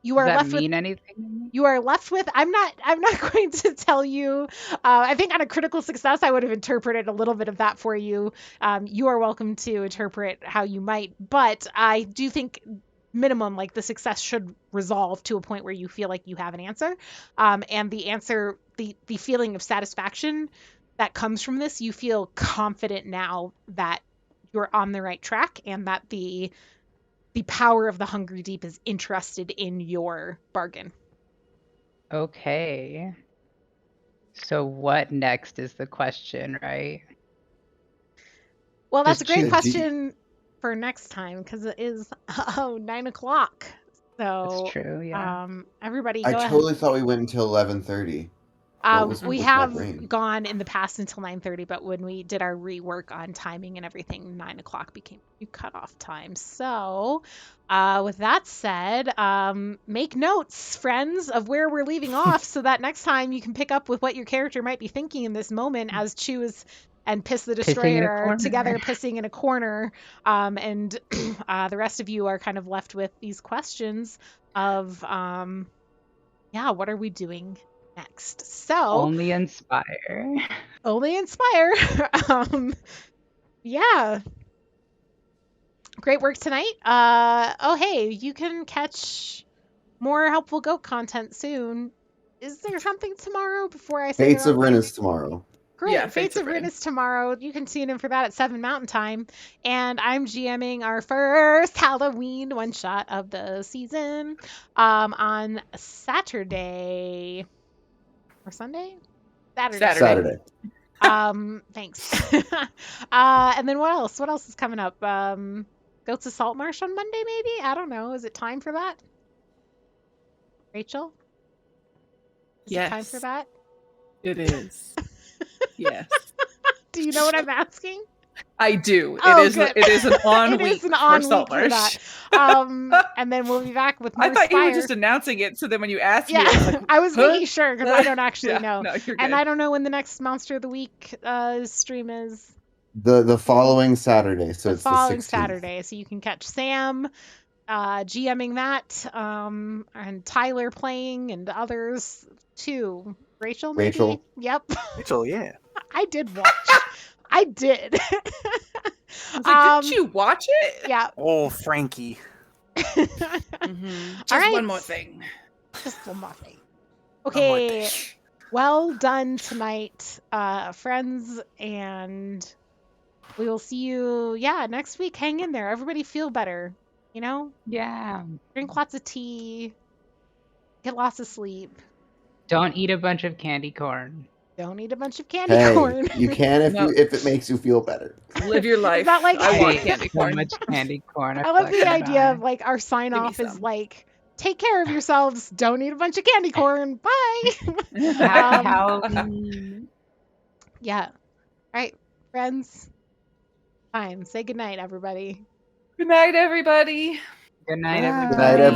You Does are that left with mean anything? you are left with I'm not going to tell you. I think on a critical success I would have interpreted a little bit of that for you. You are welcome to interpret how you might, but I do think minimum, like, the success should resolve to a point where you feel like you have an answer. And the answer, the feeling of satisfaction that comes from this, you feel confident now that you're on the right track, and that the power of the Hungry Deep is interested in your bargain. Okay. So what next is the question, right? Well, that's a Just great choose. question for next time, because it is 9 o'clock. So That's true, yeah. everybody I go ahead. totally thought we went until 11:30. What was We with my have brain? gone in the past until 9:30, but when we did our rework on timing and everything, 9 o'clock became new cutoff time. So, with that said, make notes, friends, of where we're leaving off, so that next time you can pick up with what your character might be thinking in this moment as Choose and Piss the Pissing in a Destroyer are corner. together pissing in a corner, and the rest of you are kind of left with these questions of, yeah, what are we doing next? So Only Inspire. only Inspire. Yeah, great work tonight. Oh hey, you can catch more Helpful Goat content soon. Is there something tomorrow before I say Fates of Rin? Rin is tomorrow. Great. Yeah, Fates of Rin is tomorrow. You can tune in for that at 7 Mountain Time. And I'm GMing our first Halloween one shot of the season on Saturday or Sunday? Saturday. Thanks. And then what else? What else is coming up? Goats of Salt Marsh on Monday, maybe? I don't know. Is it time for that? Rachel? Is it time for Yes, that? it is. Yes, Do you know what I'm asking? I do. Oh, It is. good. It is an on It week is an for on Salt week for Marsh. that. And then we'll be back with more I thought you were Spire. just announcing it, so then when you asked me, Yeah, I was like, I was huh? making sure, because I don't actually Yeah, know. no, you're And good. I don't know when the next Monster of the Week stream is. The following Saturday, so The it's the following 16th. Saturday. So you can catch Sam GMing that, and Tyler playing, and others too. Rachel, maybe? Rachel. Yep. Rachel, yeah. I did watch. I did. I was like, didn't you watch it? Yeah. Oh, Frankie. Just All right. one more thing. Just one more thing. One more Okay. thing. Well done tonight, friends, and we will see you, next week. Hang in there. Everybody feel better, you know? Yeah. Drink lots of tea. Get lots of sleep. Don't eat a bunch of candy corn. Don't eat a bunch of candy Hey, corn. you can if it makes you feel better. Live your life. that like- I want ate candy so corn. much candy corn. I love the feel like I'd idea of die. like our sign Give me off is some. like, take care of yourselves. Don't eat a bunch of candy corn. Bye. Happy Halloween. Yeah. All right, friends. Fine. Say goodnight, everybody. Good night, everybody. Good night, Bye. everybody. Good night, everybody.